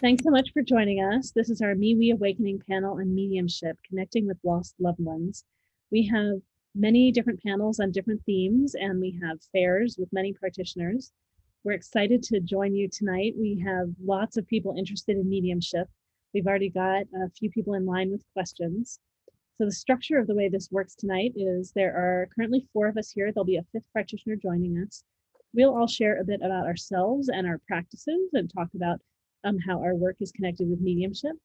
Thanks so much for joining us. This is our MeWe Awakening panel on mediumship, connecting with lost loved ones. We have many different panels on different themes, and we have fairs with many practitioners. We're excited to join you tonight. We have lots of people interested in mediumship. We've already got a few people in line with questions. So the structure of the way this works tonight is there are currently 4 of us here. There'll be a 5th practitioner joining us. We'll all share a bit about ourselves and our practices and talk about how our work is connected with mediumship.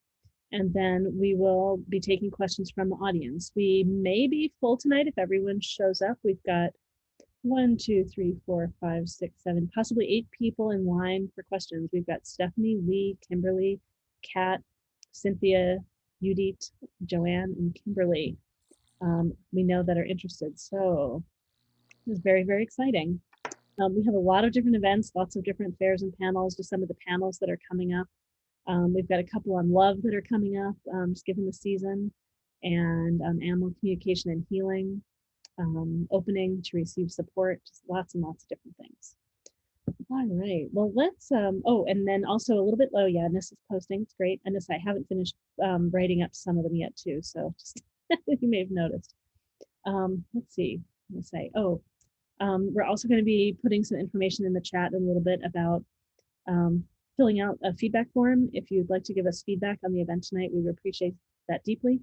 And then we will be taking questions from the audience. We may be full tonight if everyone shows up. We've got 1, 2, 3, 4, 5, 6, 7, possibly 8 people in line for questions. We've got Stephanie, Lee, Kimberly, Kat, Cynthia, Judith, Joanne, and Kimberly. We know that are interested. So it's very, very exciting. We have a lot of different events, lots of different fairs and panels, just some of the panels that are coming up. We've got a couple on love that are coming up, just given the season, and animal communication and healing, opening to receive support, just lots and lots of different things. All right, well, let's, oh, and then also a little bit, oh yeah, Anissa's posting, it's great. Anissa, I haven't finished writing up some of them yet too, so just, you may have noticed. Let's see, let's say, oh, we're also going to be putting some information in the chat in a little bit about filling out a feedback form. If you'd like to give us feedback on the event tonight, we would appreciate that deeply.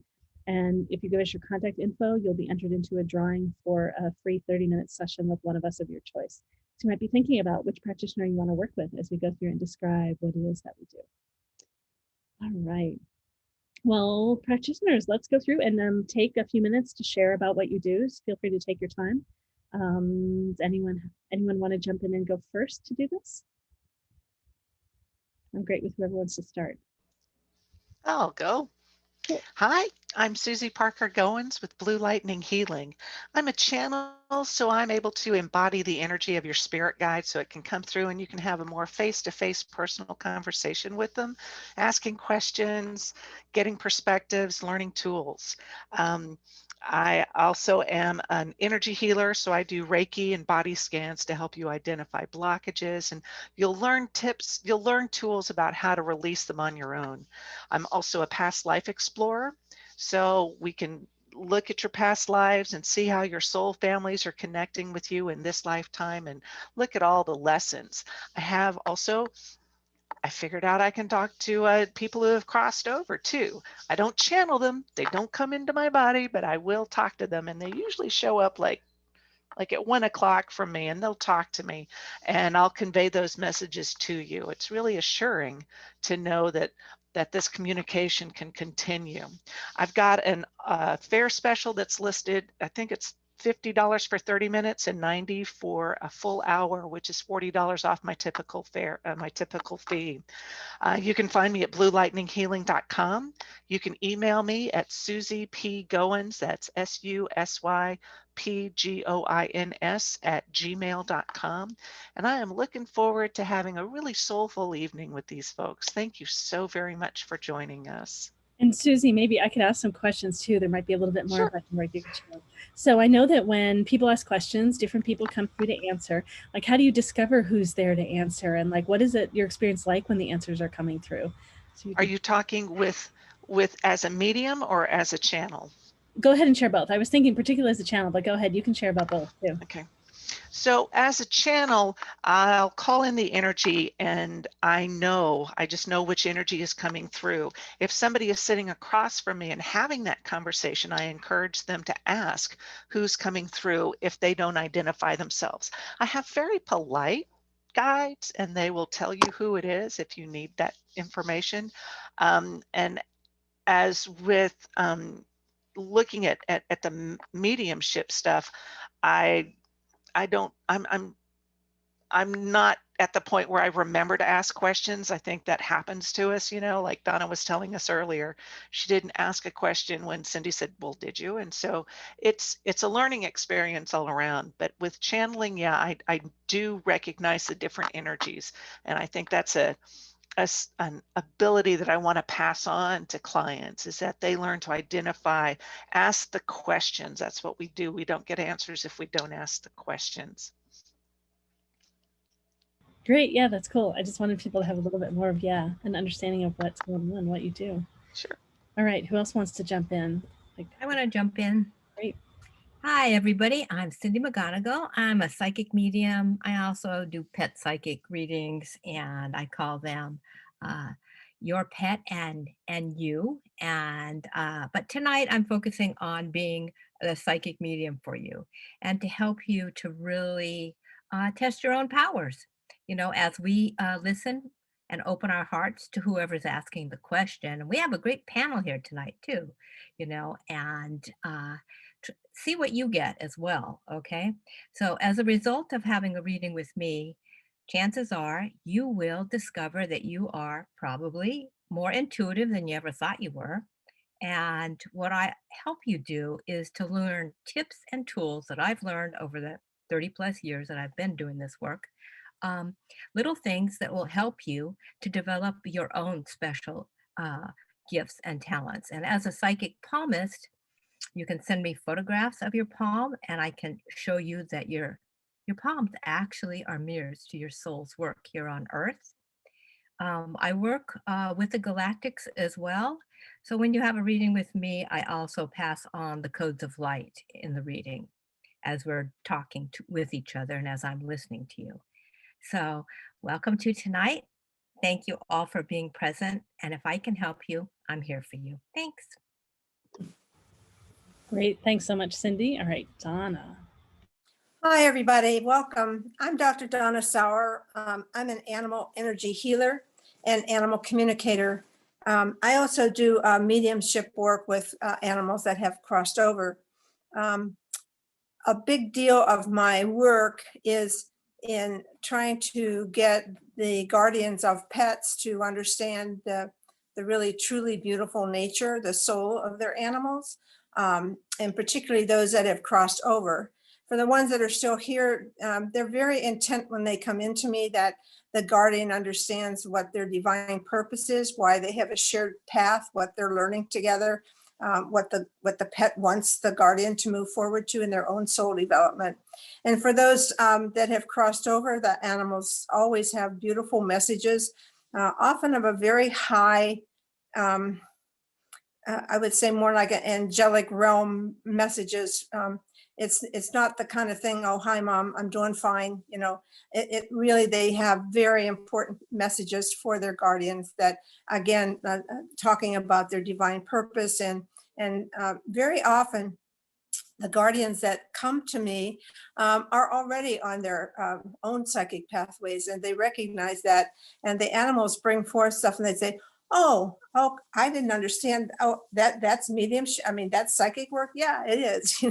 And if you give us your contact info, you'll be entered into a drawing for a free 30-minute session with one of us of your choice. So you might be thinking about which practitioner you want to work with as we go through and describe what it is that we do. All right. Well, practitioners, let's go through and take a few minutes to share about what you do. So feel free to take your time. Does anyone want to jump in and go first to do this? I'm great with whoever wants to start. I'll go. Cool. Hi, I'm Susie Parker Goins with Blue Lightning Healing. I'm a channel, so I'm able to embody the energy of your spirit guide so it can come through and you can have a more face-to-face personal conversation with them, asking questions, getting perspectives, learning tools. I also am an energy healer, so I do Reiki and body scans to help you identify blockages, and you'll learn tips, you'll learn tools about how to release them on your own. I'm also a past life explorer, so we can look at your past lives and see how your soul families are connecting with you in this lifetime and look at all the lessons. I figured out I can talk to people who have crossed over too. I don't channel them. They don't come into my body, but I will talk to them. And they usually show up like at 1 o'clock from me, and they'll talk to me and I'll convey those messages to you. It's really assuring to know that this communication can continue. I've got an fare special that's listed. I think it's $50 for 30 minutes and $90 for a full hour, which is $40 off my typical fare, my typical fee. You can find me at bluelightninghealing.com. You can email me at Susie P. Goins, that's SUSYPGOINS @gmail.com. And I am looking forward to having a really soulful evening with these folks. Thank you so very much for joining us. And Susie, maybe I could ask some questions too. There might be a little bit more Sure. if I can write you. So I know that when people ask questions, different people come through to answer. Like, how do you discover who's there to answer? And like, what is it your experience like when the answers are coming through? So Are you talking with as a medium or as a channel? Go ahead and share both. I was thinking particularly as a channel, but go ahead. You can share about both too. Okay. So as a channel, I'll call in the energy and I just know which energy is coming through. If somebody is sitting across from me and having that conversation, I encourage them to ask who's coming through if they don't identify themselves. I have very polite guides and they will tell you who it is if you need that information. And as with looking at the mediumship stuff, I'm not at the point where I remember to ask questions. I think that happens to us, like Donna was telling us earlier. She didn't ask a question when Cindy said, well, did you? And so it's a learning experience all around. But with channeling, yeah, I do recognize the different energies. And I think that's an ability that I want to pass on to clients, is that they learn to identify, ask the questions. That's what we do. We don't get answers if we don't ask the questions. Great. Yeah, that's cool. I just wanted people to have a little bit more of, an understanding of what's going on, what you do. Sure. All right. Who else wants to jump in? I want to jump in. Great. Hi, everybody. I'm Cindy McGonigal. I'm a psychic medium. I also do pet psychic readings, and I call them uh, your pet and you. And but tonight I'm focusing on being the psychic medium for you, and to help you to really test your own powers. As we listen and open our hearts to whoever's asking the question. And we have a great panel here tonight too. And see what you get as well. Okay. So, as a result of having a reading with me, chances are you will discover that you are probably more intuitive than you ever thought you were. And what I help you do is to learn tips and tools that I've learned over the 30 plus years that I've been doing this work. Um, Little things that will help you to develop your own special gifts and talents. And as a psychic palmist, you can send me photographs of your palm, and I can show you that your palms actually are mirrors to your soul's work here on Earth. I work with the galactics as well. So when you have a reading with me, I also pass on the codes of light in the reading as we're talking with each other and as I'm listening to you. So welcome to tonight. Thank you all for being present. And if I can help you, I'm here for you. Thanks. Great. Thanks so much, Cindy. All right, Donna. Hi, everybody. Welcome. I'm Dr. Donna Sauer. I'm an animal energy healer and animal communicator. I also do mediumship work with animals that have crossed over. A big deal of my work is in trying to get the guardians of pets to understand the really truly beautiful nature, the soul of their animals, and particularly those that have crossed over. For the ones that are still here, they're very intent when they come into me that the guardian understands what their divine purpose is, why they have a shared path, what they're learning together, what the pet wants the guardian to move forward to in their own soul development. And for those that have crossed over, the animals always have beautiful messages, often of a very high, I would say more like an angelic realm messages. It's not the kind of thing, oh, hi, mom, I'm doing fine. It really, they have very important messages for their guardians that, again, talking about their divine purpose. And very often, the guardians that come to me are already on their own psychic pathways, and they recognize that. And the animals bring forth stuff, and they say, oh, I didn't understand. Oh, that's mediumship. I mean, that's psychic work. Yeah, it is,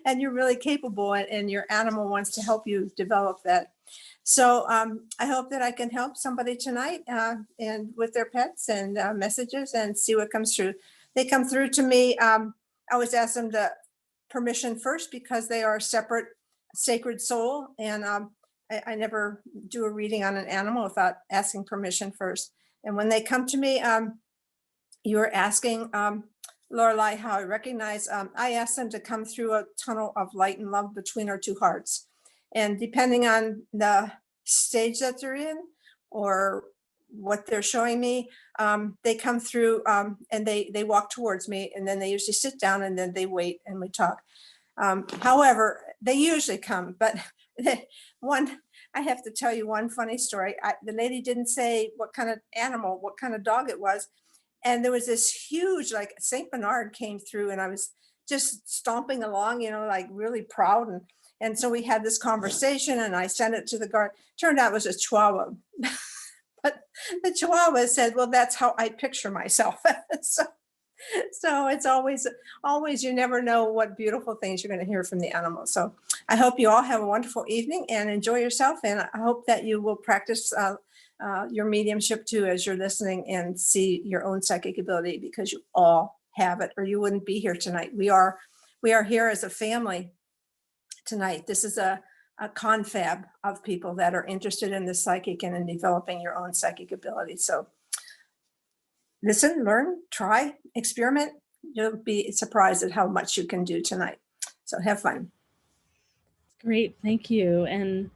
and you're really capable, and your animal wants to help you develop that. So I hope that I can help somebody tonight and with their pets and messages and see what comes through. They come through to me. I always ask them to permission first because they are a separate sacred soul. And I never do a reading on an animal without asking permission first. And when they come to me, you're asking Lorelei how I recognize, I ask them to come through a tunnel of light and love between our two hearts. And depending on the stage that they're in or what they're showing me, they come through and they walk towards me, and then they usually sit down and then they wait and we talk. However, they usually come, but I have to tell you one funny story. The lady didn't say what kind of animal, what kind of dog it was. And there was this huge, like St. Bernard came through, and I was just stomping along, like really proud. And so we had this conversation, and I sent it to the guard. Turned out it was a Chihuahua. But the Chihuahua said, well, that's how I picture myself. So it's always, you never know what beautiful things you're going to hear from the animals. So I hope you all have a wonderful evening and enjoy yourself. And I hope that you will practice your mediumship too, as you're listening and see your own psychic ability, because you all have it, or you wouldn't be here tonight. We are here as a family tonight. This is a confab of people that are interested in the psychic and in developing your own psychic ability. So listen, learn, try, experiment. You'll be surprised at how much you can do tonight. So have fun. Great. Thank you. And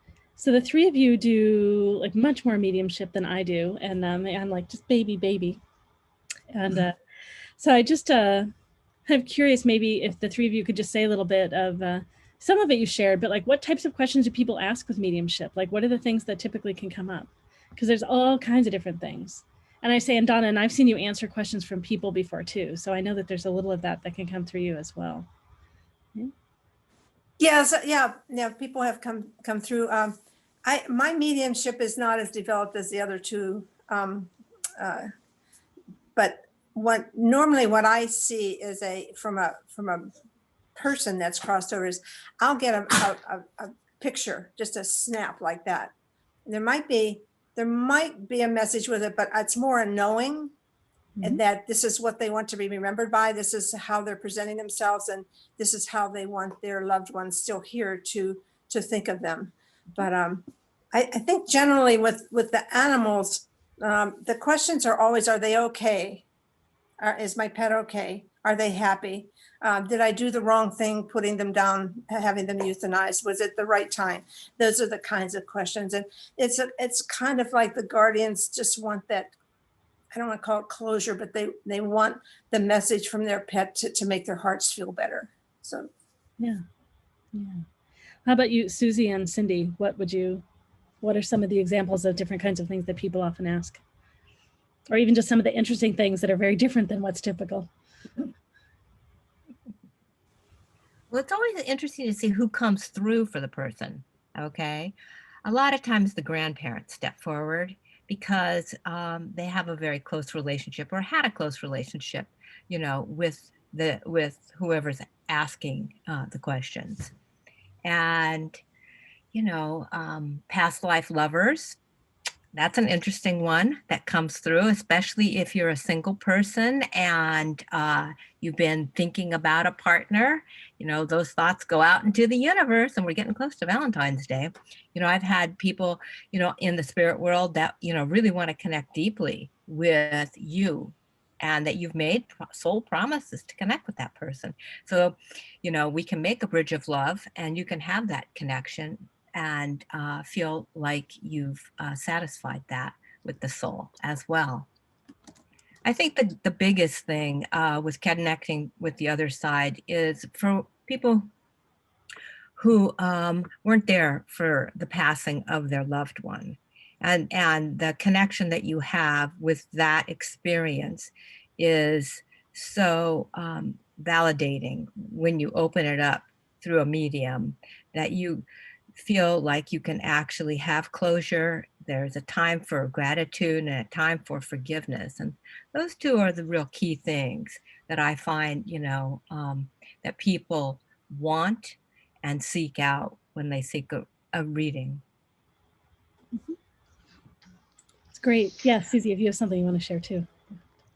So the three of you do like much more mediumship than I do, and I'm like just baby, and so I just I'm curious maybe if the three of you could just say a little bit of some of it you shared, but like what types of questions do people ask with mediumship? Like what are the things that typically can come up? Because there's all kinds of different things. And I say, and Donna, and I've seen you answer questions from people before too, so I know that there's a little of that can come through you as well. Yeah. Yes, yeah, people have come through. My mediumship is not as developed as the other two, but normally what I see is from a person that's crossed over is I'll get a picture, just a snap like that. There might be a message with it, but it's more a knowing. And that this is what they want to be remembered by. This is how they're presenting themselves, and this is how they want their loved ones still here to think of them. But I think generally with the animals, the questions are always: Are they okay? Is my pet okay? Are they happy? Did I do the wrong thing putting them down, having them euthanized? Was it the right time? Those are the kinds of questions, and it's kind of like the guardians just want that. I don't want to call it closure, but they want the message from their pet to make their hearts feel better. So yeah. How about you, Susie and Cindy? What are some of the examples of different kinds of things that people often ask? Or even just some of the interesting things that are very different than what's typical? Well, it's always interesting to see who comes through for the person, okay? A lot of times the grandparents step forward because they have a very close relationship or had a close relationship, with whoever's asking the questions. And, past life lovers, that's an interesting one that comes through, especially if you're a single person and you've been thinking about a partner. Those thoughts go out into the universe, and we're getting close to Valentine's Day. I've had people, in the spirit world that, really want to connect deeply with you, and that you've made soul promises to connect with that person. So, we can make a bridge of love, and you can have that connection and feel like you've satisfied that with the soul as well. I think the biggest thing with connecting with the other side is for people who weren't there for the passing of their loved one, and the connection that you have with that experience is so validating when you open it up through a medium, that you feel like you can actually have closure. There's a time for gratitude and a time for forgiveness. And those two are the real key things that I find, that people want and seek out when they seek a reading. It's great. Yeah, Susie, if you have something you want to share too.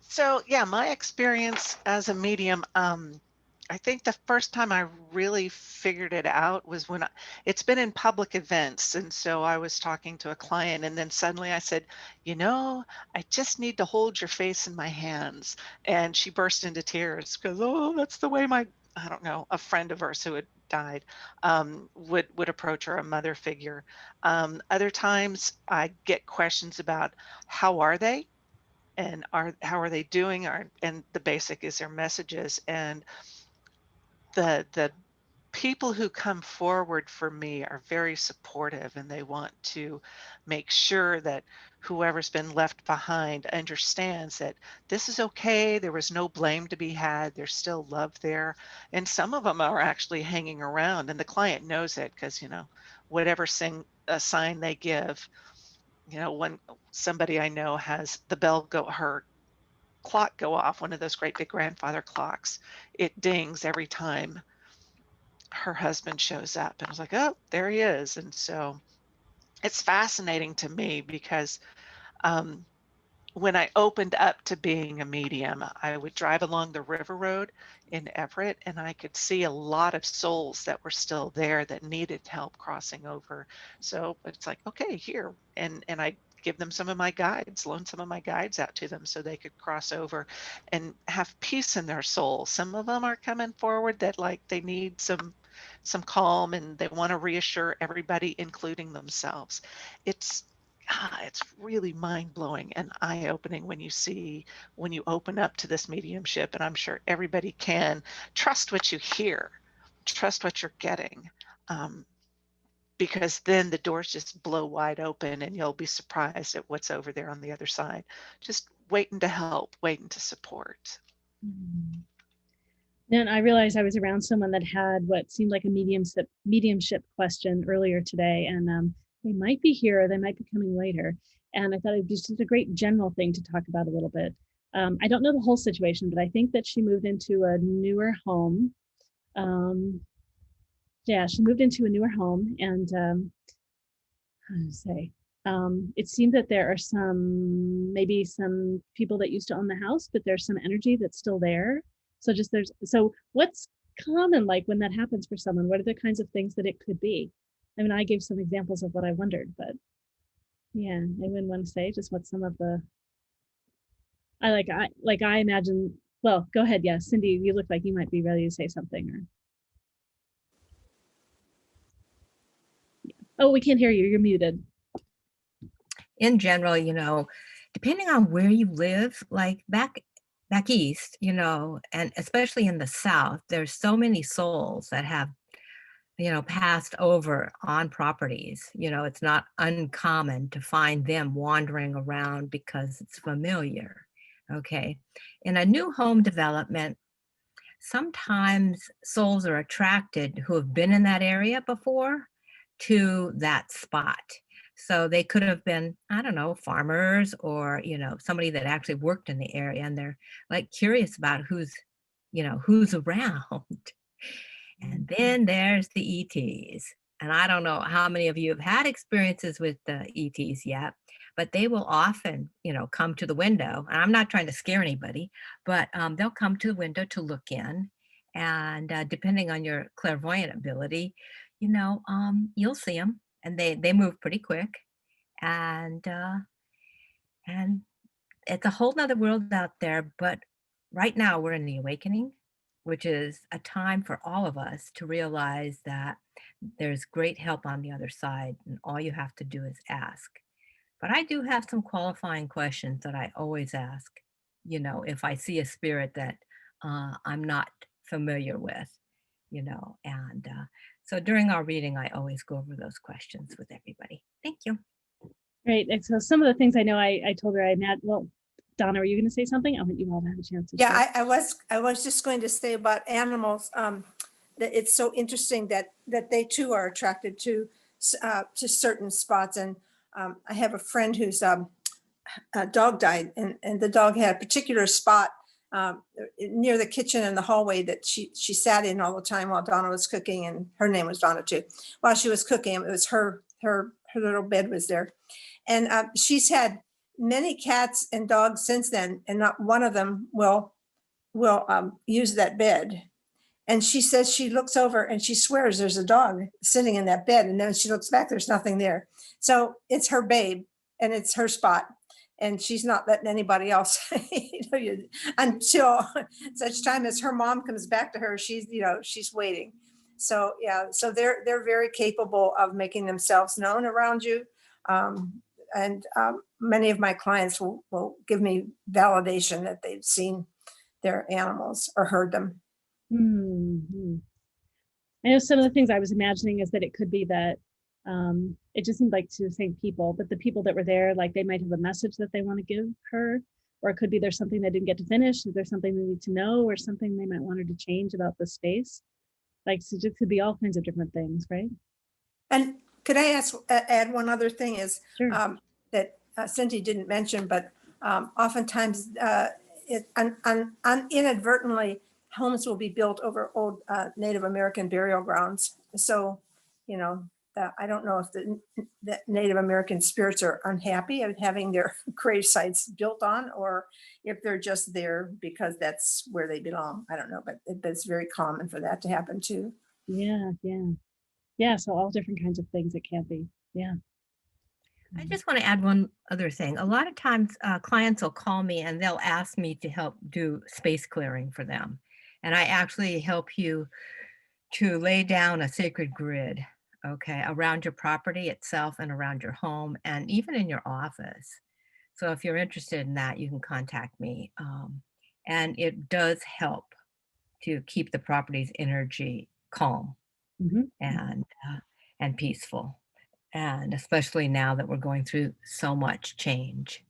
So yeah, my experience as a medium, I think the first time I really figured it out was when it's been in public events. And so I was talking to a client, and then suddenly I said, I just need to hold your face in my hands. And she burst into tears because, oh, that's the way I don't know, a friend of hers who had died would approach her, a mother figure. Other times I get questions about how are they? And how are they doing? And the basic is their messages. And the people who come forward for me are very supportive, and they want to make sure that whoever's been left behind understands that this is okay. There was no blame to be had. There's still love there. And some of them are actually hanging around, and the client knows it because, whatever sign they give, when somebody I know has the her clock go off, one of those great big grandfather clocks, it dings every time her husband shows up. And I was like, oh, there he is. And so it's fascinating to me because when I opened up to being a medium, I would drive along the river road in Everett, and I could see a lot of souls that were still there that needed help crossing over. So it's like, okay, here. And I give them some of my guides, loan some of my guides out to them so they could cross over and have peace in their soul. Some of them are coming forward that like they need some some calm, and they want to reassure everybody, including themselves. It's really mind-blowing and eye-opening when you open up to this mediumship, and I'm sure everybody can trust what you hear, trust what you're getting. Because then the doors just blow wide open and you'll be surprised at what's over there on the other side. Just waiting to help, waiting to support. Mm. Then I realized I was around someone that had what seemed like a mediumship question earlier today, and they might be here or they might be coming later. And I thought it was just a great general thing to talk about a little bit. I don't know the whole situation, but I think that she moved into a newer home. She moved into a newer home, and how to say, it seemed that there are maybe some people that used to own the house, but there's some energy that's still there. So what's common, like when that happens for someone? What are the kinds of things that it could be? I mean, I gave some examples of what I wondered, but yeah, anyone want to say just what some of the, I imagine, well, go ahead. Yeah, Cindy, you look like you might be ready to say something. Oh, we can't hear you. You're muted. In general, depending on where you live, like back east, and especially in the South, there's so many souls that have, passed over on properties. It's not uncommon to find them wandering around because it's familiar. Okay. In a new home development, sometimes souls are attracted who have been in that area before to that spot. So they could have been, I don't know, farmers or, somebody that actually worked in the area, and they're like curious about who's around. And then there's the ETs. And I don't know how many of you have had experiences with the ETs yet, but they will often, come to the window. And I'm not trying to scare anybody, but they'll come to the window to look in. And depending on your clairvoyant ability, you'll see them, and they move pretty quick. And it's a whole nother world out there. But right now we're in the awakening, which is a time for all of us to realize that there's great help on the other side, and all you have to do is ask. But I do have some qualifying questions that I always ask, if I see a spirit that I'm not familiar with, and so during our reading, I always go over those questions with everybody. Thank you. Great. And so some of the things I know, I told her well, Donna, are you going to say something? I want you all to have a chance to. Yeah, I was just going to say about animals, that it's so interesting that they too are attracted to certain spots. And I have a friend whose dog died, and the dog had a particular spot near the kitchen and the hallway that she sat in all the time while Donna was cooking, and her name was Donna too. While she was cooking, it was her little bed was there, and she's had many cats and dogs since then, and not one of them will use that bed. And she says she looks over and she swears there's a dog sitting in that bed, and then she looks back, there's nothing there. So it's her babe and it's her spot, and she's not letting anybody else until such time as her mom comes back to her. She's waiting. So yeah, so they're very capable of making themselves known around you. And many of my clients will give me validation that they've seen their animals or heard them. Mm-hmm. I know some of the things I was imagining is that it could be that it just seemed like to the same people, but the people that were there, like they might have a message that they want to give her, or it could be there's something they didn't get to finish. Is there something they need to know, or something they might want her to change about the space? Like, so it could be all kinds of different things, right? And could I add one other thing is Sure. that Cindy didn't mention, but oftentimes inadvertently, homes will be built over old Native American burial grounds. So, I don't know if the Native American spirits are unhappy of having their grave sites built on, or if they're just there because that's where they belong. I don't know, but it's very common for that to happen too. Yeah. So all different kinds of things it can be. Yeah. I just want to add one other thing. A lot of times clients will call me and they'll ask me to help do space clearing for them. And I actually help you to lay down a sacred grid, okay, around your property itself and around your home and even in your office. So if you're interested in that, you can contact me. And it does help to keep the property's energy calm Mhm. and peaceful, and especially now that we're going through so much change.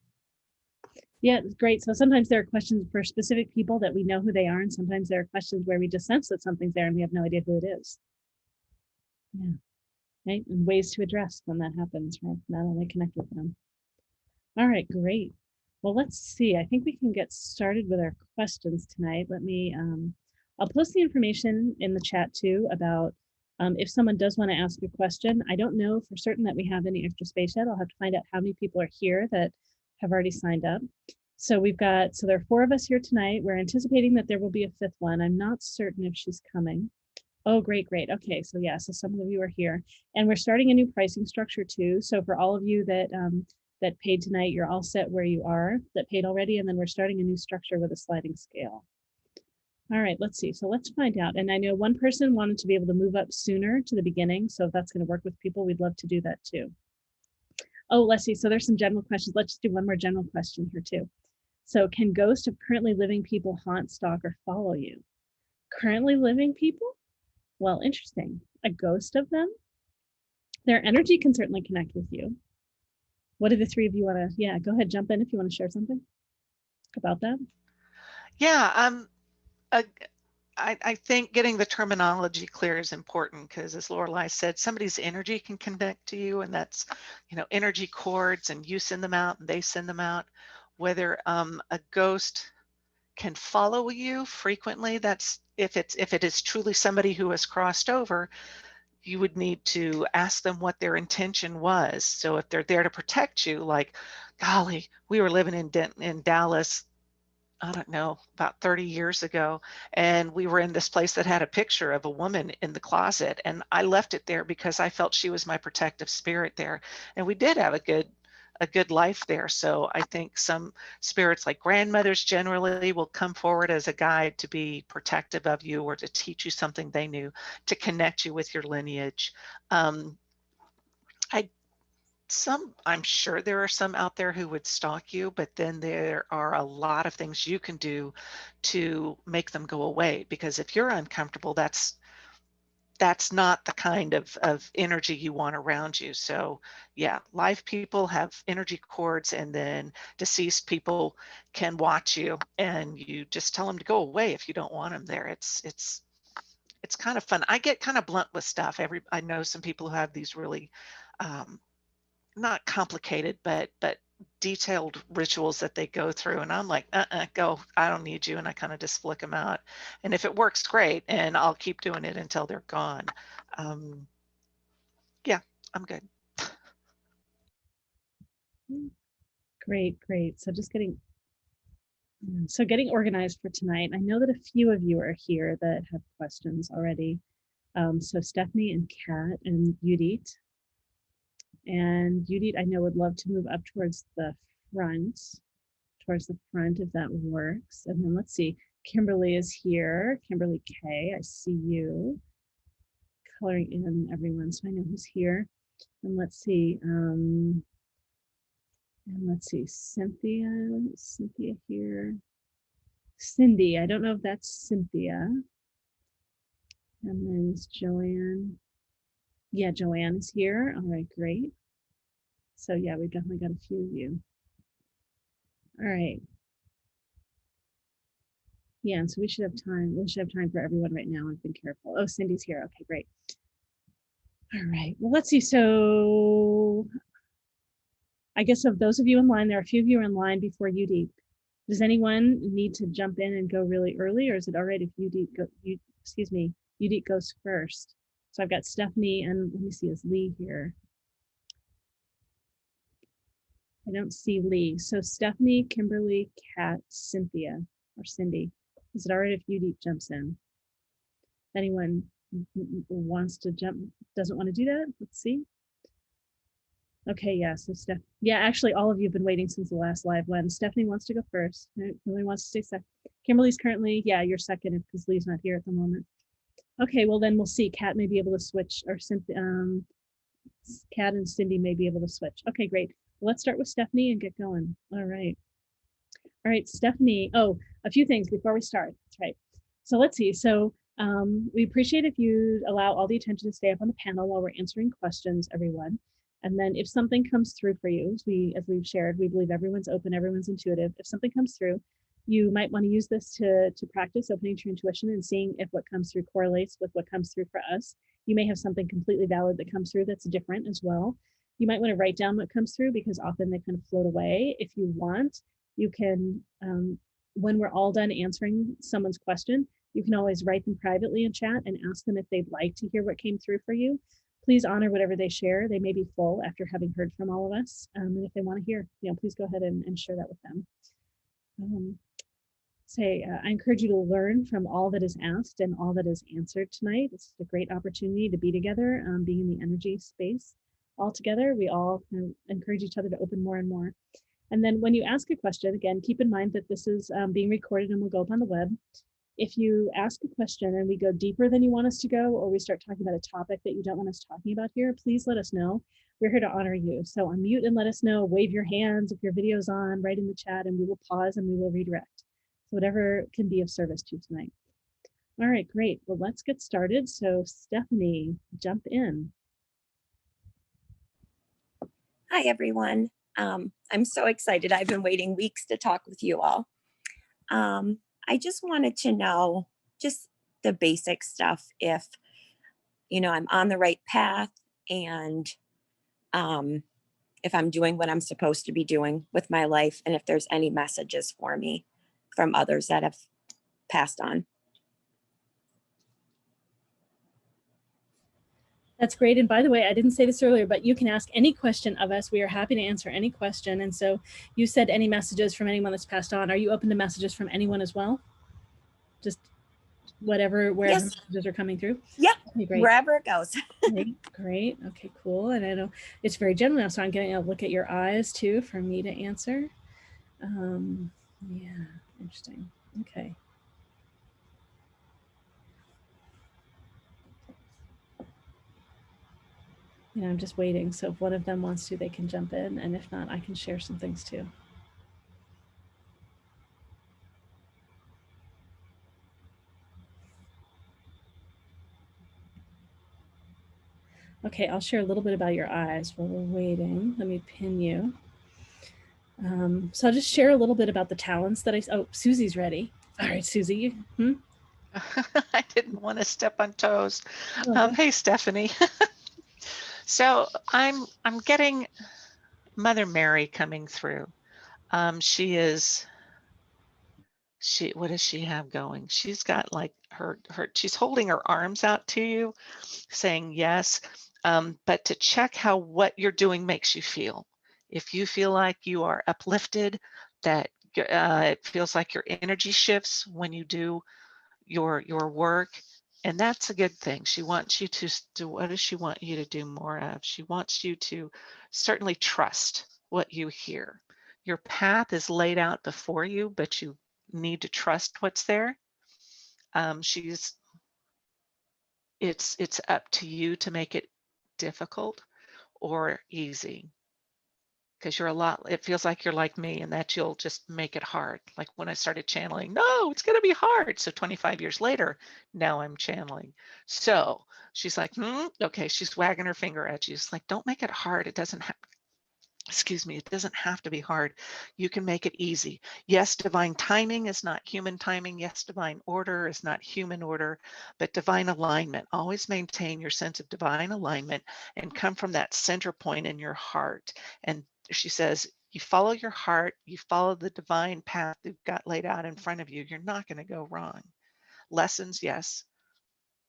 Yeah, it's great. So sometimes there are questions for specific people that we know who they are, and sometimes there are questions where we just sense that something's there and we have no idea who it is. Yeah, right. And ways to address when that happens, right? Not only connect with them. All right, great. Well, let's see. I think we can get started with our questions tonight. Let me, I'll post the information in the chat too about if someone does want to ask a question. I don't know for certain that we have any extra space yet. I'll have to find out how many people are here that have already signed up. So there are 4 of us here tonight. We're anticipating that there will be a 5th one. I'm not certain if she's coming. Oh, great. Okay, so yeah, so some of you are here. And we're starting a new pricing structure too. So for all of you that paid tonight, you're all set where you are, that paid already, and then we're starting a new structure with a sliding scale. All right, let's see. So let's find out. And I know one person wanted to be able to move up sooner to the beginning. So if that's going to work with people, we'd love to do that too. Oh, let's see. So there's some general questions. Let's just do one more general question here too. So can ghosts of currently living people haunt, stalk, or follow you? Currently living people? Well, interesting. A ghost of them? Their energy can certainly connect with you. What do the 3 of you want to, yeah, go ahead, jump in if you want to share something about that. Yeah, I think getting the terminology clear is important because, as Lorelei said, somebody's energy can connect to you, and that's, energy cords, and you send them out and they send them out. Whether a ghost can follow you frequently, that's if it is truly somebody who has crossed over, you would need to ask them what their intention was. So if they're there to protect you, like, golly, we were living in Dallas, I don't know, about 30 years ago, and we were in this place that had a picture of a woman in the closet, and I left it there because I felt she was my protective spirit there, and we did have a good life there. So I think some spirits, like grandmothers, generally will come forward as a guide to be protective of you or to teach you something they knew, to connect you with your lineage. I'm sure there are some out there who would stalk you, but then there are a lot of things you can do to make them go away, because if you're uncomfortable, that's not the kind of energy you want around you. So yeah, live people have energy cords, and then deceased people can watch you, and you just tell them to go away if you don't want them there. It's kind of fun. I get kind of blunt with stuff. I know some people who have these really not complicated, but detailed rituals that they go through, and I'm like, go, I don't need you, and I kind of just flick them out. And if it works, great, and I'll keep doing it until they're gone. Yeah, I'm good. Great. So getting organized for tonight. I know that a few of you are here that have questions already. So Stephanie and Kat and Judith. And Judith, I know, would love to move up towards the front if that works. And then let's see, Kimberly is here. Kimberly K, I see you. Coloring in everyone so I know who's here. And let's see, Cynthia here. Cindy, I don't know if that's Cynthia. And then it's Joanne. Yeah, Joanne is here. All right, great. So yeah, we've definitely got a few of you. All right. Yeah, and so we should have time. We should have time for everyone right now. I've been careful. Oh, Cindy's here. Okay, great. All right. Well, let's see. So I guess of those of you in line, there are a few of you in line before UD. Does anyone need to jump in and go really early, or is it all right if UD goes first? So I've got Stephanie and let me see, is Lee here? I don't see Lee. So Stephanie, Kimberly, Kat, Cynthia, or Cindy. Is it all right if UD jumps in? Anyone wants to jump, doesn't want to do that? Let's see. Okay, yeah, so yeah, actually all of you have been waiting since the last live one. Stephanie wants to go first. Kimberly wants to stay second. Kimberly's currently, yeah, you're second because Lee's not here at the moment. Okay, well then we'll see. Kat may be able to switch, or Kat and Cindy may be able to switch. Okay, great. Well, let's start with Stephanie and get going. All right. All right, Stephanie. Oh, a few things before we start. That's right. So let's see. So we appreciate if you allow all the attention to stay up on the panel while we're answering questions, everyone. And then if something comes through for you, as we've shared, we believe everyone's open, everyone's intuitive. If something comes through, you might want to use this to practice opening to your intuition and seeing if what comes through correlates with what comes through for us. You may have something completely valid that comes through that's different as well. You might want to write down what comes through because often they kind of float away. If you want, you can, when we're all done answering someone's question, you can always write them privately in chat and ask them if they'd like to hear what came through for you. Please honor whatever they share. They may be full after having heard from all of us. And if they want to hear, please go ahead and share that with them. I encourage you to learn from all that is asked and all that is answered tonight. It's a great opportunity to be together, being in the energy space all together. We all encourage each other to open more and more. And then when you ask a question, again, keep in mind that this is being recorded and will go up on the web. If you ask a question and we go deeper than you want us to go, or we start talking about a topic that you don't want us talking about here, please let us know. We're here to honor you. So unmute and let us know, wave your hands if your video's on, write in the chat, and we will pause and we will redirect. So whatever can be of service to you tonight. All right, great. Well, let's get started. So Stephanie, jump in. Hi, everyone. I'm so excited. I've been waiting weeks to talk with you all. I just wanted to know just the basic stuff, if, I'm on the right path and if I'm doing what I'm supposed to be doing with my life, and if there's any messages for me from others that have passed on. That's great. And by the way, I didn't say this earlier, but you can ask any question of us. We are happy to answer any question. And so you said any messages from anyone that's passed on. Are you open to messages from anyone as well? Just wherever Yes. messages are coming through? Yeah, okay, great. Wherever it goes. Great. Okay, cool. And I know it's very general now, so I'm getting a look at your eyes too for me to answer. Yeah, interesting. Okay. I'm just waiting. So if one of them wants to, they can jump in. And if not, I can share some things too. Okay, I'll share a little bit about your eyes while we're waiting. Let me pin you. So I'll just share a little bit about the talents that oh, Susie's ready. All right, Susie. I didn't want to step on toes. Okay. Hey, Stephanie. So I'm getting Mother Mary coming through. What does she have going? She's got like she's holding her arms out to you, saying yes, but to check how what you're doing makes you feel. If you feel like you are uplifted, that it feels like your energy shifts when you do your work, and that's a good thing. She wants you to do, what does she want you to do more of? She wants you to certainly trust what you hear. Your path is laid out before you, but you need to trust what's there. It's up to you to make it difficult or easy, because it feels like you're like me, and that you'll just make it hard. Like when I started channeling, no, it's going to be hard. So 25 years later, now I'm channeling. So she's like, okay, she's wagging her finger at you. It's like, don't make it hard. It doesn't have, it doesn't have to be hard. You can make it easy. Yes, divine timing is not human timing. Yes, divine order is not human order, but divine alignment. Always maintain your sense of divine alignment and come from that center point in your heart. And she says, you follow your heart, you follow the divine path you've got laid out in front of you. You're not going to go wrong. Lessons, yes,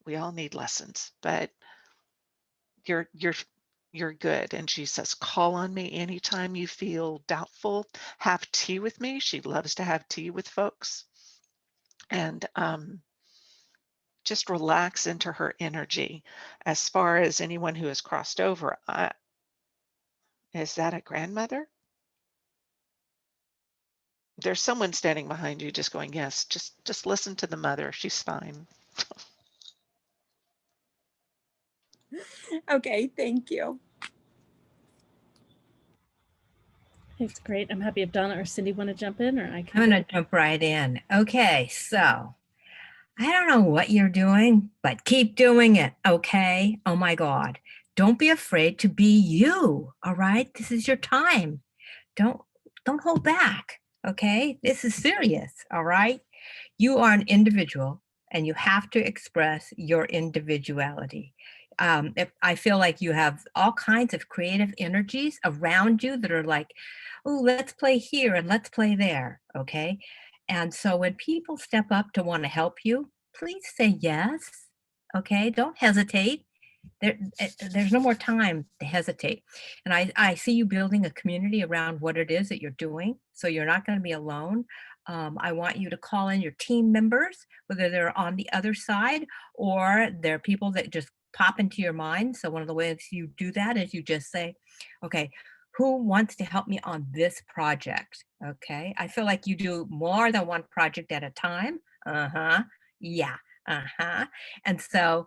we all need lessons, but you're good. And she says, call on me anytime you feel doubtful. Have tea with me. She loves to have tea with folks. And just relax into her energy. As far as anyone who has crossed over, is that a grandmother? There's someone standing behind you just going, yes, just listen to the mother. She's fine. Okay, thank you. It's great. I'm happy if Donna or Cindy want to jump in, or I I'm can. going to jump right in. Okay, so I don't know what you're doing, but keep doing it, okay? Oh my God. Don't be afraid to be you, all right? This is your time. Don't don't hold back, okay? This is serious, all right? You are an individual and you have to express your individuality. If I feel like you have all kinds of creative energies around you that are like, oh, let's play here and let's play there, okay? And so when people step up to want to help you, please say yes, okay? Don't hesitate. There's no more time to hesitate. And I see you building a community around what it is that you're doing. So you're not going to be alone. I want you to call in your team members, whether they're on the other side or they're people that just pop into your mind. So one of the ways you do that is you just say, okay, who wants to help me on this project? Okay. I feel like you do more than one project at a time. Uh-huh. Yeah. Uh-huh. And so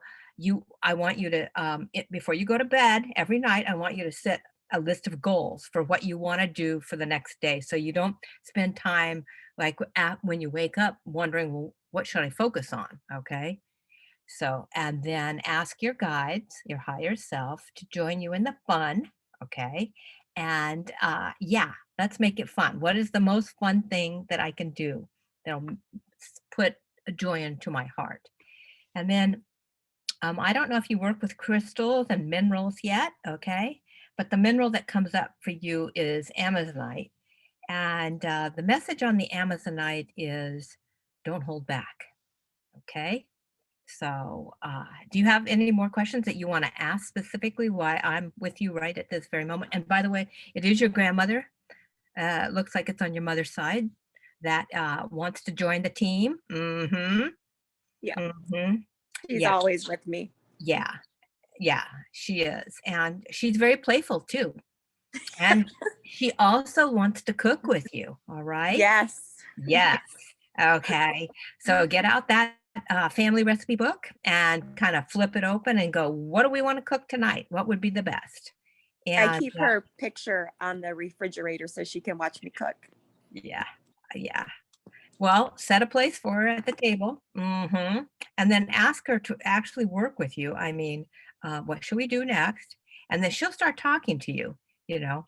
I want you to before you go to bed every night, I want you to set a list of goals for what you want to do for the next day, so you don't spend time like when you wake up wondering, well, what should I focus on? Okay. So, and then ask your guides, your higher self, to join you in the fun. Okay. And yeah, let's make it fun. What is the most fun thing that I can do that'll put a joy into my heart? And then I don't know if you work with crystals and minerals yet, okay? But the mineral that comes up for you is Amazonite. And the message on the Amazonite is don't hold back, okay? So do you have any more questions that you want to ask specifically why I'm with you right at this very moment? And by the way, it is your grandmother. Looks like it's on your mother's side that wants to join the team. Mm-hmm. Yeah, Mm-hmm. she's Yeah. always with me. Yeah. Yeah, she is. And she's very playful too. And she also wants to cook with you. All right. Yes. Yes. Okay. So get out that family recipe book and kind of flip it open and go, what do we want to cook tonight? What would be the best? I And keep her picture on the refrigerator so she can watch me cook. yeah, yeah. Well, set a place for her at the table. And then ask her to actually work with you. I mean, what should we do next? And then she'll start talking to you, you know.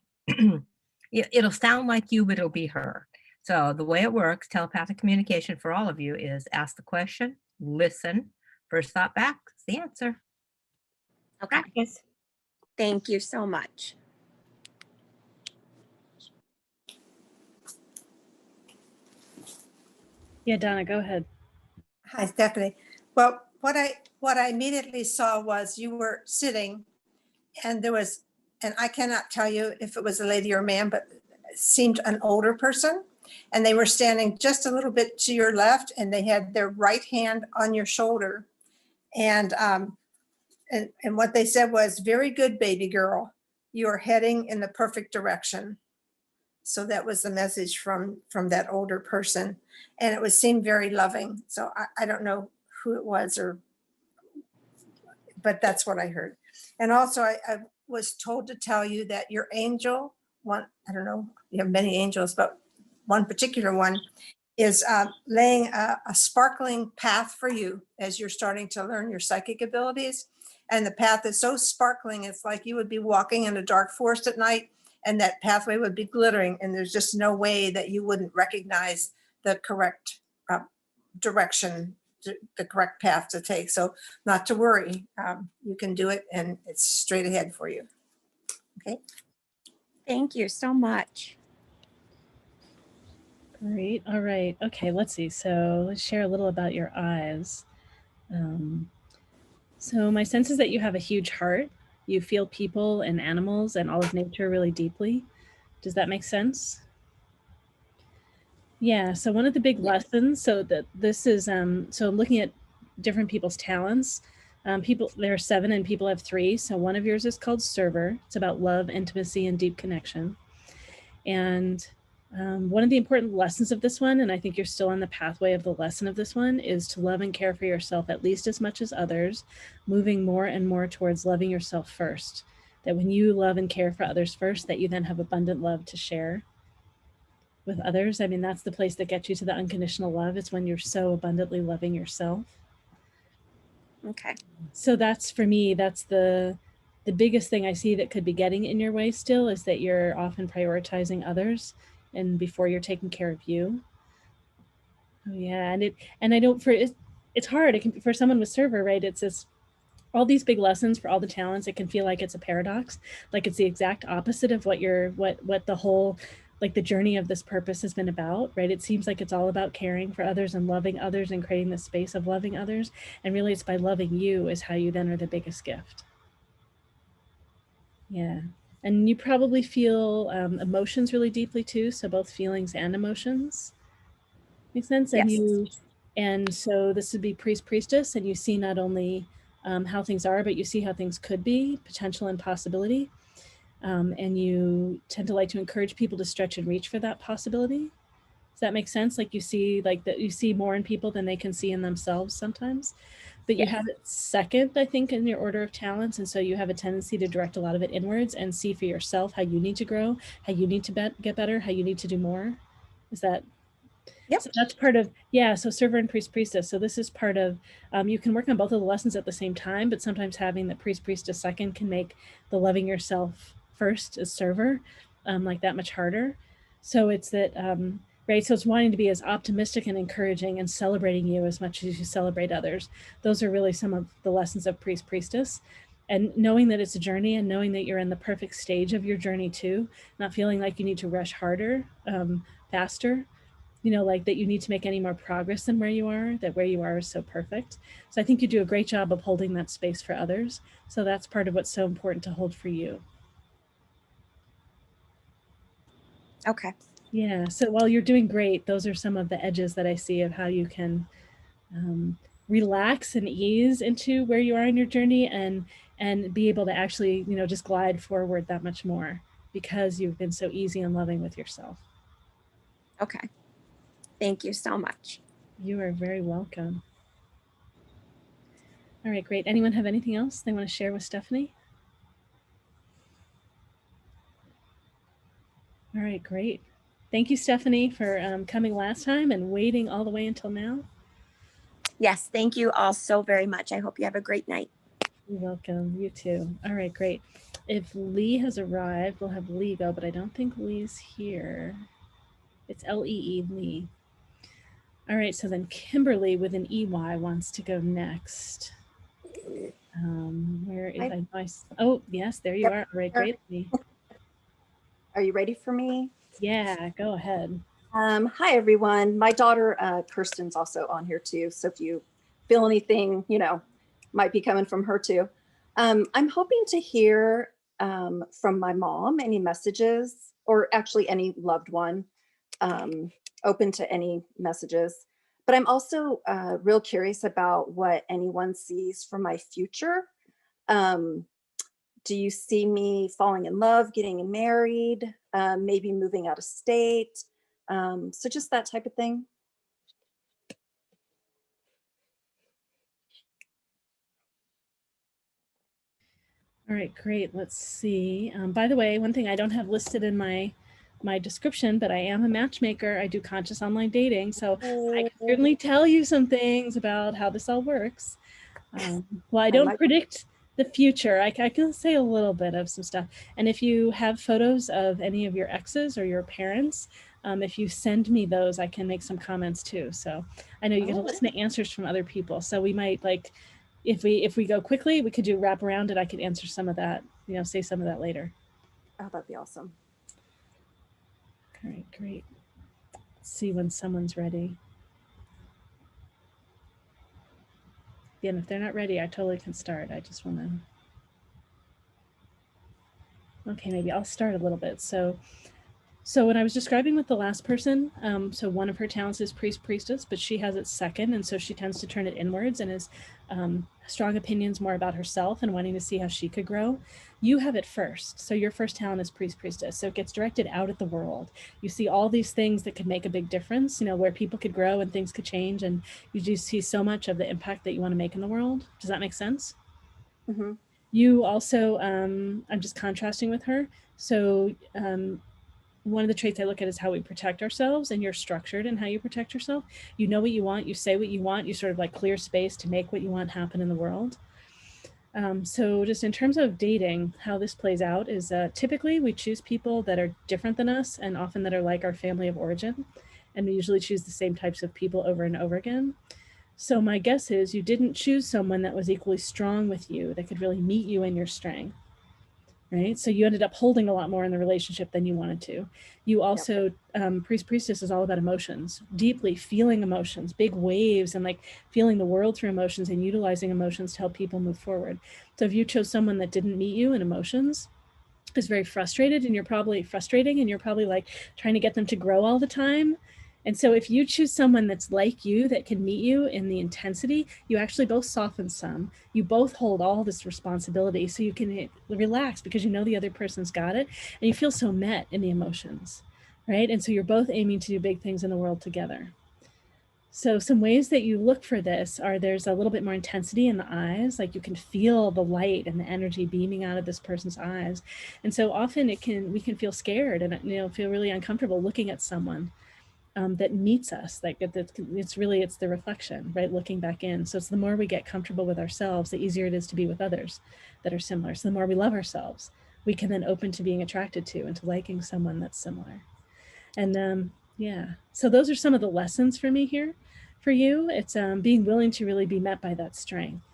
It'll sound like you, but it'll be her. So the way it works, telepathic communication for all of you is ask the question, listen, first thought back, is the answer. Okay. Practice. Thank you so much. Yeah, Donna, go ahead. Hi, Stephanie. Well, what I immediately saw was you were sitting and there was, and I cannot tell you if it was a lady or a man, but it seemed an older person. And they were standing just a little bit to your left and they had their right hand on your shoulder. And what they said was, very good, baby girl. You are heading in the perfect direction. So that was the message from that older person. And it was seemed very loving. So I don't know who it was but that's what I heard. And also I was told to tell you that your angel, one, I don't know, you have many angels, but one particular one is laying a sparkling path for you as you're starting to learn your psychic abilities. And the path is so sparkling, it's like you would be walking in a dark forest at night and that pathway would be glittering and there's just no way that you wouldn't recognize the correct direction, the correct path to take. So not to worry, you can do it and it's straight ahead for you. Okay. Thank you so much. Great. All right. Okay, let's see. So let's share a little about your eyes. So my sense is that you have a huge heart. You feel people and animals and all of nature really deeply. Does that make sense? Yeah. So one of the big lessons, so that this is, so looking at different people's talents, there are 7 and people have 3. So one of yours is called server. It's about love, intimacy, and deep connection. And One of the important lessons of this one, and I think you're still on the pathway of the lesson of this one, is to love and care for yourself at least as much as others, moving more and more towards loving yourself first. That when you love and care for others first, that you then have abundant love to share with others. I mean, that's the place that gets you to the unconditional love. It's when you're so abundantly loving yourself. Okay. So that's, for me, that's the biggest thing I see that could be getting in your way still, is that you're often prioritizing others and before you're taking care of you. Oh yeah, and I don't, it's hard. It can, for someone with server, right? It's this, all these big lessons for all the talents. It can feel like it's a paradox, like it's the exact opposite of what what the whole, like the journey of this purpose has been about, right? It seems like it's all about caring for others and loving others and creating the space of loving others, and really it's by loving you is how you then are the biggest gift. Yeah, and you probably feel emotions really deeply too, so both feelings and emotions. Makes sense? And Yes. and so this would be priest, priestess, and you see not only how things are, but you see how things could be, potential and possibility. And you tend to like to encourage people to stretch and reach for that possibility. Does that make sense? Like you see, like that you see more in people than they can see in themselves sometimes. But you Yes. have it second, I think, in your order of talents. And so you have a tendency to direct a lot of it inwards and see for yourself how you need to grow, how you need to get better, how you need to do more. Is that? Yep. So that's part of, yeah, so server and priest, priestess. So this is part of, you can work on both of the lessons at the same time, but sometimes having the priest, priestess second can make the loving yourself first as server like that much harder. So it's that, right, so it's wanting to be as optimistic and encouraging and celebrating you as much as you celebrate others. Those are really some of the lessons of priest, priestess. And knowing that it's a journey and knowing that you're in the perfect stage of your journey too, not feeling like you need to rush harder, faster, you know, like that you need to make any more progress than where you are, that where you are is so perfect. So I think you do a great job of holding that space for others. So that's part of what's so important to hold for you. Okay. Yeah. So while you're doing great, those are some of the edges that I see of how you can relax and ease into where you are in your journey and be able to actually, you know, just glide forward that much more because you've been so easy and loving with yourself. Okay. Thank you so much. You are very welcome. All right, great. Anyone have anything else they want to share with Stephanie? All right, great. Thank you, Stephanie, for coming last time and waiting all the way until now. Yes. Thank you all so very much. I hope you have a great night. You're welcome. You too. All right, great. If Lee has arrived, we'll have Lee go, but I don't think Lee's here. It's Lee, Lee. All right, so then Kimberly with an EY wants to go next. Where is I? Oh, yes, there you are. All right, great, Lee. Are you ready for me? Yeah, go ahead. Hi, everyone. My daughter, Kirsten's also on here too. So if you feel anything, you know, might be coming from her too. I'm hoping to hear from my mom, any messages, or actually any loved one, open to any messages. But I'm also real curious about what anyone sees for my future. Do you see me falling in love, getting married, maybe moving out of state? So just that type of thing. All right, great. Let's see. By the way, one thing I don't have listed in my description, but I am a matchmaker. I do conscious online dating, so I can certainly tell you some things about how this all works. Well, I don't predict the future. I can say a little bit of some stuff. And if you have photos of any of your exes or your parents, if you send me those, I can make some comments too. So I know you get to listen to answers from other people. So we might, like, if we go quickly, we could do wrap around it. I could answer some of that, you know, say some of that later. Oh, that'd be awesome. All right, great. Let's see when someone's ready. Again, if they're not ready, I totally can start. I just want to. Okay, maybe I'll start a little bit. So So when I was describing with the last person, so one of her talents is priest priestess, but she has it second, and so she tends to turn it inwards and is strong opinions more about herself and wanting to see how she could grow. You have it first, so your first talent is priest priestess, so it gets directed out at the world. You see all these things that could make a big difference, you know, where people could grow and things could change, and you do see so much of the impact that you want to make in the world. Does that make sense? Mm-hmm. You also, I'm just contrasting with her. So one of the traits I look at is how we protect ourselves, and you're structured in how you protect yourself. You know what you want, you say what you want, you sort of like clear space to make what you want happen in the world. So just in terms of dating, how this plays out is typically we choose people that are different than us and often that are like our family of origin. And we usually choose the same types of people over and over again. So my guess is you didn't choose someone that was equally strong with you, that could really meet you in your strength. Right. So you ended up holding a lot more in the relationship than you wanted to. You also, priest priestess is all about emotions, deeply feeling emotions, big waves, and like feeling the world through emotions and utilizing emotions to help people move forward. So if you chose someone that didn't meet you in emotions, is very frustrated, and you're probably frustrating, and you're probably like trying to get them to grow all the time. And so if you choose someone that's like you, that can meet you in the intensity, you actually both soften some. You both hold all this responsibility, so you can relax because you know the other person's got it, and you feel so met in the emotions, right? And so you're both aiming to do big things in the world together. So some ways that you look for this are there's a little bit more intensity in the eyes, like you can feel the light and the energy beaming out of this person's eyes. And so often we can feel scared and, you know, feel really uncomfortable looking at someone that meets us. Like it's the reflection, right? Looking back in. So it's the more we get comfortable with ourselves, the easier it is to be with others that are similar. So the more we love ourselves, we can then open to being attracted to and to liking someone that's similar. And yeah, so those are some of the lessons for me here. For you, it's being willing to really be met by that strength,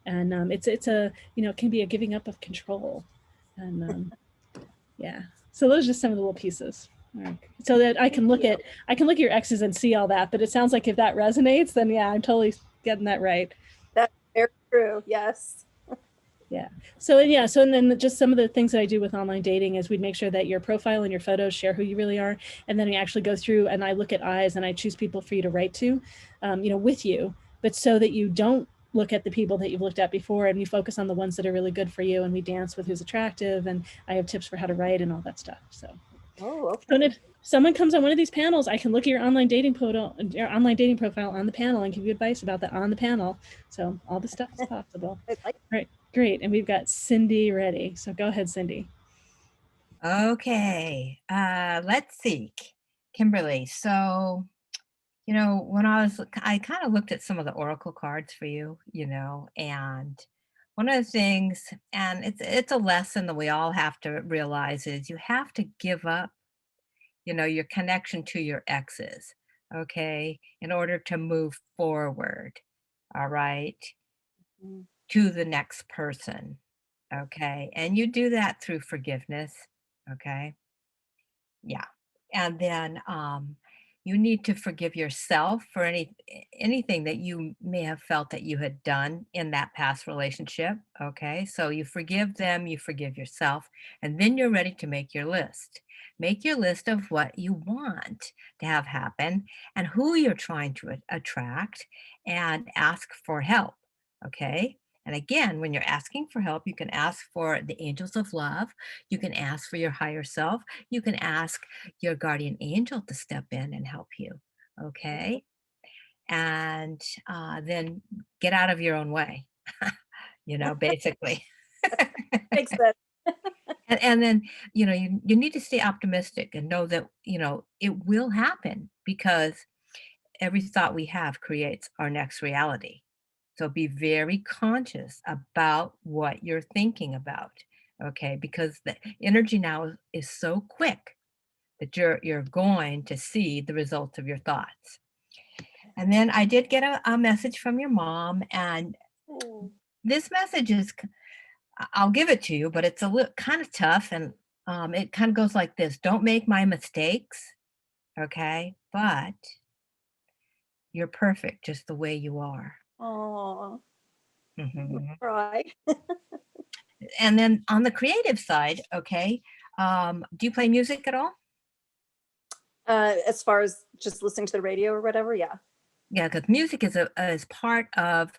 and it's a, you know, it can be a giving up of control, and yeah. So those are just some of the little pieces, so that I can look at your exes and see all that. But it sounds like if that resonates, then yeah, I'm totally getting that right. That's very true. Yes. Yeah. So yeah. So and then just some of the things that I do with online dating is we'd make sure that your profile and your photos share who you really are, and then we actually go through and I look at eyes and I choose people for you to write to, you know, with you, but so that you don't look at the people that you've looked at before, and we focus on the ones that are really good for you, and we dance with who's attractive, and I have tips for how to write and all that stuff. So. Oh, okay. So if someone comes on one of these panels, I can look at your online dating profile on the panel and give you advice about that on the panel. So all the stuff is possible. I like All right, great. And we've got Cindy ready. So go ahead, Cindy. Okay, let's see, Kimberly. So, you know, when I kind of looked at some of the oracle cards for you, you know, and one of the things, and it's a lesson that we all have to realize, is you have to give up, you know, your connection to your exes, okay, in order to move forward, all right, Mm. to the next person, okay, and you do that through forgiveness, okay. Yeah. And then you need to forgive yourself for anything that you may have felt that you had done in that past relationship. Okay. So you forgive them, you forgive yourself, and then you're ready to make your list. Make your list of what you want to have happen and who you're trying to attract, and ask for help. Okay. And again, when you're asking for help, you can ask for the angels of love. You can ask for your higher self. You can ask your guardian angel to step in and help you. Okay. And then get out of your own way, you know, basically. Makes sense. And then, you know, you need to stay optimistic and know that, you know, it will happen, because every thought we have creates our next reality. So be very conscious about what you're thinking about, okay? Because the energy now is so quick that you're going to see the results of your thoughts. And then I did get a message from your mom, and Oh, this message is, I'll give it to you, but it's a little kind of tough, and it kind of goes like this: don't make my mistakes, okay? But you're perfect just the way you are. oh, Mhm. cry. And then on the creative side, okay, do you play music at all? As far as just listening to the radio or whatever, yeah. Yeah, because music is part of.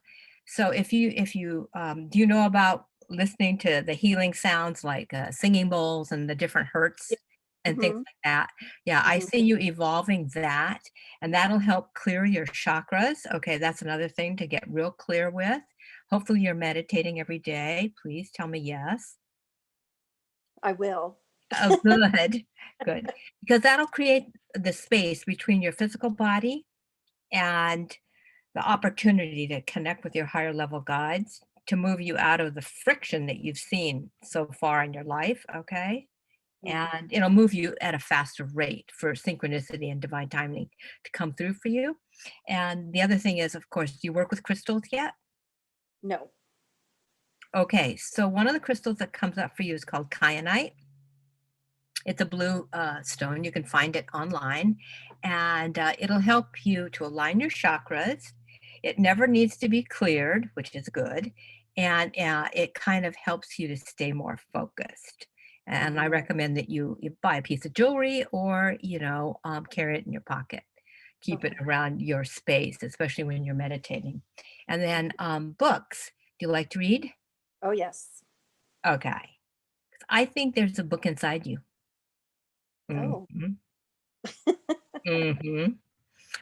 So if you do you know about listening to the healing sounds like singing bowls and the different hertz and things Mhm, like that? Yeah, I mhm. see you evolving that, and that'll help clear your chakras. Okay, that's another thing to get real clear with. Hopefully, you're meditating every day. Please tell me yes. I will. Oh, good, good, because that'll create the space between your physical body and the opportunity to connect with your higher level guides to move you out of the friction that you've seen so far in your life, okay? Mhm. And it'll move you at a faster rate for synchronicity and divine timing to come through for you. And the other thing is, of course, do you work with crystals yet? No. Okay, so one of the crystals that comes up for you is called kyanite. It's a blue stone. You can find it online, and it'll help you to align your chakras. It never needs to be cleared, which is good, and it kind of helps you to stay more focused. And I recommend that you buy a piece of jewelry or carry it in your pocket. Keep it Okay. around your space, especially when you're meditating. And then books. Do you like to read? Oh, yes. Okay. I think there's a book inside you. Oh, Mhm. Mhm.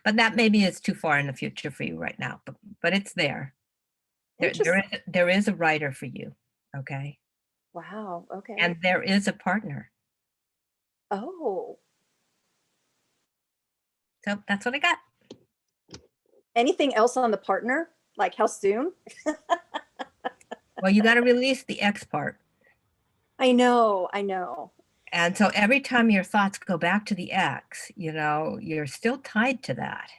But that maybe is too far in the future for you right now, but it's there. interesting. There is a writer for you, okay? Wow. Okay. And there is a partner. Oh, So that's what I got. anything else on the partner? Like how soon? Well, you gotta release the X part. I know. I know. And so every time your thoughts go back to the X, you're still tied to that.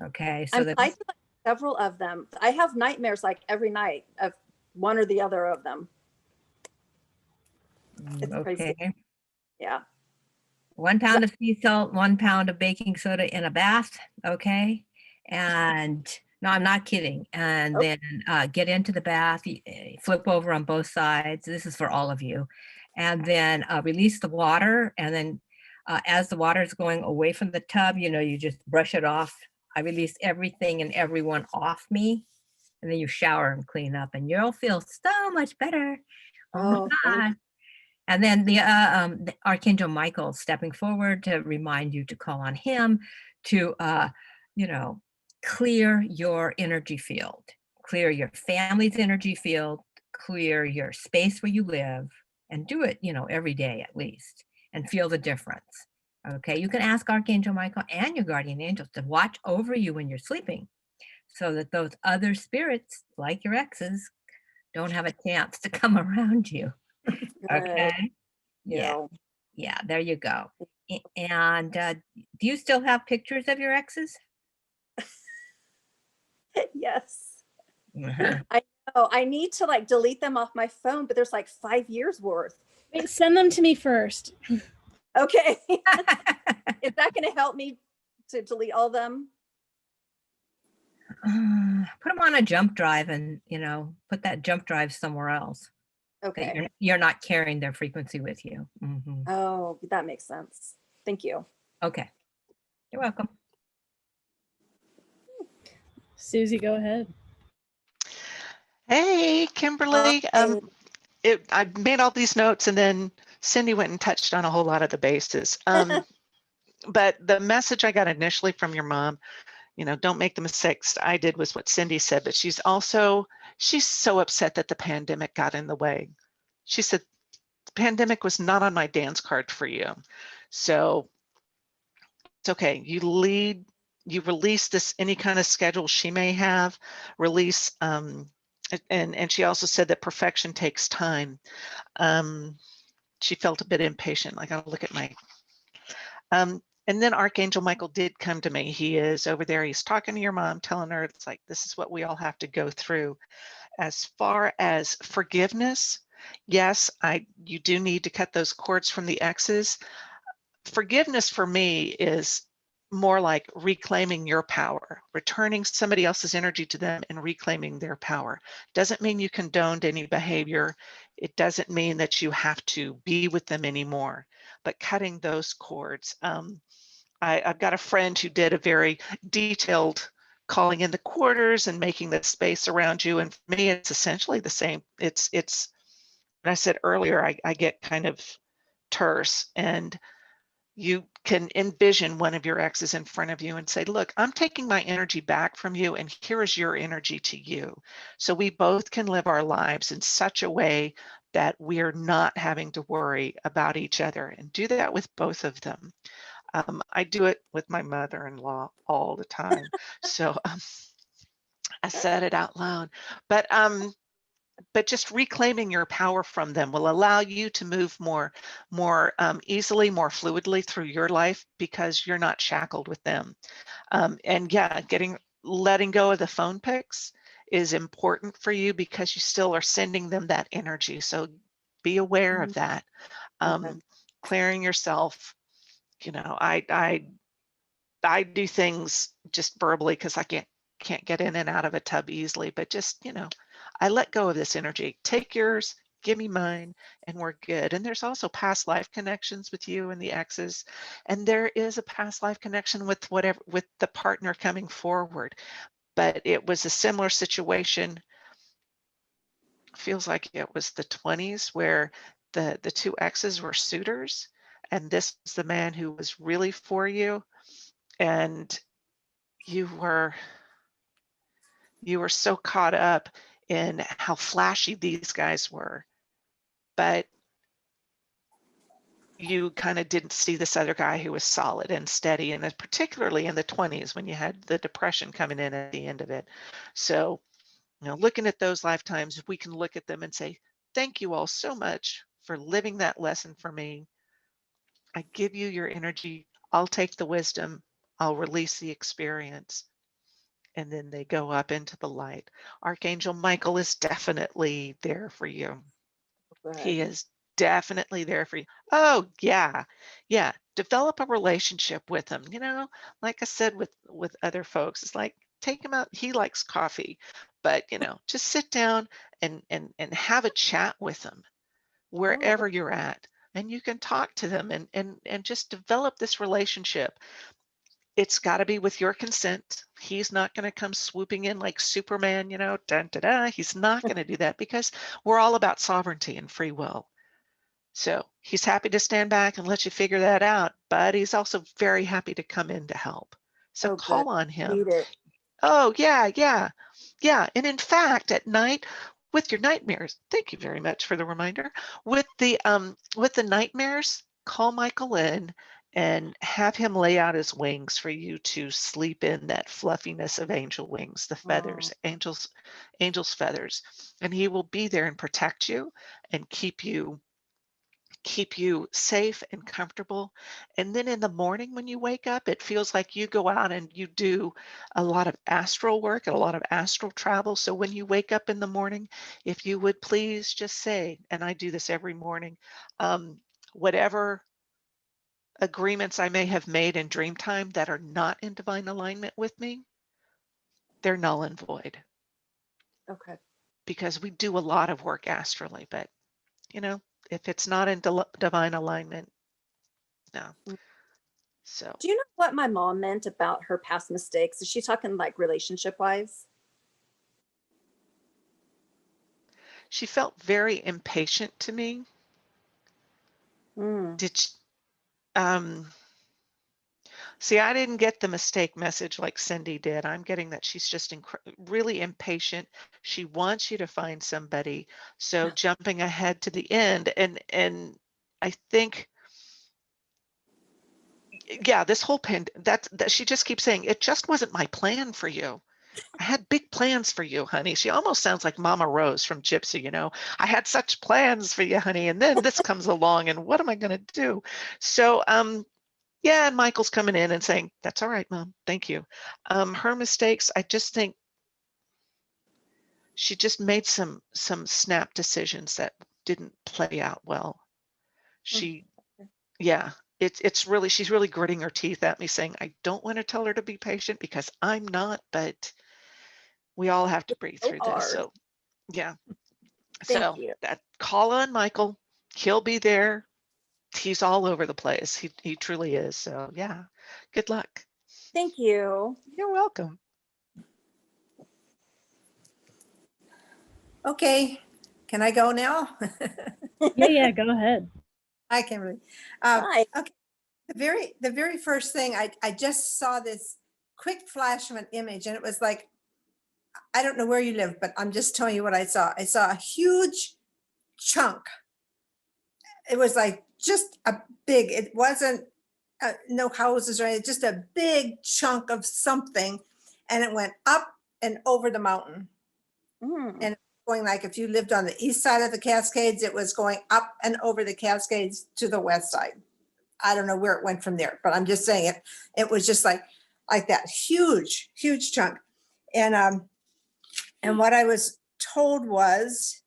Okay. So I'm that tied to like several of them. I have nightmares like every night of one or the other of them. It's crazy. okay. Yeah. 1 pound of sea salt, 1 pound of baking soda in a bath, okay? And no, I'm not kidding. And Oh. then get into the bath, flip over on both sides. This is for all of you. And then release the water. And then as the water is going away from the tub, you just brush it off. I release everything and everyone off me. And then you shower and clean up, and you'll feel so much better. Oh my Oh, thank God. And then the Archangel Michael stepping forward to remind you to call on him to, you know, clear your energy field, clear your family's energy field, clear your space where you live, and do it, every day at least, and feel the difference. Okay, you can ask Archangel Michael and your guardian angels to watch over you when you're sleeping so that those other spirits, like your exes, don't have a chance to come around you. good. Okay. Yeah, Yeah. yeah, there you go. And do you still have pictures of your exes? Yes. Uh-huh. I know. I need to like delete them off my phone, but there's like 5 years worth. Wait, send them to me first. Okay. Is that going to help me to delete all them? Put them on a jump drive and, put that jump drive somewhere else that Okay. you're not carrying their frequency with you. Mhm. Oh, that makes sense. Thank you. Okay. You're welcome. Susie, go ahead. Hey, Kimberly. Hi. I made all these notes and then Cindy went and touched on a whole lot of the bases. But the message I got initially from your mom, don't make the mistakes I did was what Cindy said, but she's so upset that the pandemic got in the way. She said, the pandemic was not on my dance card for you. So it's okay. You release this, any kind of schedule she may have, release, and she also said that perfection takes time. She felt a bit impatient. I gotta look at my, and then Archangel Michael did come to me. He is over there. He's talking to your mom, telling her it's like, this is what we all have to go through. As far as forgiveness, yes, you do need to cut those cords from the exes. Forgiveness for me is more like reclaiming your power, returning somebody else's energy to them and reclaiming their power. Doesn't mean you condoned any behavior. It doesn't mean that you have to be with them anymore, but cutting those cords. I've got a friend who did a very detailed calling in the quarters and making the space around you. And for me, it's essentially the same. It's, and I said earlier, I get kind of terse, and you can envision one of your exes in front of you and say, look, I'm taking my energy back from you, and here is your energy to you. So we both can live our lives in such a way that we're not having to worry about each other, and do that with both of them. I do it with my mother-in-law all the time. So I said it out loud, but just reclaiming your power from them will allow you to move more easily, more fluidly through your life, because you're not shackled with them. And yeah, letting go of the phone pics is important for you, because you still are sending them that energy. So be aware of that. Okay. Clearing yourself. I do things just verbally because I can't get in and out of a tub easily, but just, I let go of this energy. Take yours, give me mine, and we're good. And there's also past life connections with you and the exes. And there is a past life connection with the partner coming forward. But it was a similar situation. Feels like it was the 20s, where the two exes were suitors, and this is the man who was really for you. And you were so caught up in how flashy these guys were, but you kind of didn't see this other guy who was solid and steady, and particularly in the 20s when you had the depression coming in at the end of it. So, looking at those lifetimes, we can look at them and say, thank you all so much for living that lesson for me. I give you your energy. I'll take the wisdom. I'll release the experience. And then they go up into the light. Archangel Michael is definitely there for you. He Good. is definitely there for you. Oh, yeah. Yeah. Develop a relationship with him. Like I said with other folks, it's like, take him out. He likes coffee, but just sit down and have a chat with him Oh, wherever you're at. And you can talk to them and just develop this relationship. It's got to be with your consent. He's not going to come swooping in like Superman, dun, da, da. He's not going to do that, because we're all about sovereignty and free will. So he's happy to stand back and let you figure that out, but he's also very happy to come in to help. So oh, good. call on him. Need it. Oh, yeah, yeah, yeah. And in fact, at night, with your nightmares, thank you very much for the reminder. With the nightmares, call Michael in and have him lay out his wings for you to sleep in that fluffiness of angel wings, the Oh, feathers, angels feathers. And he will be there and protect you and keep you safe and comfortable. And then in the morning when you wake up, it feels like you go out and you do a lot of astral work and a lot of astral travel. So when you wake up in the morning, if you would please just say, and I do this every morning, whatever agreements I may have made in dream time that are not in divine alignment with me, they're null and void, okay. because we do a lot of work astrally. But if it's not in divine alignment, no. Mm. So Do you know what my mom meant about her past mistakes? Is she talking like relationship wise? she felt very impatient to me. Mm. Did she, see, I didn't get the mistake message like Cindy did. I'm getting that she's just really impatient. She wants you to find somebody. So jumping ahead to the end, and I think, yeah, this whole that she just keeps saying, it just wasn't my plan for you. I had big plans for you, honey. She almost sounds like Mama Rose from Gypsy, I had such plans for you, honey. And then this comes along, and what am I going to do? So, yeah, and Michael's coming in and saying, that's all right, Mom. Thank you. Her mistakes, I just think she just made some snap decisions that didn't play out well. She, yeah, it's really, she's really gritting her teeth at me saying, I don't want to tell her to be patient, because I'm not, but we all have to breathe So through this. hard. So yeah. Thank So you. that call on Michael, he'll be there. He's all over the place. He truly is. So yeah. Good luck. Thank you. You're welcome. Okay, can I go now? Yeah, go ahead. Hi, Kimberly. Hi. Okay, the very first thing, I just saw this quick flash of an image, and it was like, I don't know where you live, but I'm just telling you what I saw. I saw a huge chunk. It was like just a big, it wasn't no houses or anything, just a big chunk of something. And it went up and over the mountain. Mm. And going like, if you lived on the east side of the Cascades, it was going up and over the Cascades to the west side. I don't know where it went from there, but I'm just saying it was just like that huge, huge chunk. And what I was told was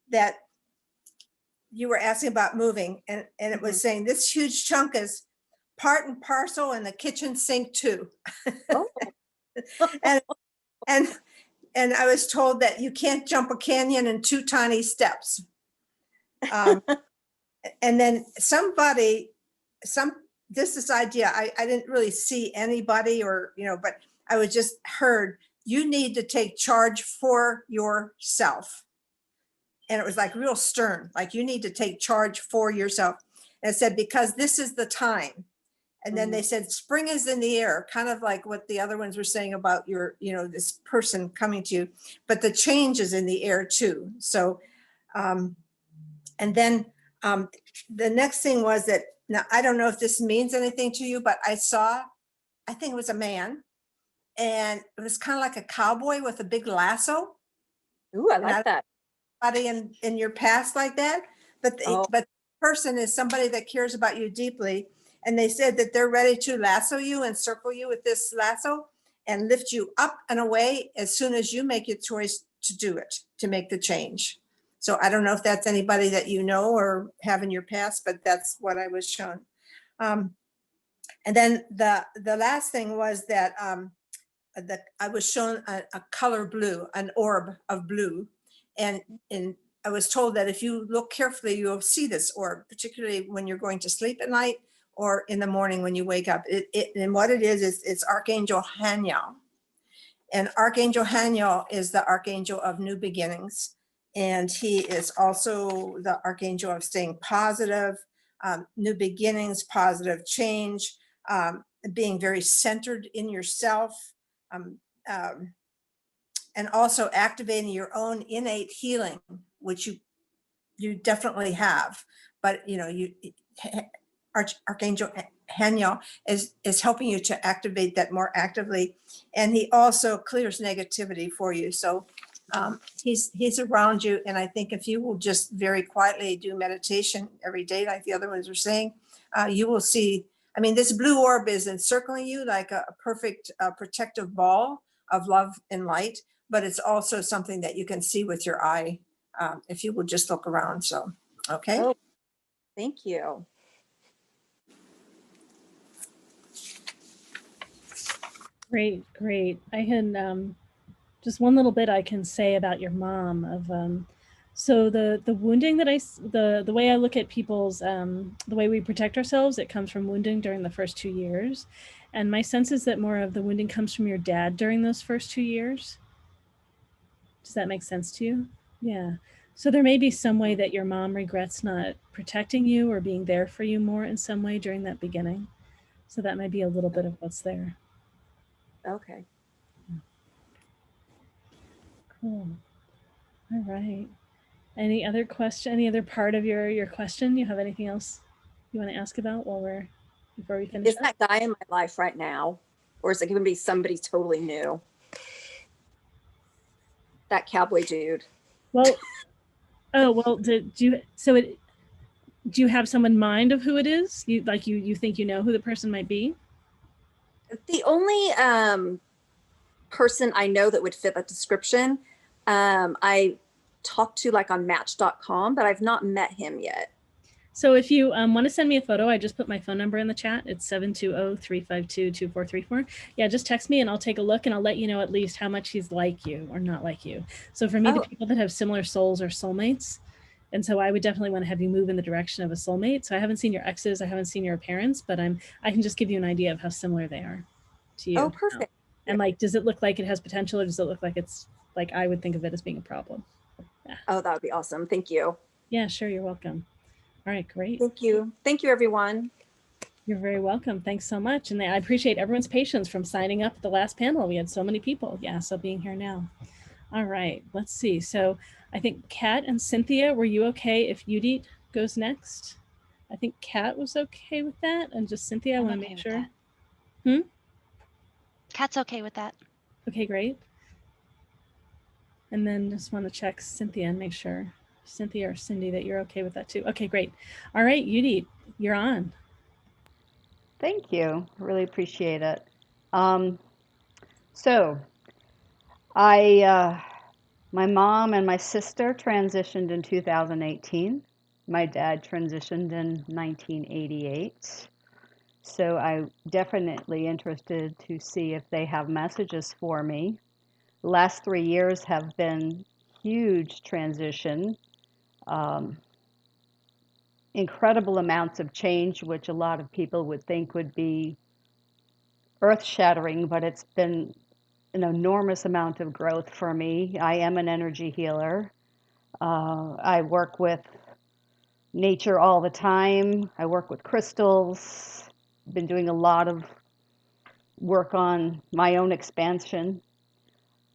that you were asking about moving, and it was saying this huge chunk is part and parcel in the kitchen sink too. Oh. and I was told that you can't jump a canyon in 2 tiny steps. And then this idea, I didn't really see anybody or, but I was just heard, you need to take charge for yourself. And it was like real stern, like you need to take charge for yourself. And it said, because this is the time. And then they said, spring is in the air, kind of like what the other ones were saying about your, this person coming to you, but the change is in the air too. So, and then the next thing was that, now I don't know if this means anything to you, but I think it was a man, and it was kind of like a cowboy with a big lasso. Ooh, I like that. Somebody in your past like that, but the person is somebody that cares about you deeply, and they said that they're ready to lasso you and circle you with this lasso and lift you up and away as soon as you make your choice to do it, to make the change. So I don't know if that's anybody that you know or have in your past, but that's what I was shown. And then the last thing was that I was shown a color blue, an orb of blue. And I was told that if you look carefully, you'll see this orb, particularly when you're going to sleep at night or in the morning when you wake up. And what it is it's Archangel Haniel. And Archangel Haniel is the Archangel of new beginnings. And he is also the Archangel of staying positive, new beginnings, positive change, being very centered in yourself, and also activating your own innate healing, which you definitely have. But Archangel Haniel is helping you to activate that more actively, and he also clears negativity for you. So he's around you, and I think if you will just very quietly do meditation every day, like the other ones were saying, you will see. I mean, this blue orb is encircling you like a perfect protective ball of love and light, but it's also something that you can see with your eye if you will just look around. So, okay. Oh, thank you. Great. I can just one little bit I can say about your mom of so the wounding that the way I look at people's the way we protect ourselves, it comes from wounding during the first 2 years. And my sense is that more of the wounding comes from your dad during those first 2 years. Does that make sense to you? Yeah. So there may be some way that your mom regrets not protecting you or being there for you more in some way during that beginning. So that might be a little bit of what's there. Okay. Cool. All right. Any other question? Any other part of your question? You have anything else you want to ask about before we finish? Is that guy in my life right now, or is it going to be somebody totally new? That cowboy dude. Well, do you have someone in mind of who it is? You think you know who the person might be? The only person I know that would fit that description, I talked to like on Match.com, but I've not met him yet. So if you want to send me a photo, I just put my phone number in the chat. It's 720-352-2434. Yeah, just text me and I'll take a look and I'll let you know at least how much he's like you or not like you. So for me, the people that have similar souls or soulmates, And so I would definitely want to have you move in the direction of a soulmate. So I haven't seen your exes, I haven't seen your parents, but I can just give you an idea of how similar they are to you. Oh, perfect. And like, does it look like it has potential, or does it look like it's like I would think of it as being a problem? Yeah. Oh, that would be awesome. Thank you. Yeah, sure. You're welcome. All right, great. Thank you. Thank you, everyone. You're very welcome. Thanks so much. And I appreciate everyone's patience from signing up at the last panel. We had so many people. Yeah, so being here now. All right, let's see. So I think Kat and Cynthia, were you okay if Judith goes next? I think Kat was okay with that. And just Cynthia, I want to make sure. Kat's okay with that. Okay, great. And then just want to check Cynthia and make sure, Cynthia or Cindy, that you're okay with that too. Okay, great. All right, Judith, you're on. Thank you. Really appreciate it. So my mom and my sister transitioned in 2018. My dad transitioned in 1988. So I'm definitely interested to see if they have messages for me. The last 3 years have been huge transition, incredible amounts of change, which a lot of people would think would be earth-shattering, but it's been an enormous amount of growth for me. I am an energy healer. I work with nature all the time. I work with crystals. Been doing a lot of work on my own expansion.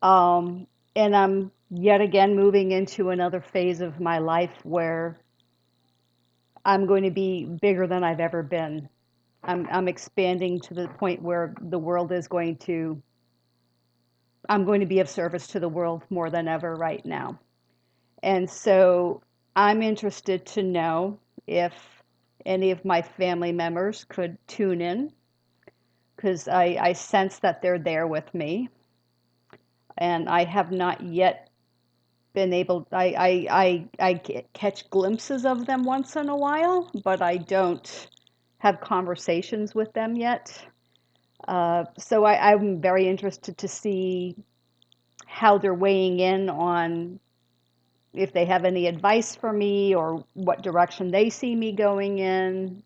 And I'm yet again moving into another phase of my life where I'm going to be bigger than I've ever been. I'm expanding to the point where the world is going to, I'm going to be of service to the world more than ever right now. And so I'm interested to know if any of my family members could tune in, because I sense that they're there with me. And I have not yet been able, I catch glimpses of them once in a while, but I don't have conversations with them yet. So I'm very interested to see how they're weighing in on if they have any advice for me or what direction they see me going in.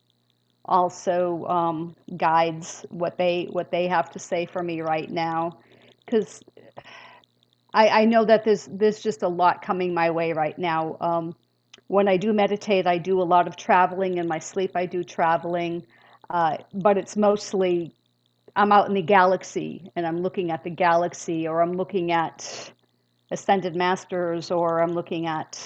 Also, guides, what they have to say for me right now, because I know that there's just a lot coming my way right now. When I do meditate, I do a lot of traveling. In my sleep, I do traveling, but it's mostly I'm out in the galaxy and I'm looking at the galaxy, or I'm looking at ascended masters, or I'm looking at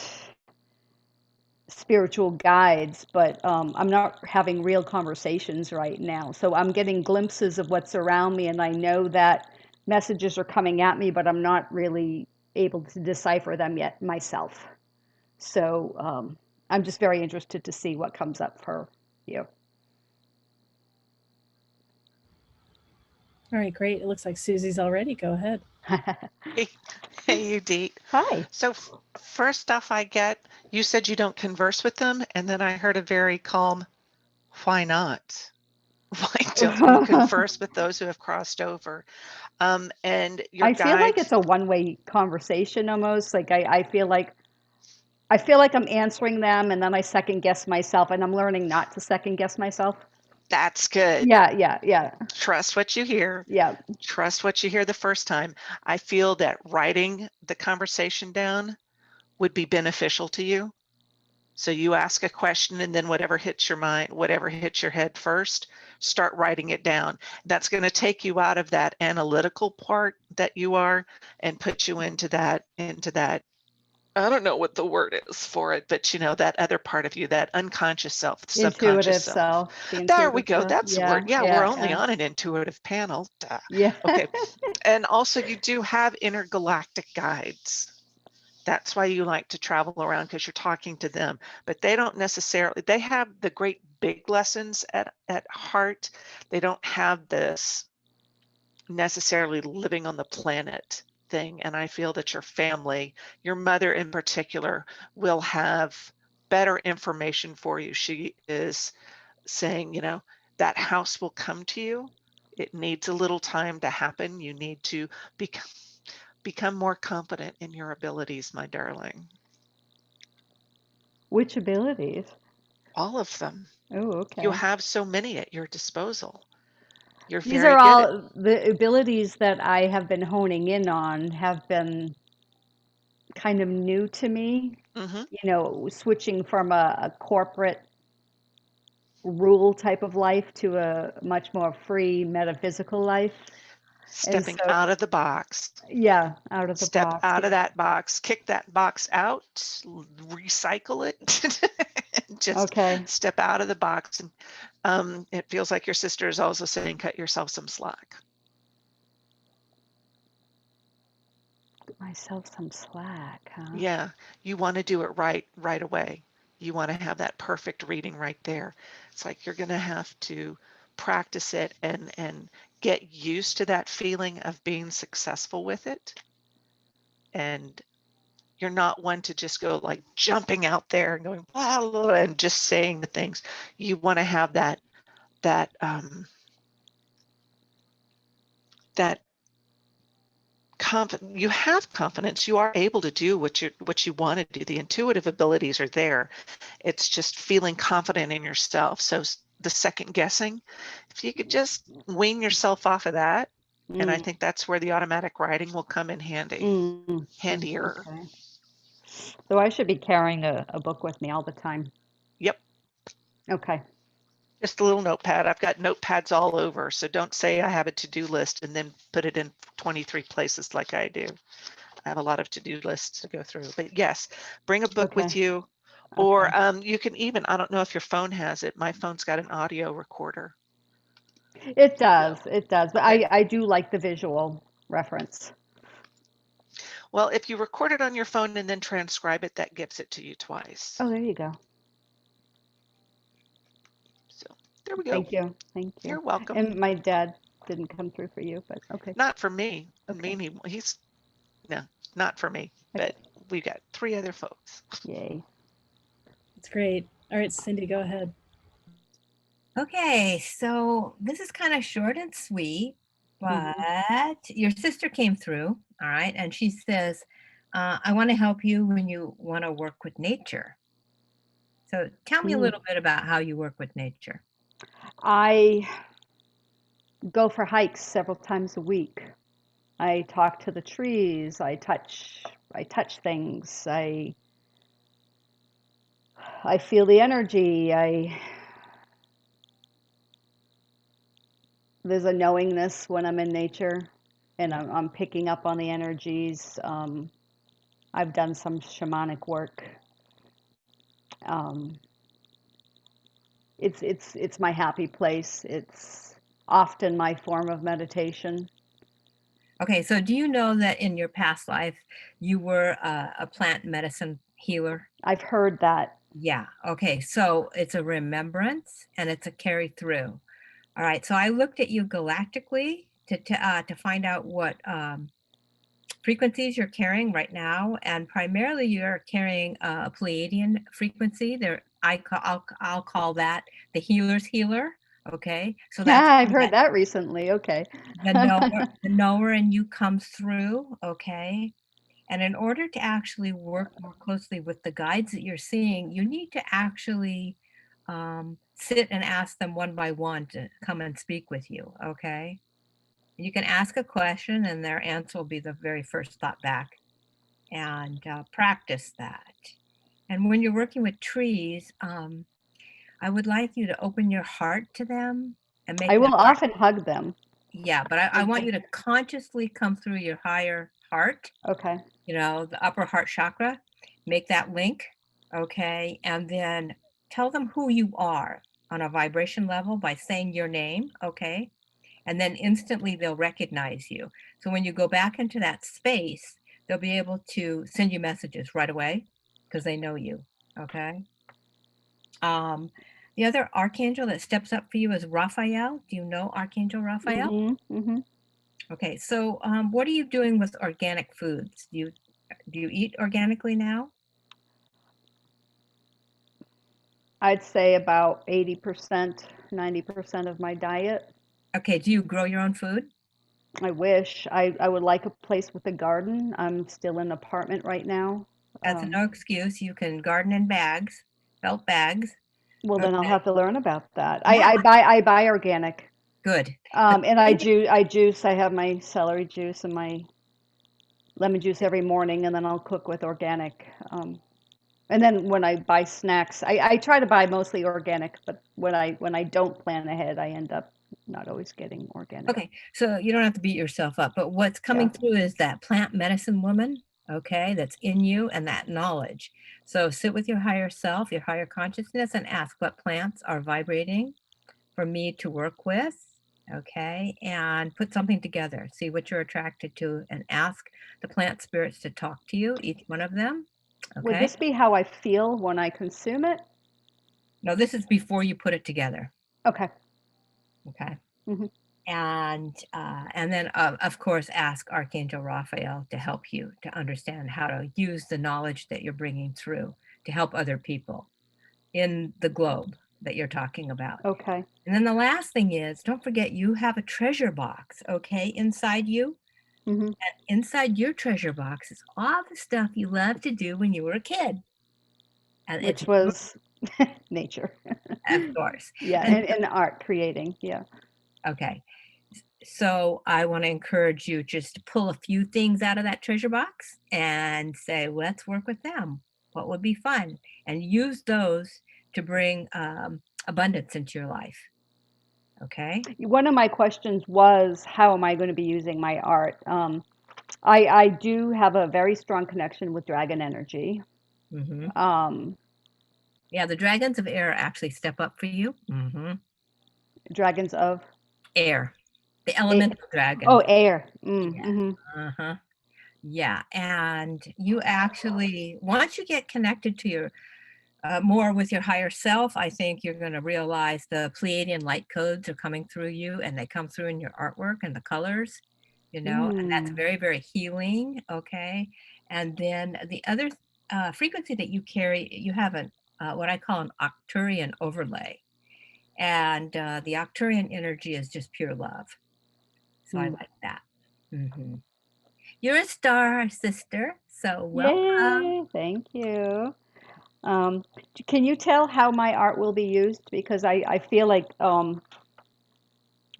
spiritual guides, but I'm not having real conversations right now. So I'm getting glimpses of what's around me, and I know that messages are coming at me, but I'm not really able to decipher them yet myself. So I'm just very interested to see what comes up for you. All right, great. It looks like Susie's already. Go ahead. Hey, Judith. Hi. So first off, you said you don't converse with them, and then I heard a very calm, why not? Why don't you converse with those who have crossed over? And your I feel like guides, it's a one-way conversation almost. Like I feel like I'm answering them, and then I second guess myself, and I'm learning not to second guess myself. that's good. Yeah. Trust what you hear. Yeah. Trust what you hear the first time. I feel that writing the conversation down would be beneficial to you. So you ask a question, and then whatever hits your mind, whatever hits your head first, start writing it down. That's going to take you out of that analytical part that you are and put you into that, I don't know what the word is for it, but that other part of you, that unconscious self, The subconscious intuitive self. self. The There we intuitive go. self. That's the word. Yeah, we're only on an intuitive panel. Duh. Yeah. Okay. And also you do have intergalactic guides. That's why you like to travel around, because you're talking to them, but they don't necessarily, they have the great big lessons at heart. They don't have this necessarily living on the planet thing. And I feel that your family, your mother in particular, will have better information for you. She is saying, that house will come to you. It needs a little time to happen. You need to become more confident in your abilities, my darling. Which abilities? All of them. Oh, You okay. have so many at your disposal. You're These very are good at. all the abilities that I have been honing in on have been kind of new to me. Mhm. Switching from a corporate rule type of life to a much more free metaphysical life. And Stepping so, out of the box. yeah, out of the Step box. out Yeah. of that box, kick that box out, recycle it. Just Okay. step out of the box. And it feels like your sister is also saying, cut yourself some slack. Myself some slack, huh? Yeah, you want to do it right away. You want to have that perfect reading right there. It's like you're going to have to practice it and get used to that feeling of being successful with it. And you're not one to just go like jumping out there and going blah, blah, blah, and just saying the things. You want to have that you have confidence. You are able to do what you want to do. The intuitive abilities are there. It's just feeling confident in yourself. So the second guessing, if you could just wean yourself off of that, and I Mm, think that's where the automatic writing will come in handier. okay. So I should be carrying a book with me all the time. Yep. Okay. Just a little notepad. I've got notepads all over. So don't say I have a to-do list and then put it in 23 places like I do. I have a lot of to-do lists to go through. But yes, bring a book Okay. with you. Or Okay. you can even, I don't know if your phone has it. My phone's got an audio recorder. It does. It does. But Okay. I do like the visual reference. Well, if you record it on your phone and then transcribe it, that gives it to you twice. Oh, there you go. So there we go. Thank you. Thank you. You're welcome. And my dad didn't come through for you, but okay. Not for me. Okay. He's no, not for me. Okay. But we've got 3 other folks. Yay. That's great. All right, Cindy, go ahead. Okay, so this is kind of short and sweet, Mhm. but your sister came through, all right, and she says, I want to help you when you want to work with nature. So tell me a Mm. little bit about how you work with nature. I go for hikes several times a week. I talk to the trees. I touch things. I feel the energy. There's a knowingness when I'm in nature, and I'm picking up on the energies. I've done some shamanic work. Um, it's my happy place. It's often my form of meditation. Okay, so do you know that in your past life you were a plant medicine healer? I've heard that. Yeah, okay, so it's a remembrance and it's a carry through. All right, so I looked at you galactically to find out what frequencies you're carrying right now, and primarily you're carrying a Pleiadian frequency. There, I'll call that the healer's healer. Okay, so Yeah, that's I've where heard that that recently. Okay. the knower in you comes through. Okay, and in order to actually work more closely with the guides that you're seeing, you need to actually sit and ask them one by one to come and speak with you. Okay. You can ask a question, and their answer will be the very first thought back, and practice that. And when you're working with trees, I would like you to open your heart to them and I make that will heart. often hug them. Yeah, but I want you to consciously come through your higher heart, Okay. the upper heart chakra, make that link, okay? And then tell them who you are on a vibration level by saying your name, okay? And then instantly they'll recognize you. So when you go back into that space, they'll be able to send you messages right away because they know you, okay? Um, the other archangel that steps up for you is Raphael. Do you know Archangel Raphael? Mm-hmm. Okay, so what are you doing with organic foods? Do you eat organically now? I'd say about 80%, 90% of my diet. Okay, do you grow your own food? I wish. I would like a place with a garden. I'm still in an apartment right now. That's no excuse. You can garden in bags. felt bags. Well, then I'll Okay. have to learn about that. Yeah. I buy organic. Good. And I juice. I have my celery juice and my lemon juice every morning, and then I'll cook with organic. And then when I buy snacks, I try to buy mostly organic, but when I don't plan ahead, I end up not always getting organic. Okay, so you don't have to beat yourself up, but what's coming Yeah. through is that plant medicine woman, okay, that's in you and that knowledge. So sit with your higher self, your higher consciousness, and ask what plants are vibrating for me to work with, okay, and put something together. See what you're attracted to and ask the plant spirits to talk to you, each one of them, Would okay? this be how I feel when I consume it? No, this is before you put it together, Okay. okay? Hmm. And then of course ask Archangel Raphael to help you to understand how to use the knowledge that you're bringing through to help other people in the globe that you're talking about. Okay. And then the last thing is, don't forget you have a treasure box, okay, inside you. Hmm. And inside your treasure box is all the stuff you loved to do when you were a kid. And Which it's was nature. of course. Yeah, And and art creating. Yeah. okay. So I want to encourage you just to pull a few things out of that treasure box and say, let's work with them. What would be fun? And use those to bring abundance into your life. Okay. One of my questions was, how am I going to be using my art? I do have a very strong connection with dragon energy. Hmm. Um, Yeah, the dragons of air actually step up for you. Dragons of Air, the a- elemental dragon. oh, air. Yeah. Mm-hmm. Uh-huh. Yeah. And you actually, once you get connected to your more with your higher self, I think you're going to realize the Pleiadian light codes are coming through you and they come through in your artwork and the colors, and that's very, very healing. Okay. And then the other frequency that you carry, you have what I call an Arcturian overlay. And the Arcturian energy is just pure love. So I like that. Hmm. You're a star, sister. So welcome. Yay! Thank you. Can you tell how my art will be used? Because I feel like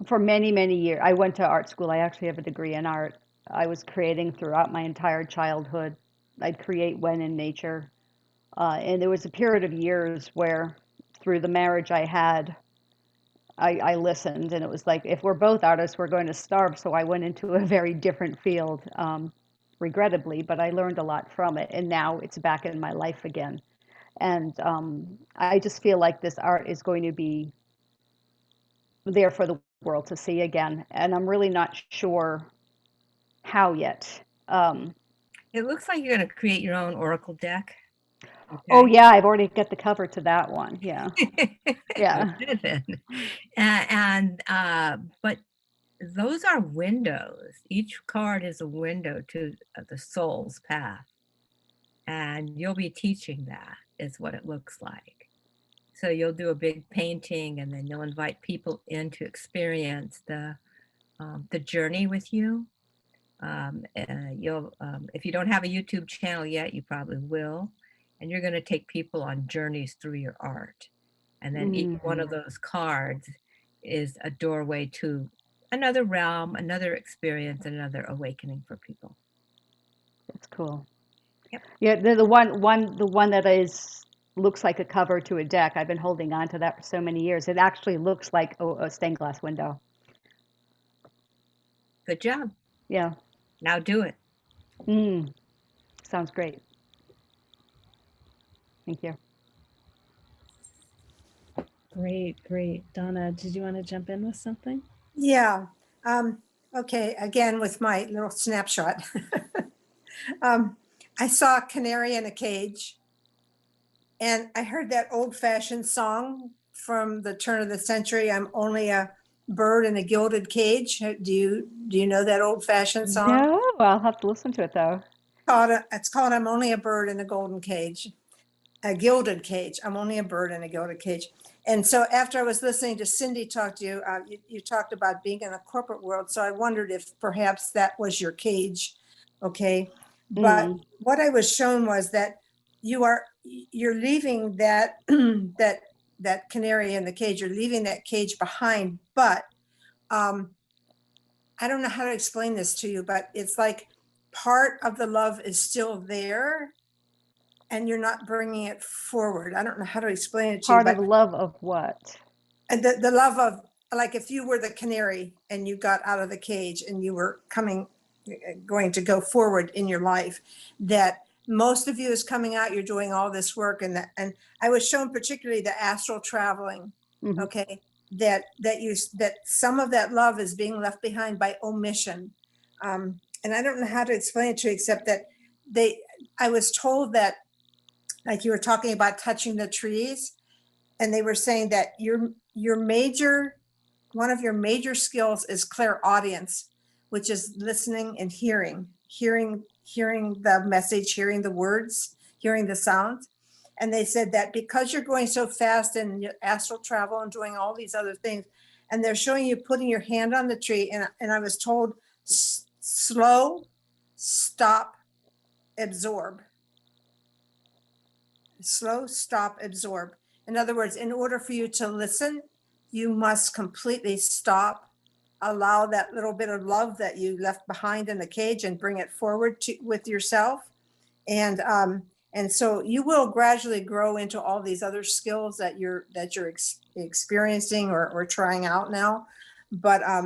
for many, many years, I went to art school. I actually have a degree in art. I was creating throughout my entire childhood. I'd create when in nature. And there was a period of years where, through the marriage I had, I listened, and it was like, if we're both artists, we're going to starve. So I went into a very different field, regrettably, but I learned a lot from it. And now it's back in my life again. And I just feel like this art is going to be there for the world to see again. And I'm really not sure how yet. It looks like you're going to create your own oracle deck. Oh, Okay. yeah, I've already got the cover to that one. Yeah. Yeah. Okay, then. But those are windows. Each card is a window to the soul's path. And you'll be teaching that, is what it looks like. So you'll do a big painting and then you'll invite people in to experience the journey with you. If you don't have a YouTube channel yet, you probably will. And you're going to take people on journeys through your art. And then each one of those cards is a doorway to another realm, another experience, another awakening for people. That's cool. Yep. Yeah, the one that looks like a cover to a deck. I've been holding on to that for so many years. It actually looks like a stained glass window. Good job. Yeah. Now do it. Sounds great. Thank you. Great, great. Donna, did you want to jump in with something? Yeah. Okay. Again, with my little snapshot. I saw a canary in a cage, and I heard that old-fashioned song from the turn of the century. I'm only a bird in a gilded cage. Do you know that old-fashioned song? No, I'll have to listen to it though. It's called "I'm Only a Bird in a Golden Cage," a gilded cage. I'm only a bird in a gilded cage. And so after I was listening to Cindy talk to you, you talked about being in a corporate world. So I wondered if perhaps that was your cage. Okay. But what I was shown was that you are you're leaving that that canary in the cage. You're leaving that cage behind, but I don't know how to explain this to you, but it's like part of the love is still there and you're not bringing it forward. I don't know how to explain it to you, Part of but love of what? the love of, like, if you were the canary and you got out of the cage and you were going to go forward in your life, that most of you is coming out, you're doing all this work, and I was shown particularly the astral traveling. Mhm. Okay, that some of that love is being left behind by omission, and I don't know how to explain it to you, except that I was told that, like you were talking about touching the trees, and they were saying that one of your major skills is clairaudience, which is listening and hearing the message, hearing the words, hearing the sounds. And they said that because you're going so fast and astral travel and doing all these other things, and they're showing you putting your hand on the tree, and I was told, slow, stop, absorb. Slow, stop, absorb. In other words, in order for you to listen, you must completely stop, allow that little bit of love that you left behind in the cage and bring it forward with yourself. And so you will gradually grow into all these other skills that you're experiencing or trying out now. But I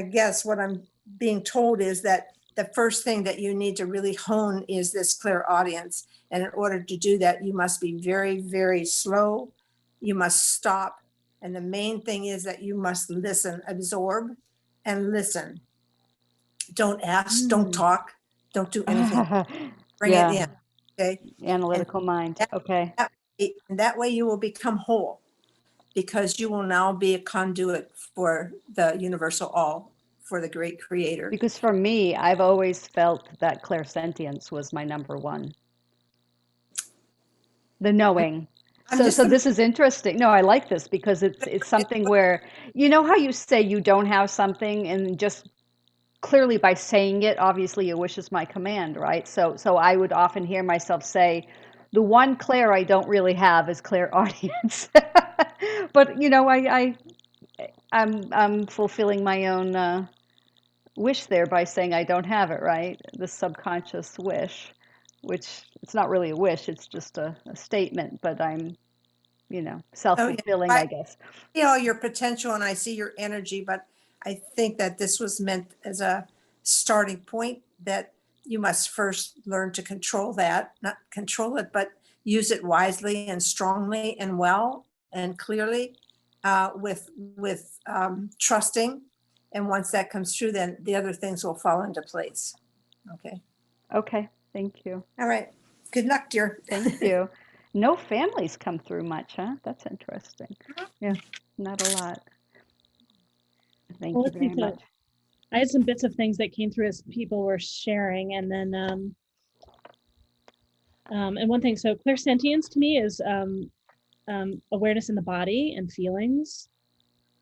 guess what I'm being told is that the first thing that you need to really hone is this clairaudience. And in order to do that, you must be very, very slow. You must stop. And the main thing is that you must listen, absorb and listen. Don't ask, don't talk, don't do anything. Bring it Yeah, in. Okay. analytical mind. Okay. That way you will become whole, because you will now be a conduit for the universal all, for the great creator. Because for me, I've always felt that clairsentience was my number one. The knowing. So this is interesting. No, I like this because it's something where, you know how you say you don't have something, and just clearly by saying it, obviously your wish is my command, right? So I would often hear myself say, the one clair I don't really have is clairaudience. But you know, I'm fulfilling my own wish there by saying I don't have it, right? The subconscious wish, which it's not really a wish, it's just a statement, but I'm, self-fulfilling, I guess. I see all your potential and I see your energy, but I think that this was meant as a starting point, that you must first learn to control that, not control it, but use it wisely and strongly and well and clearly, with trusting. And once that comes through, then the other things will fall into place. Okay. Okay, thank you. All right. Good luck, dear. Thank you. No families come through much, huh? That's interesting. Yeah, not a lot. Thank Well, you let's see. very So much. I had some bits of things that came through as people were sharing, and then and one thing. So clairsentience to me is awareness in the body and feelings,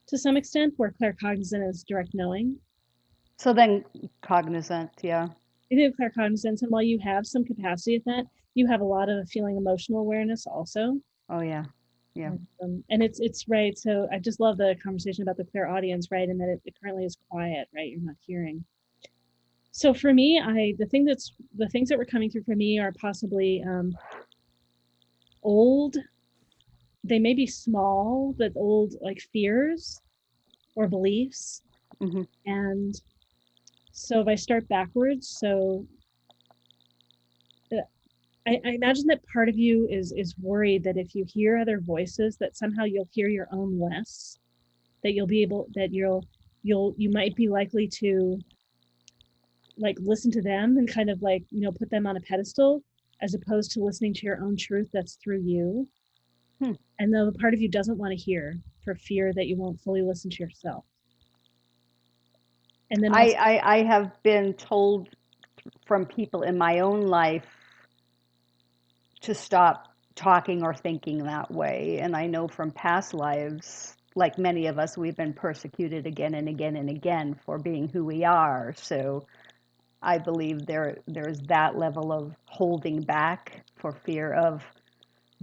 to some extent, where claircognizant is direct knowing. So then cognizant, yeah. You have claircognizance, and while you have some capacity at that, you have a lot of feeling emotional awareness also. Oh yeah, yeah. And it's right. So I just love the conversation about the clairaudience, right? And that it currently is quiet, right? You're not hearing. So for me, the things that were coming through for me are possibly old. They may be small, but old, like, fears or beliefs. Mm-hmm. And so if I start backwards, so I imagine that part of you is worried that if you hear other voices, that somehow you'll hear your own less, that you might be likely to, like, listen to them and kind of, like, put them on a pedestal, as opposed to listening to your own truth that's through you. And the part of you doesn't want to hear, for fear that you won't fully listen to yourself. And then also, I have been told from people in my own life to stop talking or thinking that way. And I know from past lives, like many of us, we've been persecuted again and again and again for being who we are. So I believe there's that level of holding back for fear of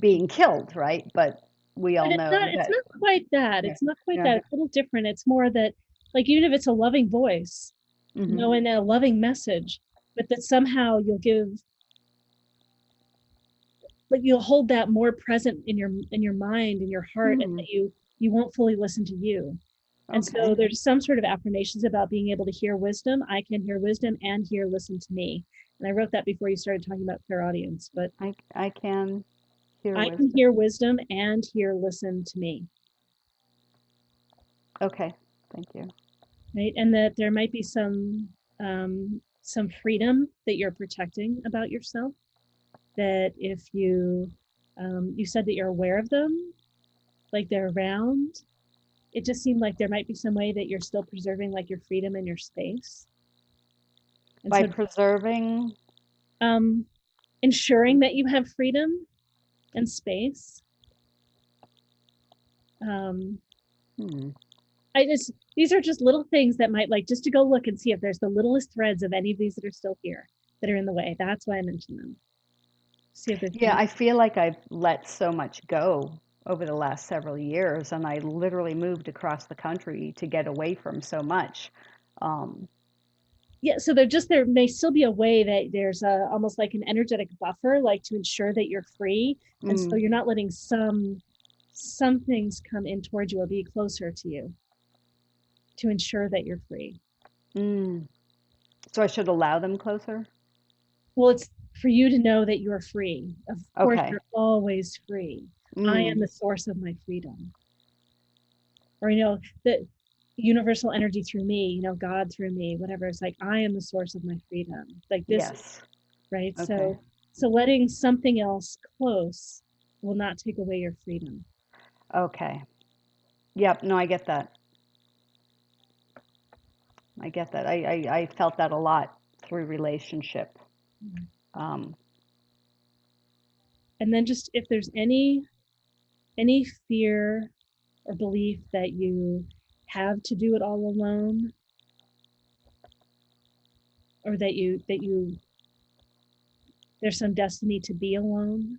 being killed, right? But we all But know it's that, not quite that. yeah, It's not quite yeah. that. It's a little different. It's more that, like, even if it's a loving voice, Mhm. and a loving message, but that somehow you'll give, like, you'll hold that more present in your mind, in your heart, and Mm. that you won't fully listen to you. And so Okay. there's some sort of affirmations about being able to hear wisdom. I can hear wisdom and hear listen to me. And I wrote that before you started talking about clairaudience, but I can hear I can wisdom. hear wisdom and hear listen to me. Okay, thank you. Right. And that there might be some freedom that you're protecting about yourself, that if you you said that you're aware of them, like they're around, it just seemed like there might be some way that you're still preserving like your freedom and your space. And By so preserving, um ensuring that you have freedom and space. um hmm, these are just little things that might, like, just to go look and see if there's the littlest threads of any of these that are still here that are in the way. That's why I mentioned them. See if there's yeah, any. I feel like I've let so much go over the last several years, and I literally moved across the country to get away from so much. Um, Yeah, so there may still be a way that there's a almost like an energetic buffer, like to ensure that you're free, and so mm, you're not letting some things come in towards you or be closer to you to ensure that you're free. mm. So I should allow them closer? Well, it's for you to know that you're free. Of course, Okay. you're always free. I am Mm, the source of my freedom. Or, the universal energy through me, God through me, whatever. It's like, I am the source of my freedom. Like this, yes. right? Okay. So letting something else close will not take away your freedom. Okay. Yep. No, I get that. I get that. I felt that a lot through relationship. Um, And then just if there's any fear or belief that you have to do it all alone, or that you there's some destiny to be alone,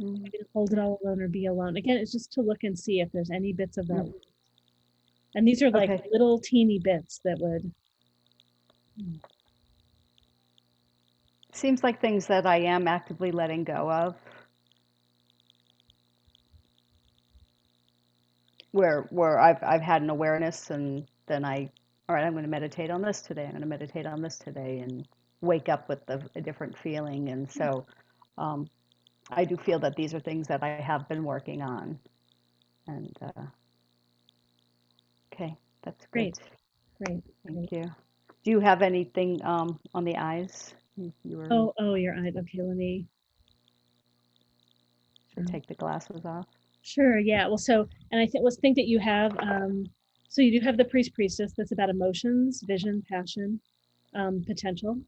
mm, maybe to hold it all alone or be alone. Again, it's just to look and see if there's any bits of that. mm. And these are like Okay. little teeny bits that would. Seems like things that I am actively letting go of, where I've had an awareness, and then all right, I'm going to meditate on this today. I'm going to meditate on this today, and wake up with a different feeling. And so um, I do feel that these are things that I have been working on. And okay, that's good. Great, great, great. Thank you. Do you have anything on the eyes? You were Oh, your eyes. Okay, let me. should take the glasses off. Sure, yeah. Well, and I think that you have, so you do have the priestess that's about emotions, vision, passion, potential,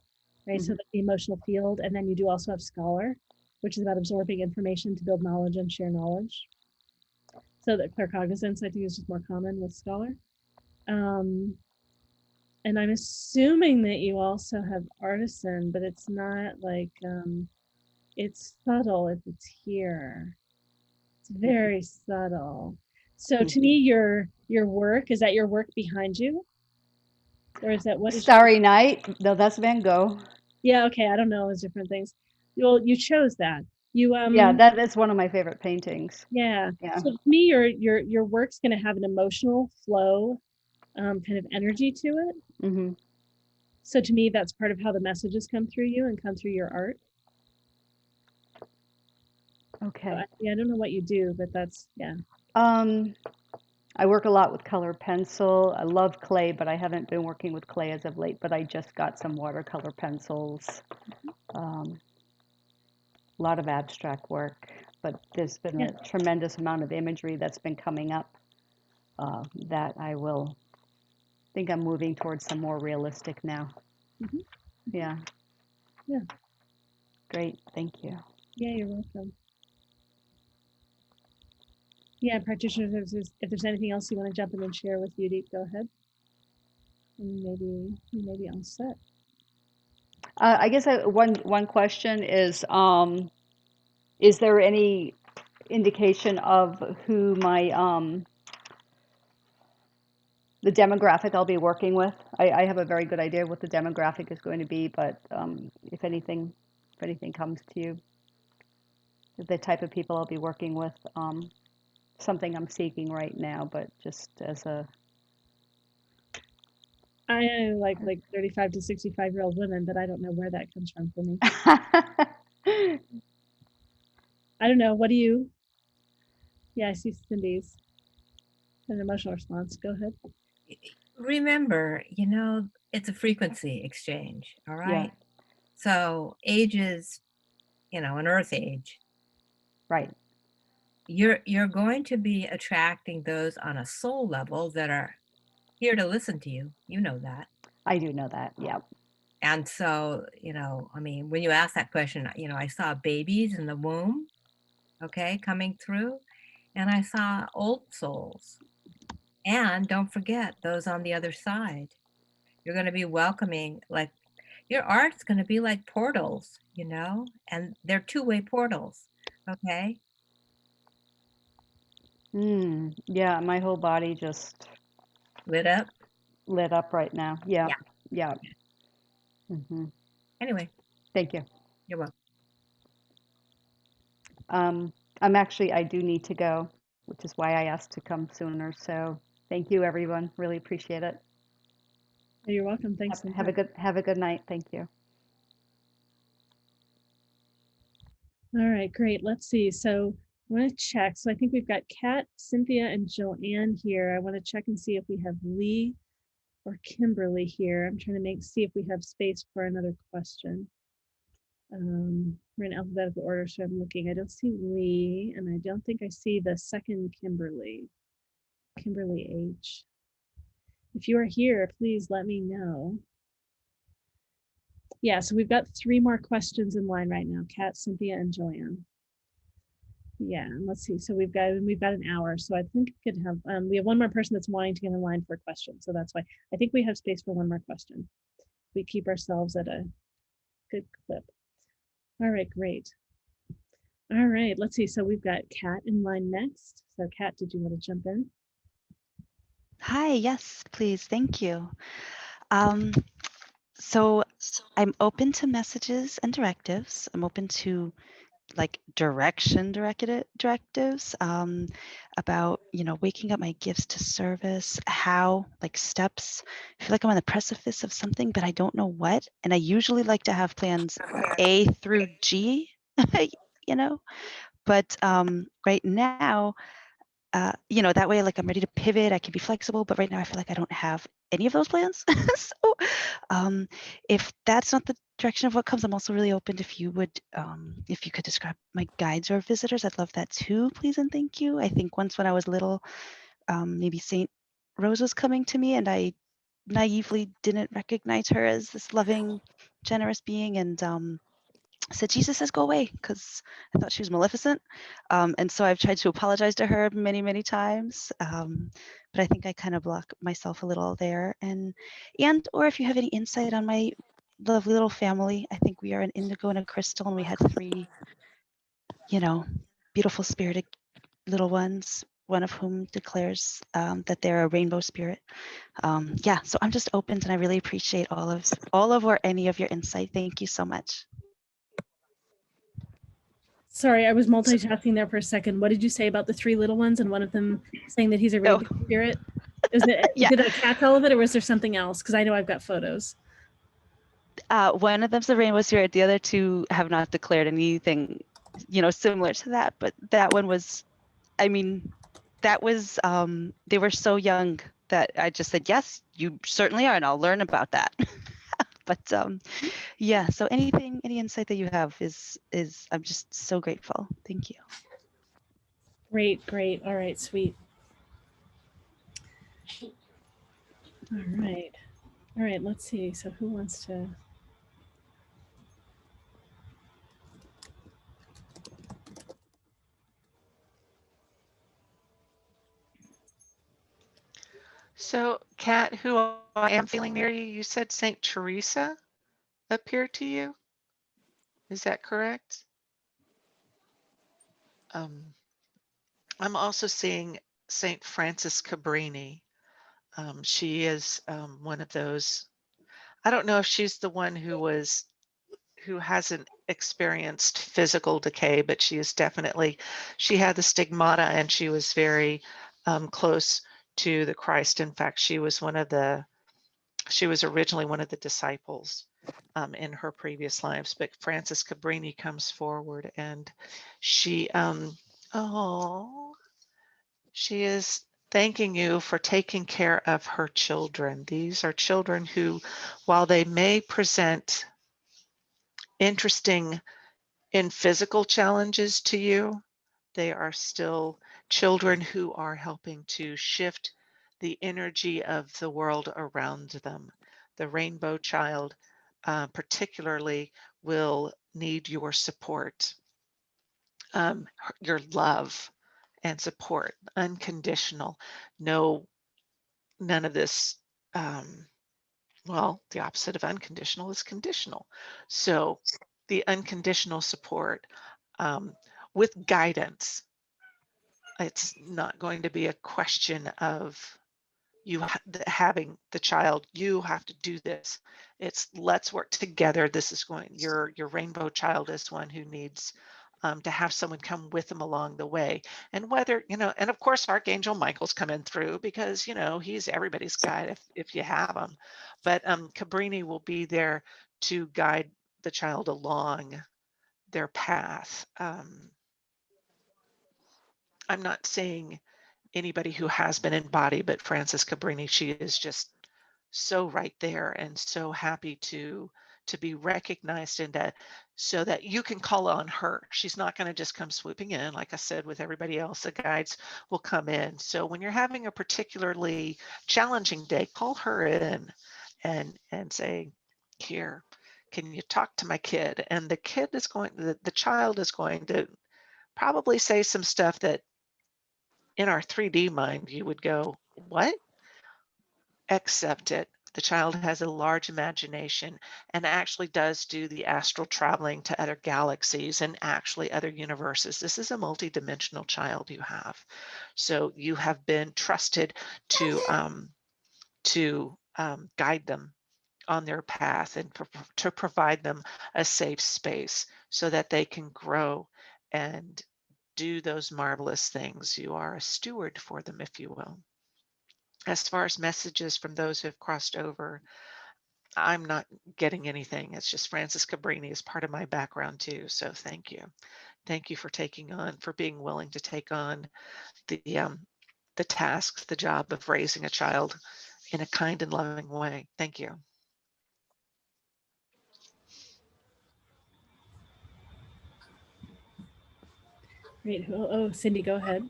right? So Mhm. that's the emotional field. And then you do also have scholar, which is about absorbing information to build knowledge and share knowledge. So that claircognizance, I think, is just more common with scholar. Um, and I'm assuming that you also have artisan, but it's not like, it's subtle if it's here. It's very subtle. So to me, your work, is that your work behind you? Or is that what is your, Starry Night. No, that's Van Gogh. yeah, okay, I don't know, it's different things. Well, you chose that. You Yeah, that is one of my favorite paintings. yeah. Yeah. So to me, your work's gonna have an emotional flow, kind of energy to it. Hmm. So to me, that's part of how the messages come through you and come through your art. So Okay. I don't know what you do, but that's, yeah. Um, I work a lot with colored pencil. I love clay, but I haven't been working with clay as of late, but I just got some watercolor pencils. Um, a lot of abstract work, but there's been Yeah. a tremendous amount of imagery that's been coming up that I will think I'm moving towards some more realistic now. Mhm. Yeah. Yeah. Great. Thank you. Yeah, you're welcome. Yeah, practitioners, if there's anything else you want to jump in and share with Yudi, go ahead. And maybe all set. I guess one question is there any indication of who my the demographic I'll be working with? I have a very good idea what the demographic is going to be, but if anything comes to you, the type of people I'll be working with, something I'm seeking right now, but just as a I like 35 to 65-year-old women, but I don't know where that comes from for me. I don't know. What do you? Yeah, I see Cindy's an emotional response. Go ahead. Remember, it's a frequency exchange, all Yeah, right? So age is, an earth age. right. You're going to be attracting those on a soul level that are here to listen to you. You know that. I do know that. Yeah. And so, I mean, when you ask that question, I saw babies in the womb, okay, coming through, and I saw old souls. And don't forget those on the other side. You're going to be welcoming, like, your art's going to be like portals, and they're two-way portals, okay? Yeah, my whole body just Lit up. lit up right now. Yeah. Yeah. Yeah. hmm Anyway, Thank you. you're welcome. I do need to go, which is why I asked to come sooner. So thank you, everyone. Really appreciate it. You're welcome. Thanks. Have a good night. Thank you. All right, great. Let's see. So I want to check. So I think we've got Kat, Cynthia, and Joanne here. I want to check and see if we have Lee or Kimberly here. I'm trying to see if we have space for another question. We're in alphabetical order, so I'm looking. I don't see Lee, and I don't think I see the second Kimberly H. If you are here, please let me know. Yeah, so we've got 3 more questions in line right now, Kat, Cynthia, and Joanne. Yeah, let's see. So we've got an hour. So I think we could have we have one more person that's wanting to get in line for a question. So that's why I think we have space for one more question. We keep ourselves at a good clip. All right, great. All right, let's see. So we've got Kat in line next. So Kat, did you want to jump in? Hi, yes, please. Thank you. So I'm open to messages and directives. I'm open to like directives about, waking up my gifts to service, how, like steps. I feel like I'm on the precipice of something, but I don't know what. And I usually like to have plans A through G, but right now, that way, like I'm ready to pivot, I can be flexible, but right now I feel like I don't have any of those plans. So if that's not the direction of what comes, I'm also really open if you could describe my guides or visitors, I'd love that too, please and thank you. I think once when I was little, maybe Saint Rose was coming to me and I naively didn't recognize her as this loving, generous being, and said, Jesus says, go away, because I thought she was Maleficent. And so I've tried to apologize to her many, many times. But I think I kind of block myself a little there. Or if you have any insight on my lovely little family, I think we are an indigo and a crystal, and we had 3, beautiful spirited little ones, one of whom declares that they're a rainbow spirit. So I'm just open, and I really appreciate all of or any of your insight. Thank you so much. Sorry, I was multitasking there for a second. What did you say about the 3 little ones and one of them saying that he's a rainbow spirit? Yeah. Did I catch all of it, or was there something else? Because I know I've got photos. One of them's the rainbow spirit. The other 2 have not declared anything, similar to that. But that one was, they were so young that I just said, yes, you certainly are, and I'll learn about that. But so any insight that you have is I'm just so grateful. Thank you. Great. All right, sweet. All right, let's see. So who wants to? So, Kat, who I am feeling near you, you said St. Teresa? appear to you? Is that correct? I'm also seeing Saint Frances Cabrini. She is one of those. I don't know if she's the one who hasn't experienced physical decay, but she had the stigmata, and she was very close to the Christ. In fact, she was originally one of the disciples in her previous lives. But Frances Cabrini comes forward, and she, oh, she is thanking you for taking care of her children. These are children who, while they may present interesting in physical challenges to you, they are still children who are helping to shift the energy of the world around them. The rainbow child, particularly, will need your support, your love and support, unconditional. No, none of this. Well, the opposite of unconditional is conditional. So the unconditional support with guidance. It's not going to be a question of having the child, you have to do this. It's let's work together. This is your rainbow child is one who needs to have someone come with them along the way. And whether, and of course, Archangel Michael's coming through because, he's everybody's guide if you have him. But Cabrini will be there to guide the child along their path. I'm not saying anybody who has been in body, but Frances Cabrini, she is just so right there and so happy to be recognized, and so that you can call on her. She's not going to just come swooping in. Like I said, with everybody else, the guides will come in. So when you're having a particularly challenging day, call her in and say, here, can you talk to my kid? And the kid is the child is going to probably say some stuff that in our 3D mind, you would go, what? Accept it. The child has a large imagination and actually does do the astral traveling to other galaxies and actually other universes. This is a multidimensional child you have. So you have been trusted to guide them on their path and to provide them a safe space so that they can grow and do those marvelous things. You are a steward for them, if you will. As far as messages from those who have crossed over, I'm not getting anything. It's just Frances Cabrini is part of my background too. So thank you. Thank you for being willing to take on the task, the job of raising a child in a kind and loving way. Thank you. Great. Oh, Cindy, go ahead.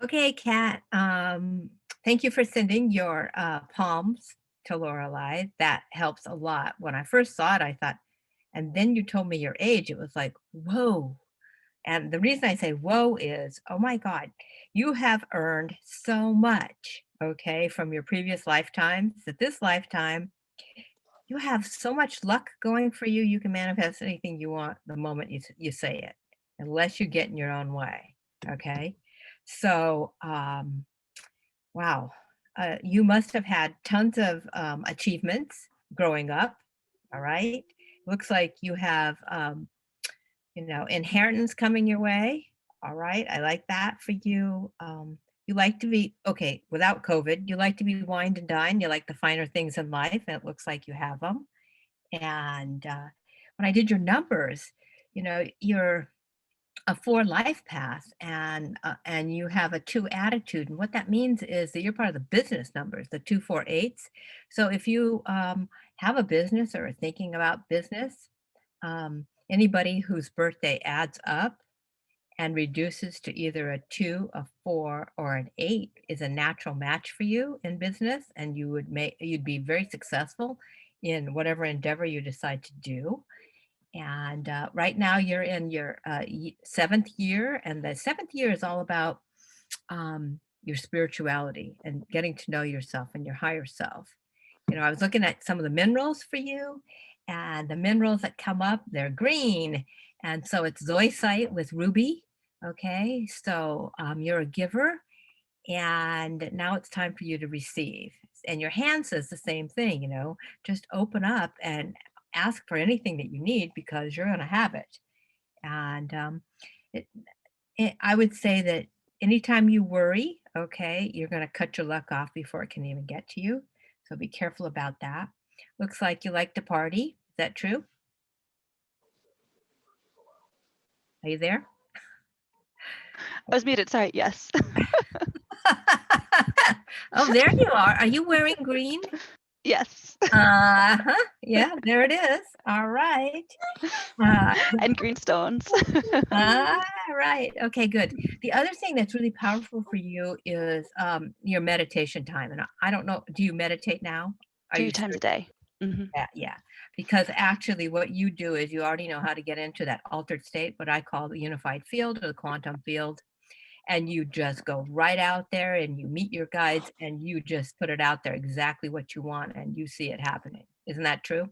Okay, Kat. Thank you for sending your palms to Lorelei. That helps a lot. When I first saw it, I thought, and then you told me your age. It was like, whoa. And the reason I say whoa is, oh my God, you have earned so much, okay, from your previous lifetimes, that this lifetime, you have so much luck going for you. You can manifest anything you want the moment you say it, unless you get in your own way, okay? So, wow, you must have had tons of achievements growing up, all right? Looks like you have inheritance coming your way. All right. I like that for you. You like to be, okay, without COVID, you like to be wined and dined. You like the finer things in life. And it looks like you have them. And when I did your numbers, you're a 4 life path and you have a 2 attitude. And what that means is that you're part of the business numbers, the 2, 4, 8s. So if you have a business or are thinking about business, anybody whose birthday adds up and reduces to either a 2, a 4, or an 8 is a natural match for you in business, and you'd be very successful in whatever endeavor you decide to do. And right now you're in your 7th year, and the 7th year is all about your spirituality and getting to know yourself and your higher self. I was looking at some of the minerals for you, and the minerals that come up, they're green. And so it's zoisite with ruby. Okay, so you're a giver, and now it's time for you to receive. And your hand says the same thing, just open up and ask for anything that you need because you're going to have it. And I would say that anytime you worry, okay, you're going to cut your luck off before it can even get to you. So be careful about that. Looks like you like to party. Is that true? Are you there? I was muted. Sorry. Yes. Oh, there you are. Are you wearing green? Yes. Uh-huh. Yeah, there it is. All right. And green stones. Right. Okay, good. The other thing that's really powerful for you is your meditation time. And I don't know, do you meditate now? Are 3 you times a certain? day. Hmm. Yeah. Because actually what you do is you already know how to get into that altered state, what I call the unified field or the quantum field. And you just go right out there and you meet your guides and you just put it out there exactly what you want and you see it happening. Isn't that true?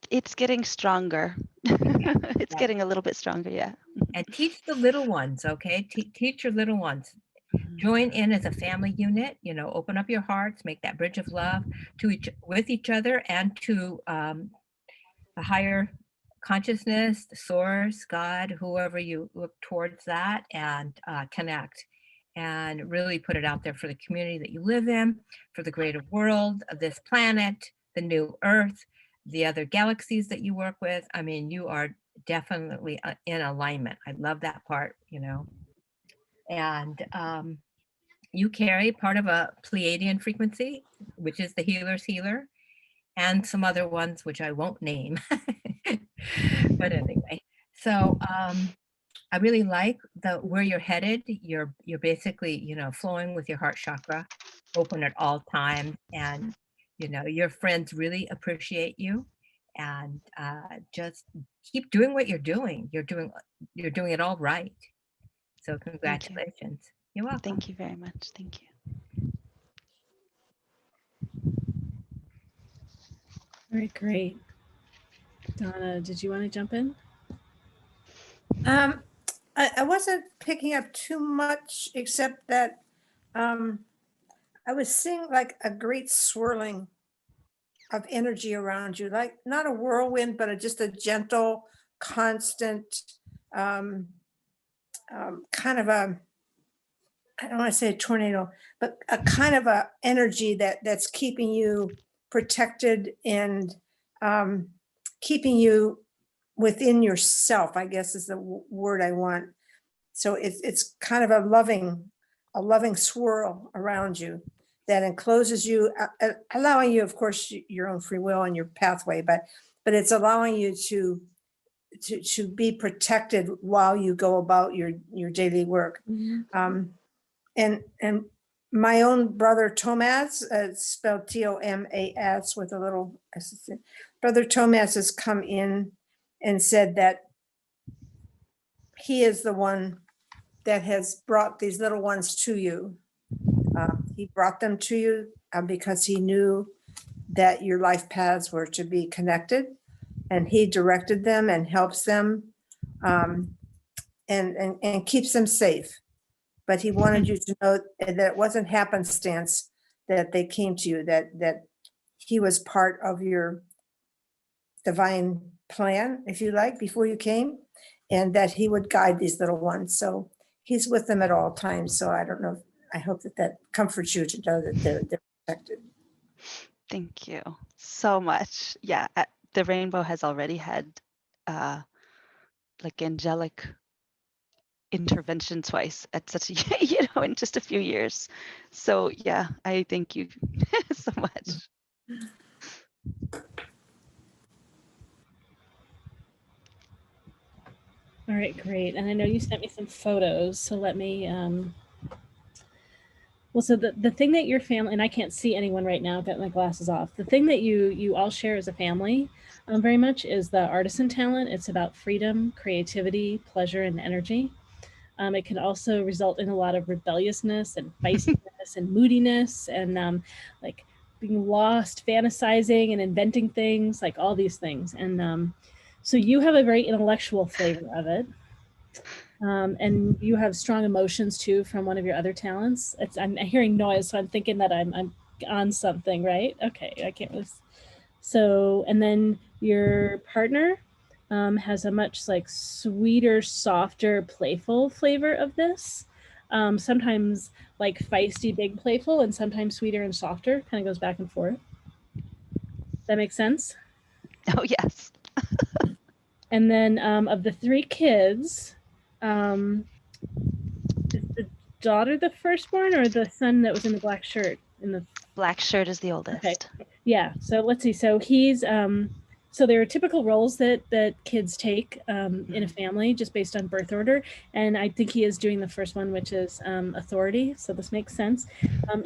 It's getting stronger. It's Yeah. getting a little bit stronger. Yeah. And teach the little ones, okay? Teach your little ones. Mhm. Join in as a family unit, open up your hearts, make that bridge of love with each other and to a higher consciousness, the source, God, whoever you look towards that, and connect and really put it out there for the community that you live in, for the greater world of this planet, the new earth, the other galaxies that you work with. I mean, you are definitely in alignment. I love that part, and you carry part of a Pleiadian frequency, which is the healer's healer, and some other ones which I won't name. But anyway, so I really like where you're headed. You're basically, flowing with your heart chakra open at all times, and your friends really appreciate you, and just keep doing what you're doing. You're doing it all right. So Thank you. congratulations. You're welcome. Thank you very much. Thank you. All right, great. Donna, did you want to jump in? I wasn't picking up too much, except that I was seeing like a great swirling of energy around you, like not a whirlwind, but just a gentle, constant, kind of a, I don't want to say a tornado, but a kind of a energy that's keeping you protected and keeping you within yourself, I guess is the word I want. So it's kind of a loving swirl around you that encloses you, allowing you, of course, your own free will and your pathway, but it's allowing you to be protected while you go about your daily work. And my own brother Tomas, spelled Tomas with a little S. Brother Tomas has come in and said that he is the one that has brought these little ones to you. He brought them to you because he knew that your life paths were to be connected, and he directed them and helps them and keeps them safe. But he wanted you to know that it wasn't happenstance that they came to you, that he was part of your divine plan, if you like, before you came, and that he would guide these little ones. So he's with them at all times. So I don't know. I hope that comforts you to know that they're protected. Thank you so much. Yeah, the rainbow has already had like angelic intervention twice at such a in just a few years. So yeah, I thank you so much. All right, great. And I know you sent me some photos, so let me well, so the thing that your family, and I can't see anyone right now, I've got my glasses off. The thing that you all share as a family very much is the artisan talent. It's about freedom, creativity, pleasure, and energy. It can also result in a lot of rebelliousness and feistiness sadness and moodiness and like being lost, fantasizing and inventing things, like all these things. And so you have a very intellectual flavor of it. And you have strong emotions too from one of your other talents. I'm hearing noise, so I'm thinking that I'm on something, right? Okay, I can't really. So, and then your partner has a much like sweeter, softer, playful flavor of this. Sometimes like feisty, big, playful, and sometimes sweeter and softer. Kind of goes back and forth. That makes sense. Oh, yes. And then of the three kids, is the daughter the firstborn or the son that was in the black shirt in the Black shirt is the oldest. yeah, so let's see. So he's so there are typical roles that kids take in a family just based on birth order, and I think he is doing the first one, which is authority. So this makes sense.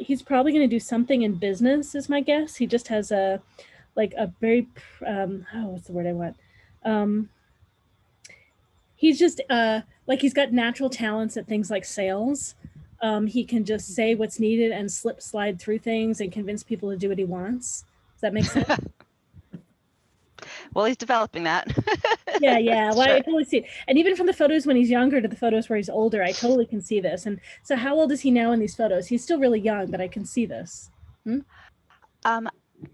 He's probably going to do something in business, is my guess. He just has a very what's the word I want? He's just like he's got natural talents at things like sales. He can just say what's needed and slide through things and convince people to do what he wants. Does that make sense? Well, he's developing that. Yeah. Well, Sure. I totally see it. And even from the photos when he's younger to the photos where he's older, I totally can see this. And so how old is he now in these photos? He's still really young, but I can see this.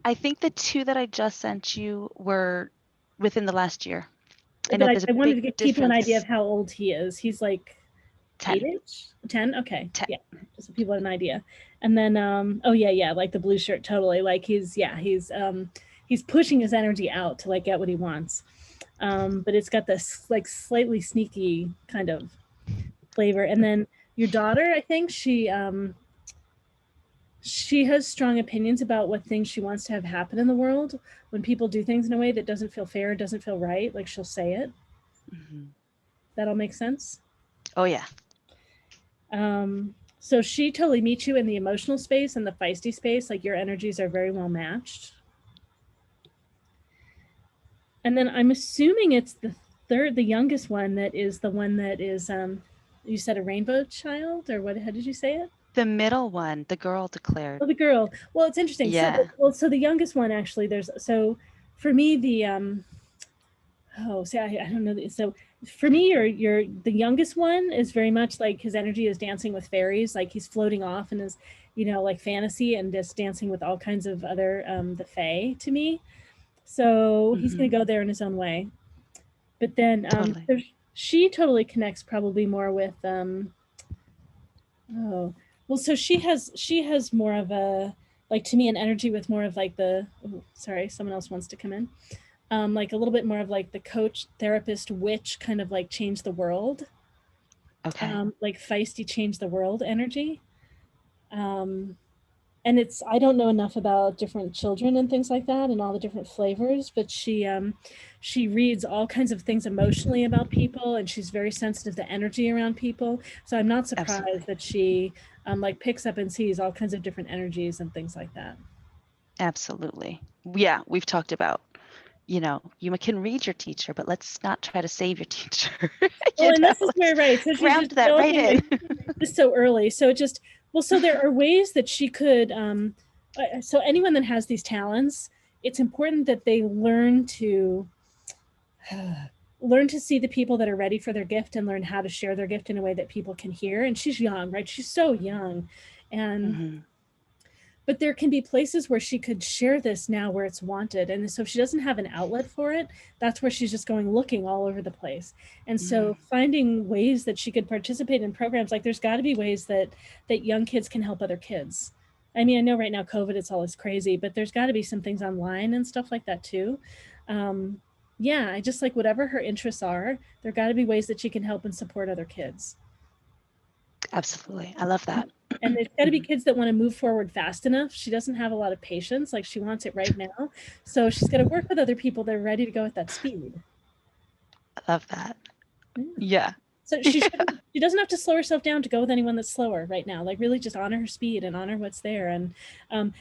I think the two that I just sent you were within the last year. I But know there's a I wanted to big give people an idea of difference. how old he is. He's like 10. 8-ish? 10? Okay. 10. Yeah. Just so people have an idea. And then oh yeah, like the blue shirt, totally. Like he's pushing his energy out to like get what he wants. But it's got this like slightly sneaky kind of flavor. And then your daughter, I think she has strong opinions about what things she wants to have happen in the world. When people do things in a way that doesn't feel fair, doesn't feel right, like she'll say it. Mm-hmm. That all makes sense? Oh, yeah. So she totally meets you in the emotional space and the feisty space. Like your energies are very well matched. And then I'm assuming it's the youngest one that is the one that is, you said a rainbow child, or what? How did you say it? The middle one, the girl declared. Oh, the girl. Well, it's interesting. Yeah. So the youngest one actually. So for me the I don't know. So for me, the youngest one is very much like his energy is dancing with fairies. Like he's floating off in his, like fantasy and just dancing with all kinds of other the fae to me. So he's going to go there in his own way. But then Totally. she totally connects probably more with so she has more of a, like, to me, an energy with more of like sorry, someone else wants to come in. Like a little bit more of like the coach, therapist, witch kind of like change the world. Okay. Like feisty change the world energy. And I don't know enough about different children and things like that and all the different flavors, but she reads all kinds of things emotionally about people, and she's very sensitive to energy around people. So I'm not surprised Absolutely. that she like picks up and sees all kinds of different energies and things like that. Absolutely. Yeah, we've talked about, you can read your teacher, but let's not try to save your teacher. Well, and this is where, right, so she's ground just that right in. just so early. So so there are ways that she could, so anyone that has these talents, it's important that they learn to see the people that are ready for their gift and learn how to share their gift in a way that people can hear. And she's young, right? She's so young. And but there can be places where she could share this now where it's wanted. And so if she doesn't have an outlet for it, that's where she's just going looking all over the place. And so finding ways that she could participate in programs, like there's got to be ways that young kids can help other kids. I mean, I know right now COVID, it's all this crazy, but there's got to be some things online and stuff like that too. I just like whatever her interests are, there got to be ways that she can help and support other kids. Absolutely. I love that. And there's got to be kids that want to move forward fast enough. She doesn't have a lot of patience. Like she wants it right now. So she's got to work with other people that are ready to go at that speed. I love that. Yeah. So she doesn't have to slow herself down to go with anyone that's slower right now. Like really just honor her speed and honor what's there. And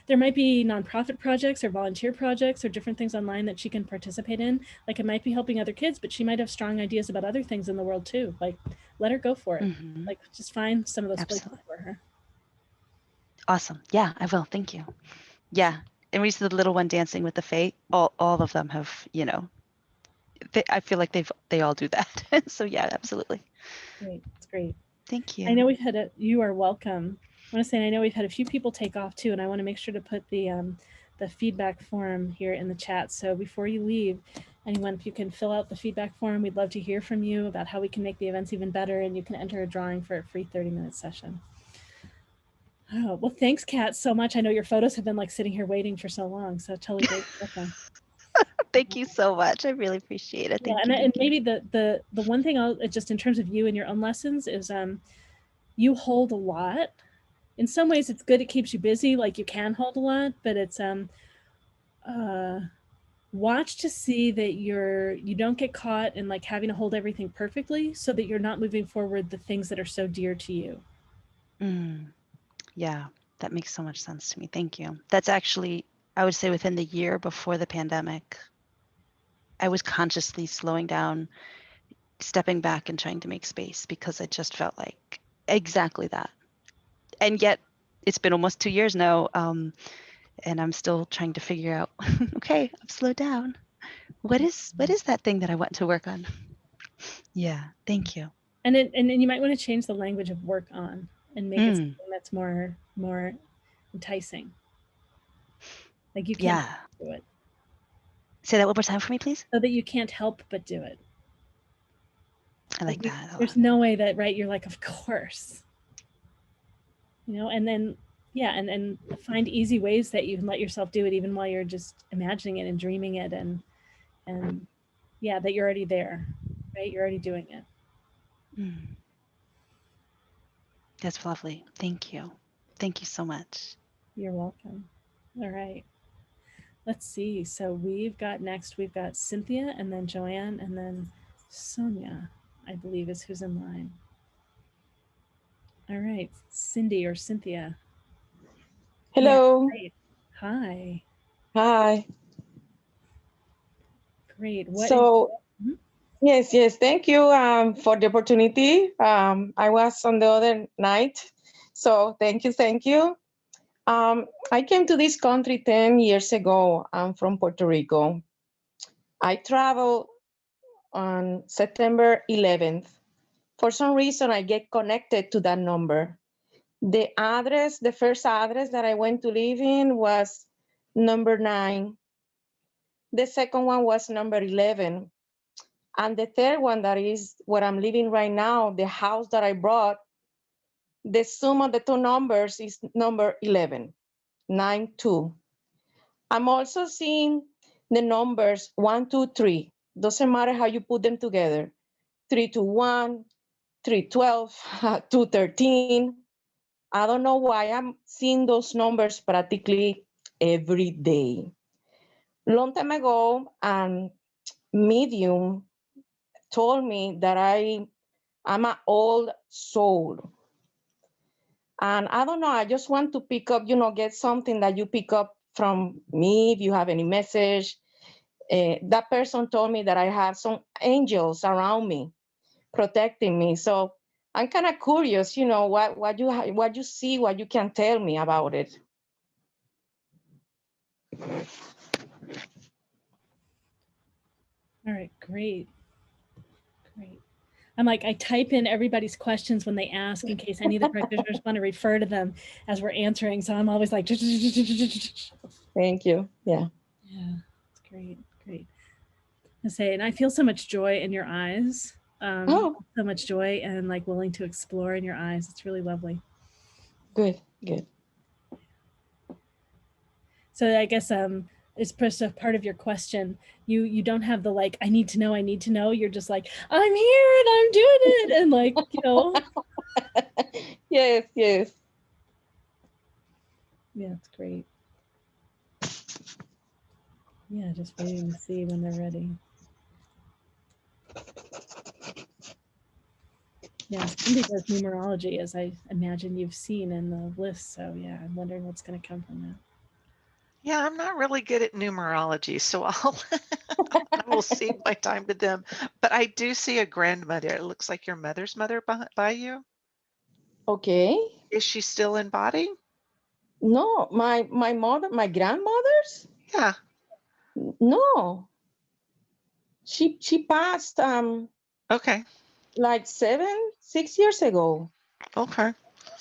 there might be nonprofit projects or volunteer projects or different things online that she can participate in. Like it might be helping other kids, but she might have strong ideas about other things in the world too. Like let her go for it. Like just find some of those places for her. Awesome. Yeah, I will. Thank you. Yeah. And we see the little one dancing with the Fae. All of them have, I feel like they all do that. So yeah, absolutely. Great. It's great. Thank I know you. we've had you are welcome. I want to say, and I know we've had a few people take off too, and I want to make sure to put the feedback form here in the chat. So before you leave, anyone, if you can fill out the feedback form, we'd love to hear from you about how we can make the events even better, and you can enter a drawing for a free 30-minute session. Oh, well, thanks, Kat, so much. I know your photos have been like sitting here waiting for so long, so totally great. Welcome. Thank you so much. I really appreciate it. Yeah, Thank you. and Thank you. maybe the one thing I'll just in terms of you and your own lessons is you hold a lot. In some ways it's good, it keeps you busy, like you can hold a lot, but it's watch to see that you don't get caught in like having to hold everything perfectly, so that you're not moving forward the things that are so dear to you. Yeah, that makes so much sense to me. Thank you. That's actually, I would say within the year before the pandemic, I was consciously slowing down, stepping back and trying to make space because I just felt like exactly that. And yet it's been almost 2 years now. And I'm still trying to figure out, okay, I've slowed down. What is that thing that I want to work on? Yeah, thank you. And you might want to change the language of work on and make it something that's more enticing. Like you can't do it. Say that one more time for me, please. So that you can't help but do it. I like that. There's no way that, right, you're like, of course. And then, yeah, and find easy ways that you can let yourself do it even while you're just imagining it and dreaming it and yeah, that you're already there, right? You're already doing it. That's lovely. Thank you. Thank you so much. You're welcome. All right. Let's see. So we've got Cynthia and then Joanne and then Sonia, I believe is who's in line. All right. Cindy or Cynthia. Hello. Yeah, hi. Hi. Great. Yes. Thank you for the opportunity. I was on the other night, so thank you. I came to this country 10 years ago. I'm from Puerto Rico. I traveled on September 11th. For some reason, I get connected to that number. The first address that I went to live in was number 9. The second one was number 11. And the third one, that is where I'm living right now, the house that I brought, the sum of the two numbers is number 11, 9-2. I'm also seeing the numbers 1-2-3. Doesn't matter how you put them together. 3-1, 3-12, 2-13. I don't know why I'm seeing those numbers practically every day. Long time ago, Medium told me that I'm an old soul. And I don't know, I just want to pick up, get something that you pick up from me, if you have any message. That person told me that I have some angels around me, protecting me. So I'm kind of curious, what you see, what you can tell me about it. All right, great. I'm like, I type in everybody's questions when they ask in case any of the practitioners want to refer to them as we're answering. So I'm always like, thank you. Yeah. Yeah, it's great. And I feel so much joy in your eyes. So much joy and like willing to explore in your eyes. It's really lovely. Good. So I guess it's just a part of your question. You don't have the like, I need to know. You're just like, I'm here and I'm doing it. And like, Yes. Yeah, it's great. Yeah, just waiting to see when they're ready. Yeah, Cindy does numerology, as I imagine you've seen in the list. So yeah, I'm wondering what's going to come from that. Yeah, I'm not really good at numerology, so I will cede my time to them. But I do see a grandmother. It looks like your mother's mother by you. Okay. Is she still in body? No, my mother, my grandmother's? Yeah. No. She passed Okay. like 6 years ago. Okay. Well,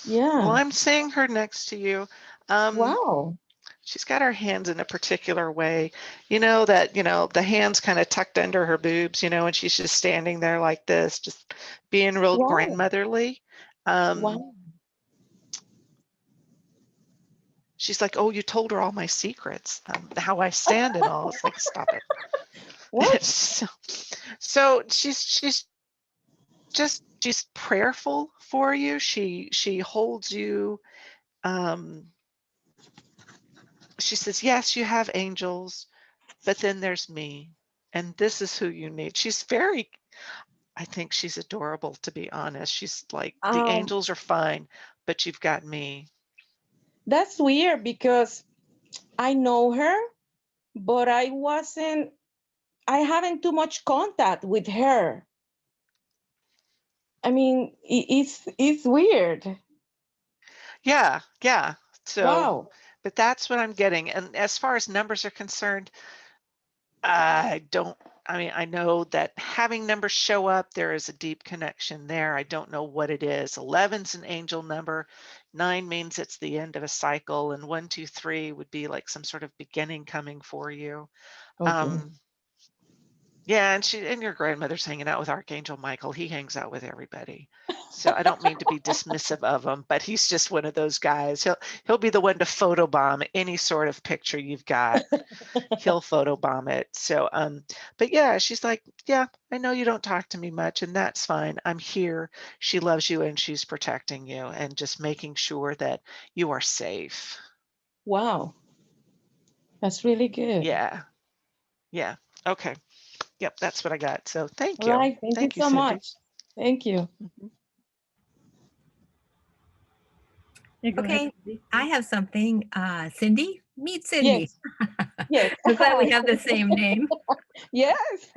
Yeah. I'm seeing her next to you. Um, Wow. she's got her hands in a particular way. The hands kind of tucked under her boobs, and she's just standing there like this, just being real Wow. grandmotherly. Um, Wow. she's like, "Oh, you told her all my secrets, how I stand and all." It's like, stop it. What? So she's prayerful for you. She holds you. Um, she says, "Yes, you have angels, but then there's me, and this is who you need." I think she's adorable, to be honest. She's like, the Um, angels are fine, but you've got me. that's weird because I know her, but I haven't too much contact with her. I mean, it's weird. Yeah, yeah. So, Wow. but that's what I'm getting. And as far as numbers are concerned, I don't, I mean, I know that having numbers show up, there is a deep connection there. I don't know what it is. 11's an angel number. 9 means it's the end of a cycle. And 1, 2, 3 would be like some sort of beginning coming for you. Okay. Um, yeah, and your grandmother's hanging out with Archangel Michael. He hangs out with everybody. So I don't mean to be dismissive of him, but he's just one of those guys. He'll be the one to photobomb any sort of picture you've got. He'll photobomb it. So but yeah, she's like, "Yeah, I know you don't talk to me much, and that's fine. I'm here." She loves you and she's protecting you and just making sure that you are safe. Wow. That's really good. Yeah. Yeah. Okay. Yep, that's what I got. So thank All you. right. Thank you Thank you, so Cindy. much. Thank you. Mhm. Yeah, go ahead, Okay, Cindy. I have something. Cindy, meet Cindy. Yes. Yes. I'm glad we Hi. have the same name. Yes.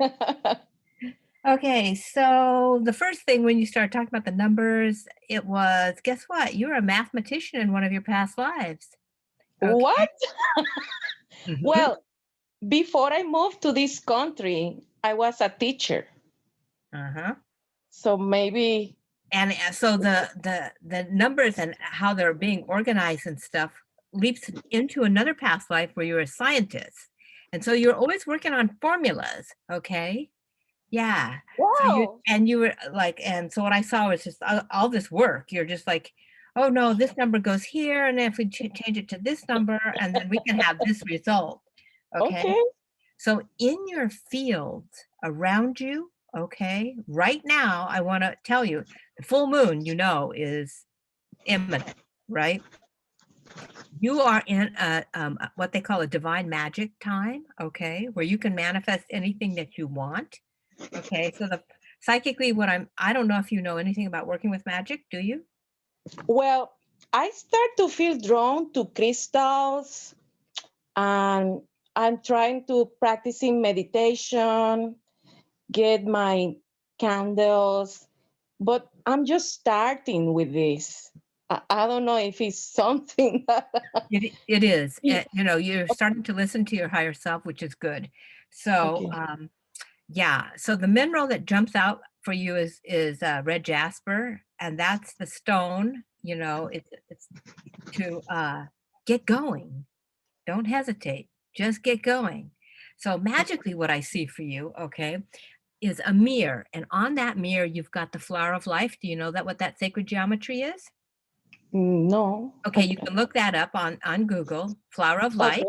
Okay, so the first thing when you start talking about the numbers, it was, guess what? You were a mathematician in one of your past lives. Okay. What? Mhm. Well, before I moved to this country, I was a teacher. Uh-huh. So maybe, And so the numbers and how they're being organized and stuff leaps into another past life where you're a scientist. And so you're always working on formulas, okay? Yeah. So wow. you were like, and so what I saw was just all this work. You're just like, oh no, this number goes here, and if we change it to this number, and then we can have this result. Okay. Okay. So in your field around you, okay, right now, I want to tell you, the full moon, is imminent, right? You are in what they call a divine magic time, okay, where you can manifest anything that you want. Okay, so psychically, I don't know if you know anything about working with magic, do you? Well, I start to feel drawn to crystals, and I'm trying to practicing meditation, get my candles, but I'm just starting with this. I don't know if it's something that It is. You're starting to listen to your higher self, which is good. So, okay. yeah. So the mineral that jumps out for you is red jasper, and that's the stone. It's to get going. Don't hesitate. Just get going. So magically, what I see for you, okay, is a mirror, and on that mirror, you've got the flower of life. Do you know what that sacred geometry is? No. Okay, you can look that up on Google, flower of life.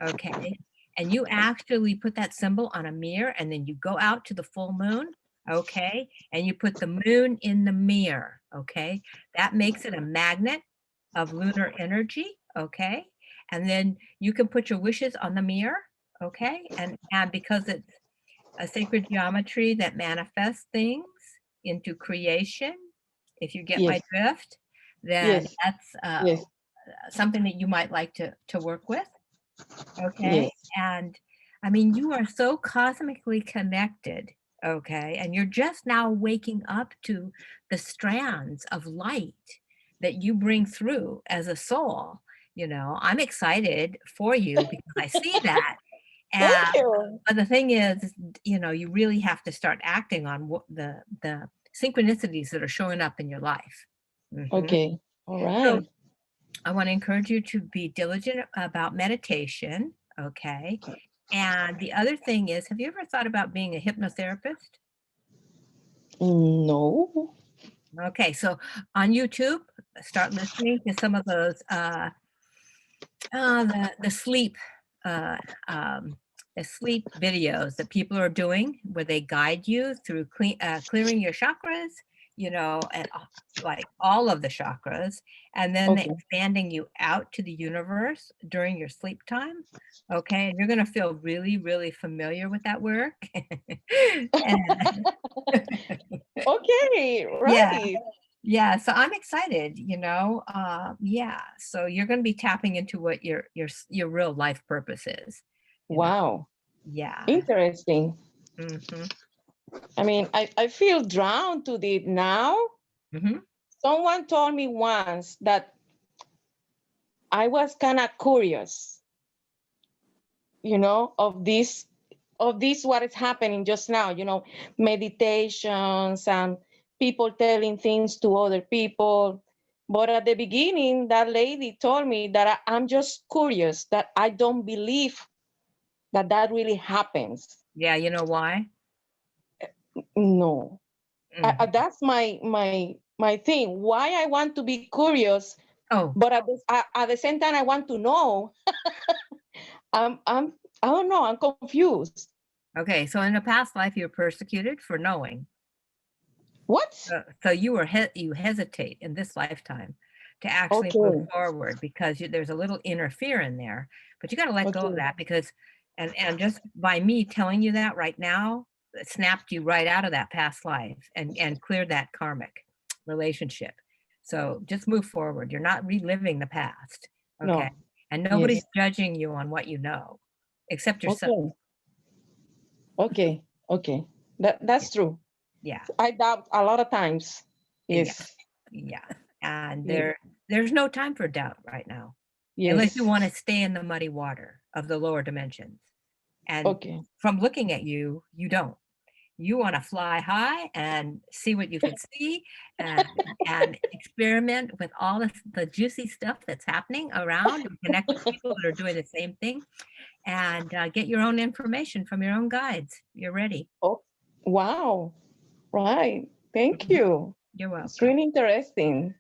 Okay. Okay. And you actually put that symbol on a mirror, and then you go out to the full moon. Okay. And you put the moon in the mirror. Okay. That makes it a magnet of lunar energy. Okay. And then you can put your wishes on the mirror. Okay. And because it's a sacred geometry that manifests things into creation, if you get my Yes. drift, then Yes. that's Yes. something that you might like to work with. Okay. Yes. And I mean, you are so cosmically connected. Okay. And you're just now waking up to the strands of light that you bring through as a soul. You know, I'm excited for you because I see that. Thank And you. but the thing is, you know, you really have to start acting on what the synchronicities that are showing up in your life. Mhm. Okay. All So right. I want to encourage you to be diligent about meditation. Okay. And the other thing is, have you ever thought about being a hypnotherapist? No. Okay, so on YouTube, start listening to some of those the sleep uh, um, the sleep videos that people are doing, where they guide you through clearing your chakras, you know, and like all of the chakras, and then Okay. expanding you out to the universe during your sleep time. Okay, and you're going to feel really, really familiar with that work. And Okay. yeah, Right. yeah, so I'm excited, you know. Yeah, so you're going to be tapping into what your real life purpose is, you know. Wow. Yeah. Interesting. Mm-hmm. I mean, I feel drawn to it now. Mm-hmm. Someone told me once that I was kind of curious, of this what is happening just now, meditations and people telling things to other people. But at the beginning, that lady told me that I'm just curious, that I don't believe that really happens. Yeah, you know why? No. Mhm. That's my thing. Why I want to be curious, Oh, but at the same time I want to know. I'm I don't know. I'm confused. okay. So in a past life, you were persecuted for knowing. What? So you you hesitate in this lifetime to actually move Okay. forward because there's a little inner fear in there, but you got to let go of Okay. that because, and just by me telling you that right now, it snapped you right out of that past life and cleared that karmic relationship. So just move forward. You're not reliving the past, okay? No. And nobody's Yes. judging you on what you know, except yourself. Okay. Okay. Okay. That's true. Yeah, I doubt a lot of times. yeah, Yes. yeah. And Yes. there's no time for doubt right now. Unless you Yes. want to stay in the muddy water of the lower dimensions. And Okay. from looking at you, you don't. You want to fly high and see what you can see and experiment with all the juicy stuff that's happening around and connect with people that are doing the same thing and get your own information from your own guides. You're ready. Oh, wow. Right. Thank Mhm. you. You're It's welcome. really interesting.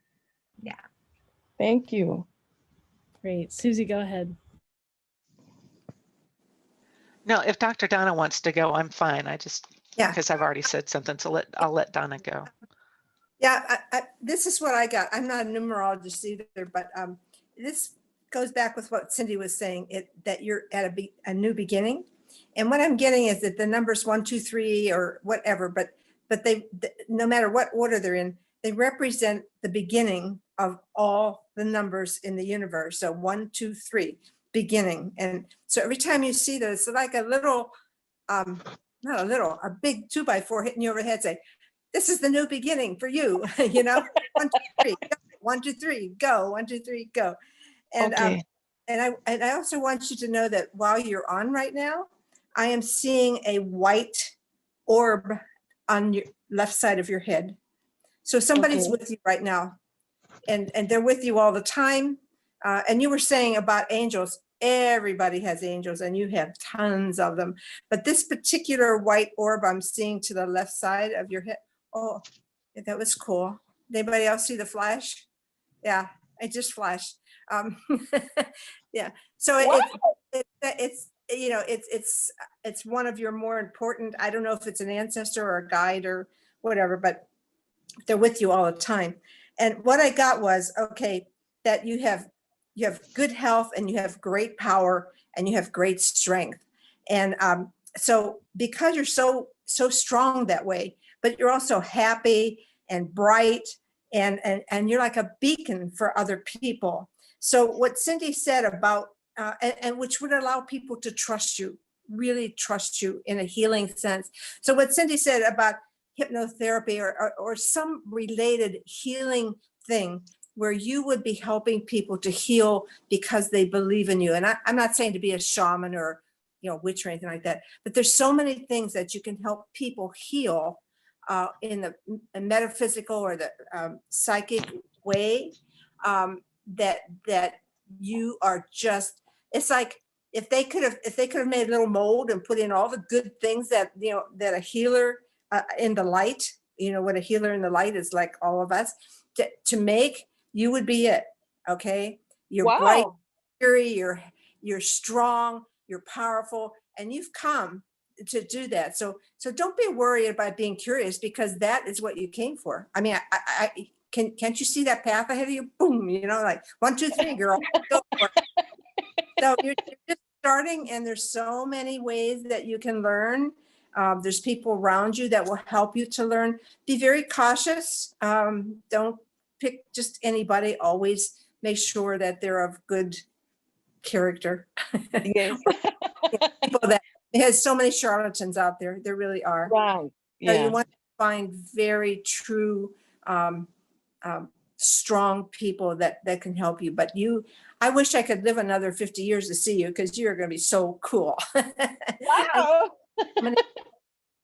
Yeah. Thank you. Great. Susie, go ahead. No, if Dr. Donna wants to go, I'm fine. Yeah. Because I've already said something, so I'll let Donna go. Yeah, this is what I got. I'm not a numerologist either, but this goes back with what Cindy was saying, that you're at a new beginning. And what I'm getting is that the numbers 1, 2, 3, or whatever, but no matter what order they're in, they represent the beginning of all the numbers in the universe. So 1, 2, 3, beginning. And so every time you see those, it's like a little, not a little, a big 2x4 hitting you over the head, say, this is the new beginning for you. 1, 2, 3, go. 1, 2, 3, go. 1, 2, 3, go. And Okay. and I also want you to know that while you're on right now, I am seeing a white orb on your left side of your head. So somebody's Okay. with you right now, and they're with you all the time. And you were saying about angels. Everybody has angels, and you have tons of them. But this particular white orb I'm seeing to the left side of your head. Oh, that was cool. Anybody else see the flash? Yeah, it just flashed. Yeah. So What? it's one of your more important. I don't know if it's an ancestor or a guide or whatever, but they're with you all the time. And what I got was, okay, that you have good health, and you have great power, and you have great strength. And so because you're so strong that way, but you're also happy and bright, and you're like a beacon for other people. So what Cindy said about and which would allow people to trust you, really trust you in a healing sense. So what Cindy said about hypnotherapy or some related healing thing, where you would be helping people to heal because they believe in you. And I'm not saying to be a shaman or, witch or anything like that, but there's so many things that you can help people heal in the metaphysical or the psychic way, that you are just, it's like if they could have made a little mold and put in all the good things that, that a healer in the light, what a healer in the light is, like all of us, to make, you would be it. Okay. You're bright, you're strong, you're powerful, and you've come to do that. So don't be worried about being curious, because that is what you came for. I mean, can't you see that path ahead of you? Boom, like 1, 2, 3, girl, go for it. So you're just starting, and there's so many ways that you can learn. There's people around you that will help you to learn. Be very cautious. Don't pick just anybody. Always make sure that they're of good character. Yes. People that, there's so many charlatans out there. There really are. Right. So Yeah. you want to find very true, strong people that can help you. But I wish I could live another 50 years to see you, because you're going to be so cool. Wow.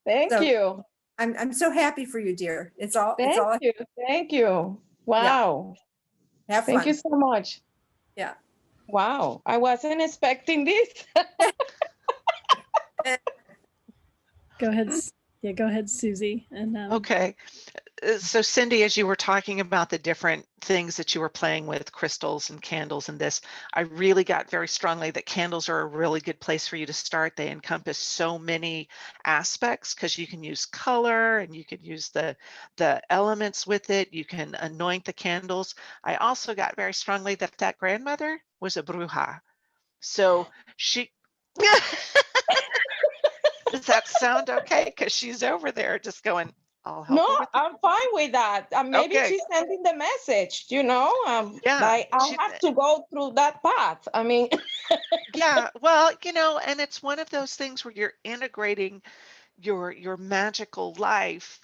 Thank you. I'm so happy for you, dear. It's all. Thank you. Wow. Yeah. Have fun. Thank you so much. Yeah. Wow. I wasn't expecting this. Go ahead. Yeah, go ahead, Susie. And Okay. So Cindy, as you were talking about the different things that you were playing with, crystals and candles and this, I really got very strongly that candles are a really good place for you to start. They encompass so many aspects, because you can use color and you can use the elements with it. You can anoint the candles. I also got very strongly that grandmother was a bruja. So she... Does that sound okay? Because she's over there just going, I'll help No, her with I'm fine with that. Maybe Okay. she's sending the message, Yeah, I have to go through that path. I mean, yeah. Well, and it's one of those things where you're integrating your magical life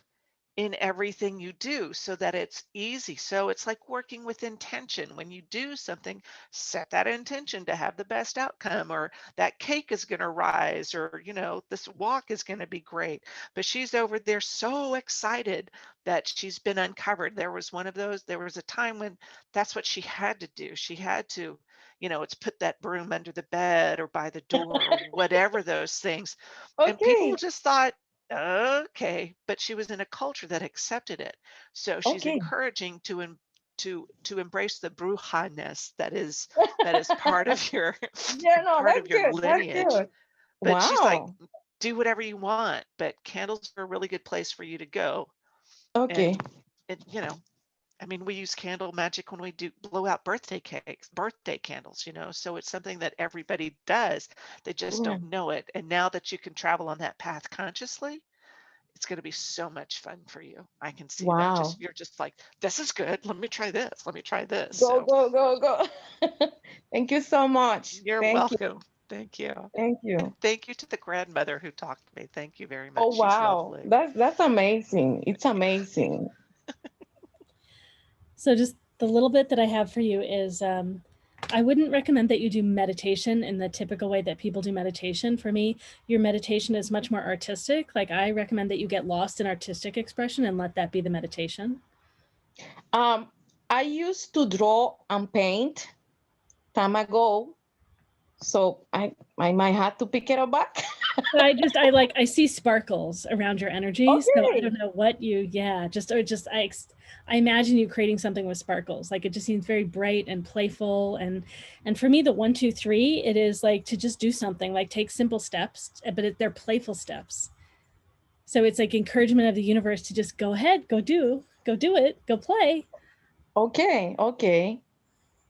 in everything you do so that it's easy. So it's like working with intention. When you do something, set that intention to have the best outcome, or that cake is going to rise, or, this walk is going to be great. But she's over there so excited that she's been uncovered. There was a time when that's what she had to do. She had to, it's put that broom under the bed or by the door or whatever those things. And people okay, just thought, okay, but she was in a culture that accepted it. So she's okay. encouraging to embrace the brujaness that is part of your Yeah, no, part that's of your good. That's lineage. good. But she's like, Wow. do whatever you want, but candles are a really good place for you to go. Okay. And I mean, we use candle magic when we do blow out birthday candles, so it's something that everybody does. They just Yeah. don't know it. And now that you can travel on that path consciously, it's going to be so much fun for you. I can see that. Wow. You're just like, this is good. Let me try this. Let me try this. Go, So go, go, go. Thank you so much. you're Thank you. welcome. Thank you. Thank And you. thank you to the grandmother who talked to me. Thank you very Oh, much. She's wow. lovely. That's amazing. It's amazing. so just the little bit that I have for you is I wouldn't recommend that you do meditation in the typical way that people do meditation. For me, your meditation is much more artistic. Like, I recommend that you get lost in artistic expression and let that be the meditation. I used to draw and paint time ago, so I might have to pick it up back. But I see sparkles around your energy. So I don't know what I imagine you creating something with sparkles. Like, it just seems very bright and playful. And for me, the 1, 2, 3, it is like to just do something, like take simple steps, but they're playful steps. So it's like encouragement of the universe to just go ahead, go do it, go play. Okay.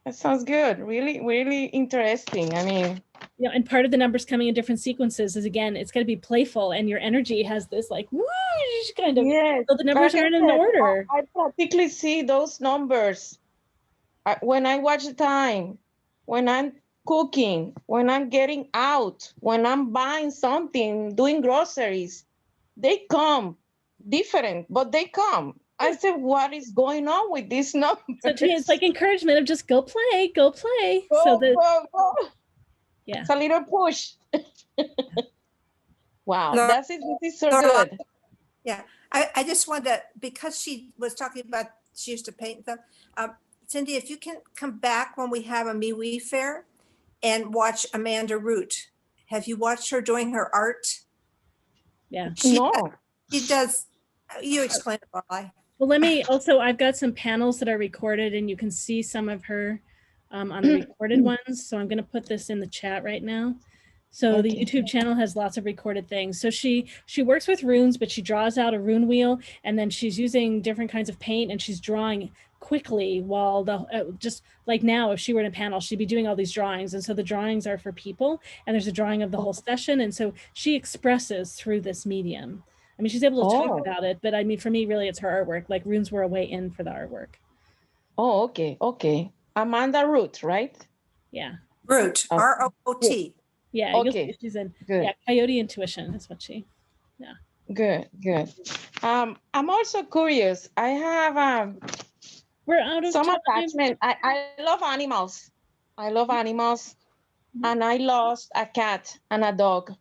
That sounds good. Really, really interesting. I mean, And part of the numbers coming in different sequences is, again, it's going to be playful, and your energy has this like whoosh kind of. yes. So the numbers Like I aren't in said, order. I practically see those numbers when I watch the time, when I'm cooking, when I'm getting out, when I'm buying something, doing groceries. They come different, but they come. I said, what is going on with these numbers? So to me, it's like encouragement of just go play, go play. Go, So that, go, go. yeah. It's a little push. Wow, Laura- this is so Laura, good. Yeah, I just wanted to, because she was talking about, she used to paint and stuff. Cindy, if you can come back when we have a MeWe fair and watch Amanda Root. Have you watched her doing her art? Yeah. No. She does, you explain it, why. Well, let me also, I've got some panels that are recorded and you can see some of her on the recorded ones. So I'm going to put this in the chat right now. So the Okay. YouTube channel has lots of recorded things. So she works with runes, but she draws out a rune wheel and then she's using different kinds of paint and she's drawing quickly while just like now, if she were in a panel, she'd be doing all these drawings. And so the drawings are for people and there's a drawing of the whole session. And so she expresses through this medium. I mean, she's able to talk about it, but I mean, for me, really, it's her artwork. Like runes were a way in for the artwork. Oh, okay, okay. Amanda Root, right? Yeah. Root, R-O-O-T. Yeah, Okay. she's in. Good. Yeah, Coyote Intuition is what she. Yeah. Good, good. I'm also curious. I have We're out of some time. attachment. I love animals. I love animals, and I lost a cat and a dog.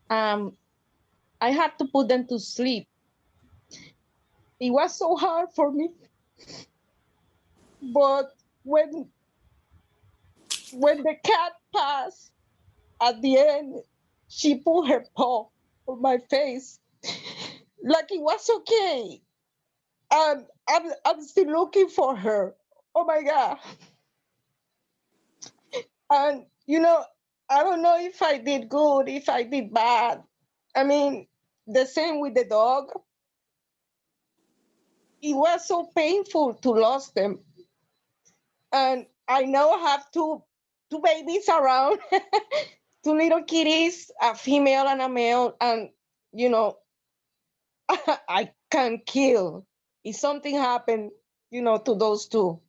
I had to put them to sleep. It was so hard for me. But when the cat passed, at the end, she put her paw on my face, like it was okay. I'm still looking for her. Oh my God. And I don't know if I did good, if I did bad. I mean, the same with the dog. It was so painful to lose them. And I now have two babies around, two little kitties, a female and a male, and I can kill if something happened, to those two.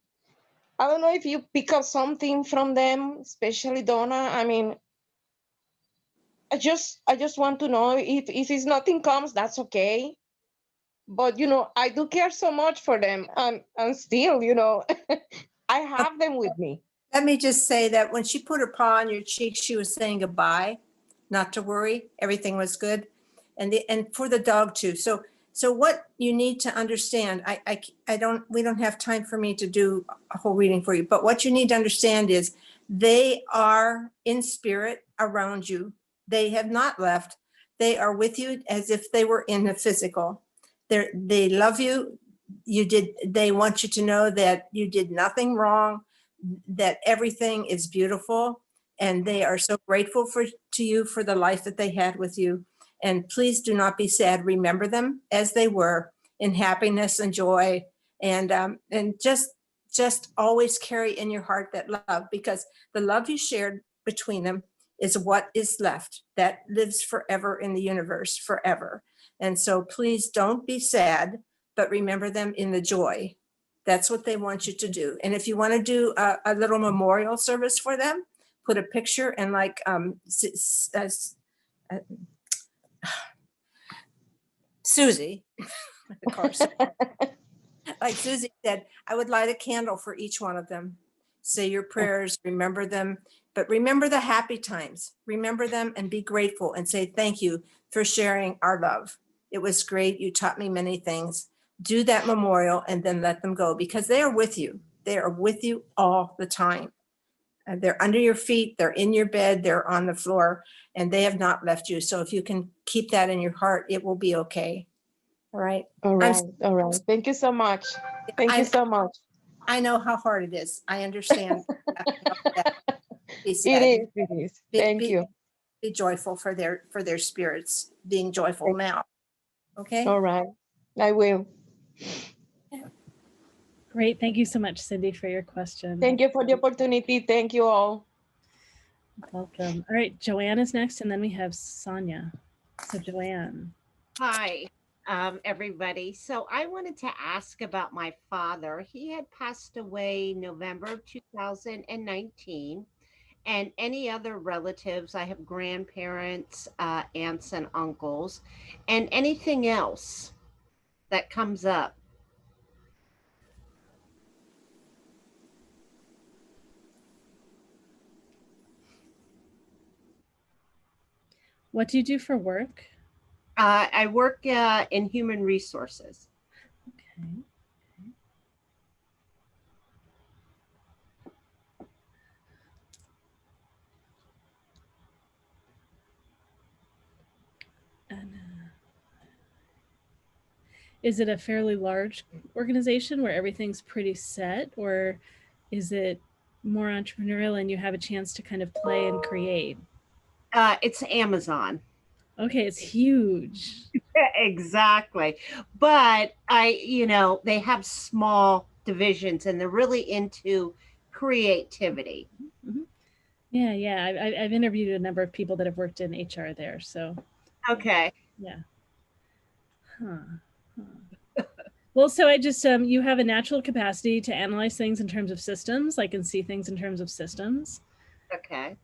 I don't know if you pick up something from them, especially Donna. I mean, I just want to know if it's nothing comes, that's okay. But I do care so much for them, and still, I have them with me. Let me just say that when she put her paw on your cheek, she was saying goodbye, not to worry, everything was good. And for the dog too. So what you need to understand, we don't have time for me to do a whole reading for you, but what you need to understand is they are in spirit around you. They have not left. They are with you as if they were in the physical. They love you. They want you to know that you did nothing wrong, that everything is beautiful, and they are so grateful to you for the life that they had with you. And please do not be sad. Remember them as they were, in happiness and joy, and just always carry in your heart that love, because the love you shared between them is what is left, that lives forever in the universe, forever. And so please don't be sad, but remember them in the joy. That's what they want you to do. And if you want to do a little memorial service for them, put a picture and like Susie, of course, like Susie said, I would light a candle for each one of them. Say your prayers, remember them, but remember the happy times. Remember them and be grateful and say thank you for sharing our love. It was great. You taught me many things. Do that memorial and then let them go, because they are with you. They are with you all the time. They're under your feet, they're in your bed, they're on the floor, and they have not left you. So if you can keep that in your heart, it will be okay. All right. All right. Thank you so much. Thank you so much. I know how hard it is. I understand. Be It sad. is. Thank you. Be joyful for their spirits being joyful now. Okay. All right. I will. Great. Thank you so much, Cindy, for your question. Thank you for the opportunity. Thank you all. Welcome. All right, Joanne is next, and then we have Sonia. So Joanne. Hi, everybody. So I wanted to ask about my father. He had passed away November of 2019. And any other relatives, I have grandparents, aunts and uncles, and anything else. that comes up? What do you do for work? I work in human resources. Okay. And is it a fairly large organization where everything's pretty set, or is it more entrepreneurial and you have a chance to kind of play and create? It's Amazon. Okay, it's huge. Exactly. But they have small divisions and they're really into creativity. Mhm. Yeah, yeah. I've interviewed a number of people that have worked in HR there. So, Okay. yeah. Huh. Huh. Well, so I just you have a natural capacity to analyze things in terms of systems, like and see things in terms of systems. Okay.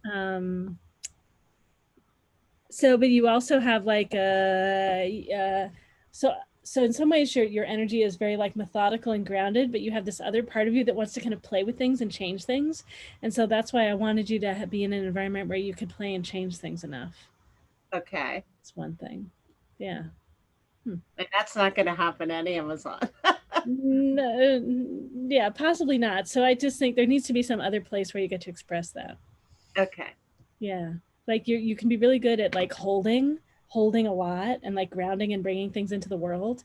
So, but you also have like so in some ways your energy is very like methodical and grounded, but you have this other part of you that wants to kind of play with things and change things, and so that's why I wanted you to be in an environment where you could play and change things enough. Okay. That's one thing. Yeah. And that's not going to happen at Amazon. No, yeah, possibly not. So I just think there needs to be some other place where you get to express that. Okay. Yeah. Like you can be really good at like holding a lot and like grounding and bringing things into the world,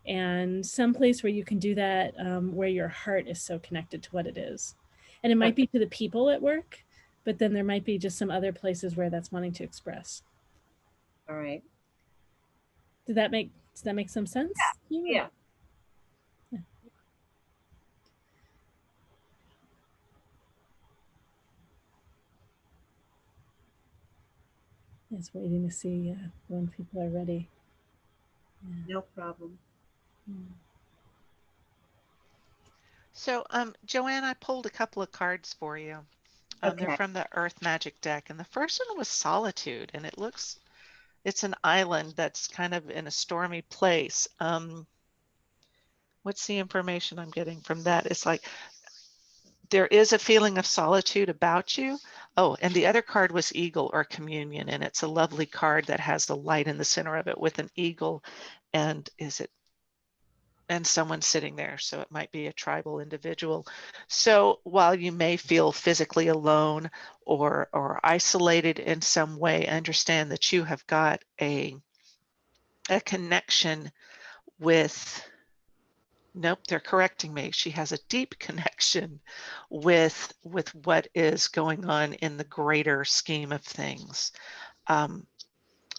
and some place where you can do that where your heart is so connected to what it is. And it might be to the people at work, but then there might be just some other places where that's wanting to express. All right. Does that make some sense? Yeah. Just waiting to see when people are ready. Yeah. No problem. So, Joanne, I pulled a couple of cards for you. They're Okay. from the Earth Magic deck, and the first one was Solitude, and it's an island that's kind of in a stormy place. What's the information I'm getting from that? It's like there is a feeling of solitude about you. Oh, and the other card was Eagle or Communion, and it's a lovely card that has a light in the center of it with an eagle, and someone sitting there. So it might be a tribal individual. So while you may feel physically alone or isolated in some way, understand that you have got a connection with, nope, they're correcting me. She has a deep connection with what is going on in the greater scheme of things.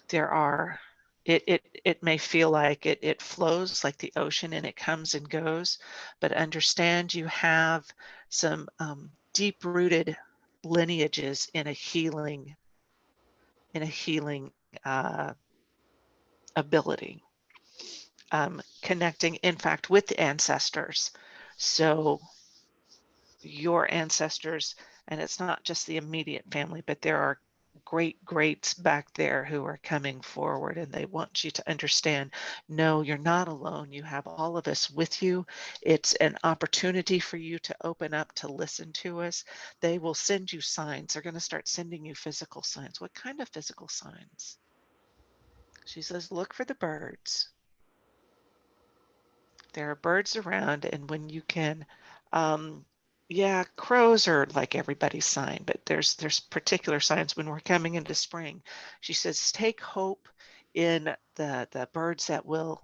There are, it may feel like it flows like the ocean and it comes and goes, but understand you have some deep-rooted lineages in a healing ability, connecting, in fact, with the ancestors. So your ancestors, and it's not just the immediate family, but there are great greats back there who are coming forward, and they want you to understand, no, you're not alone. You have all of us with you. It's an opportunity for you to open up, to listen to us. They will send you signs. They're going to start sending you physical signs. What kind of physical signs? She says, look for the birds. There are birds around, and when you can, yeah, crows are like everybody's sign, but there's particular signs when we're coming into spring. She says, take hope in the birds that will.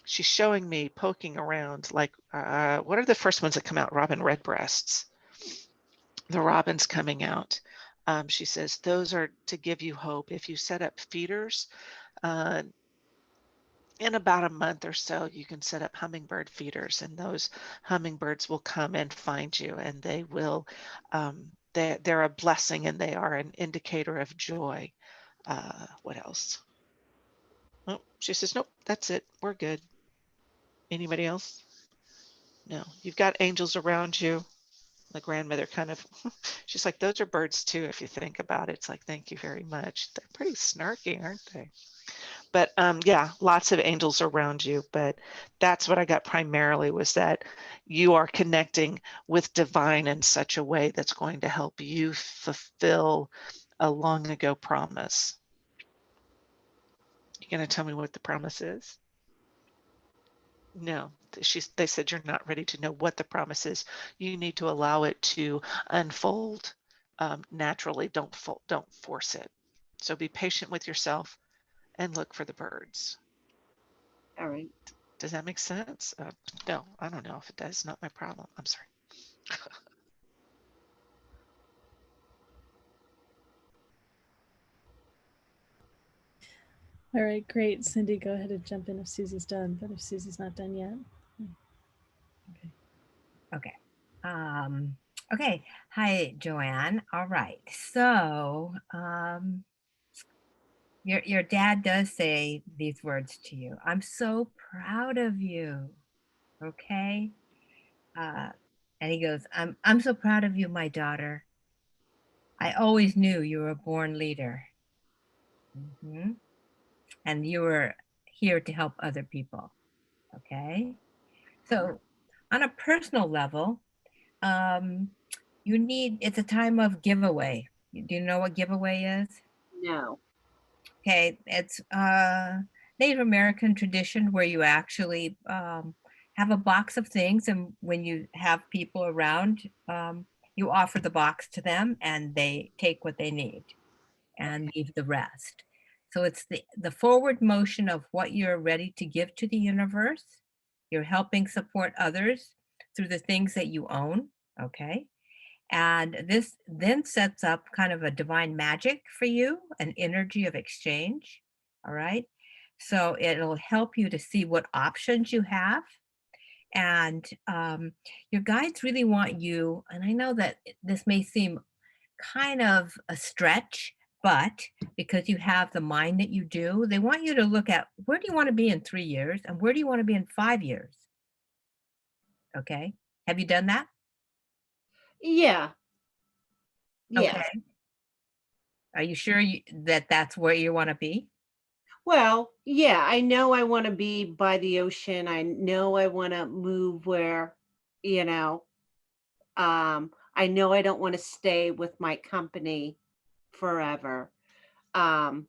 She's showing me poking around, like what are the first ones that come out? Robin redbreasts. The robins coming out. She says those are to give you hope. If you set up feeders, in about a month or so, you can set up hummingbird feeders, and those hummingbirds will come and find you, and they will, they're a blessing, and they are an indicator of joy. What else? Oh, she says, nope, that's it. We're good. Anybody else? No, you've got angels around you. The grandmother kind of, she's like, those are birds too, if you think about it. It's like, thank you very much. They're pretty snarky, aren't they? But yeah, lots of angels around you. But that's what I got primarily, was that you are connecting with divine in such a way that's going to help you fulfill a long ago promise. You going to tell me what the promise is? No, they said you're not ready to know what the promise is. You need to allow it to unfold naturally. Don't force it. So be patient with yourself and look for the birds. All right. Does that make sense? No, I don't know if it does. Not my problem. I'm sorry. All right, great. Cindy, go ahead and jump in if Susie's done, but if Susie's not done yet. Okay. Okay. Okay. Hi, Joanne. All right. So, your dad does say these words to you. I'm so proud of you. Okay. And he goes, I'm so proud of you, my daughter. I always knew you were a born leader. And you were here to help other people. Okay. So on a personal level, it's a time of giveaway. Do you know what giveaway is? No. Okay, it's a Native American tradition where you actually have a box of things, and when you have people around, you offer the box to them and they take what they need and leave the rest. So it's the forward motion of what you're ready to give to the universe. You're helping support others through the things that you own, okay? And this then sets up kind of a divine magic for you, an energy of exchange, all right? So it'll help you to see what options you have. And your guides really want you, and I know that this may seem kind of a stretch, but because you have the mind that you do, they want you to look at where do you want to be in 3 years and where do you want to be in 5 years? Okay. Have you done that? Yeah. Okay. Yes. Are you sure that that's where you want to be? Well, yeah, I know I want to be by the ocean. I know I want to move where, you know, I know I don't want to stay with my company forever. Um,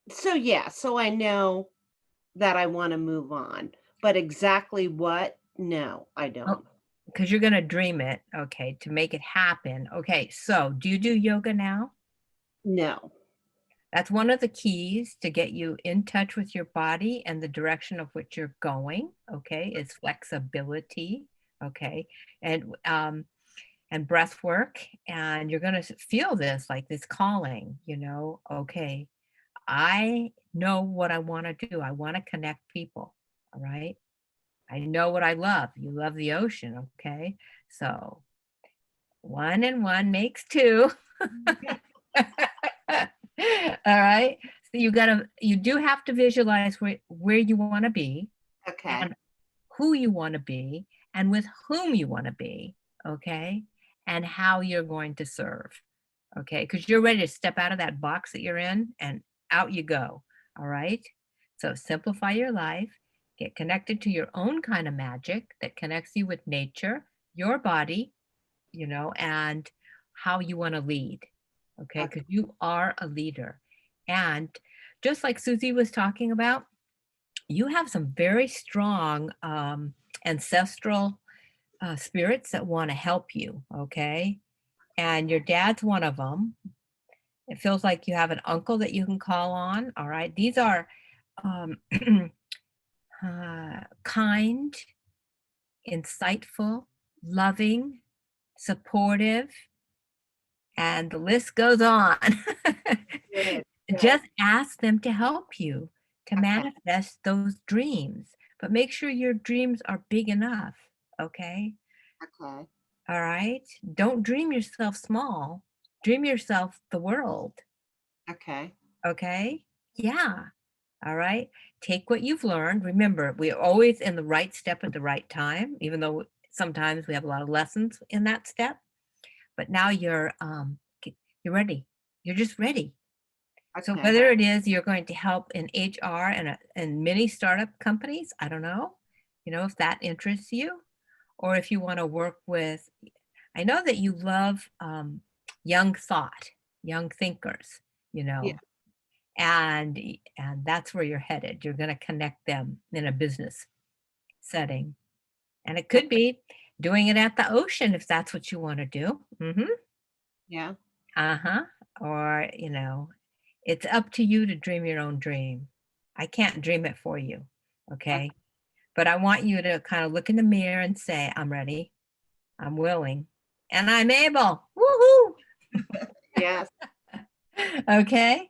so yeah, so I know that I want to move on, but exactly what? No, I Oh, don't. because you're going to dream it, okay, to make it happen. Okay, so do you do yoga now? No. That's one of the keys to get you in touch with your body and the direction of which you're going, okay, is flexibility, okay, and breath work. And you're going to feel this, like this calling, okay, I know what I want to do. I want to connect people, all right? I know what I love. You love the ocean, okay? So 1 and 1 makes 2. All right. So you do have to visualize where you want to be Okay. and who you want to be and with whom you want to be, okay? And how you're going to serve, okay? Because you're ready to step out of that box that you're in and out you go, all right? So simplify your life, get connected to your own kind of magic that connects you with nature, your body, and how you want to lead, okay? Because you are a leader. And just like Susie was talking about, you have some very strong ancestral spirits that want to help you, okay? And your dad's one of them. It feels like you have an uncle that you can call on, all right? These are kind, insightful, loving, supportive, and the list goes on. Good, good. Just ask them to help you to Okay. manifest those dreams, but make sure your dreams are big enough, okay? Okay. All right? Don't dream yourself small. Dream yourself the world, Okay. okay? Yeah. All right? Take what you've learned. Remember, we're always in the right step at the right time, even though sometimes we have a lot of lessons in that step. But now you're ready. You're just ready. So Okay. whether it is you're going to help in HR and many startup companies, I don't know, if that interests you, or if you want to work with, I know that you love young thought, young thinkers, Yeah. and that's where you're headed. You're going to connect them in a business setting. And it could be doing it at the ocean if that's what you want to do. Yeah. Uh-huh. Or, it's up to you to dream your own dream. I can't dream it for you. Okay. But I want you to kind of look in the mirror and say, I'm ready, I'm willing, and I'm able. Woohoo! Yes. Okay.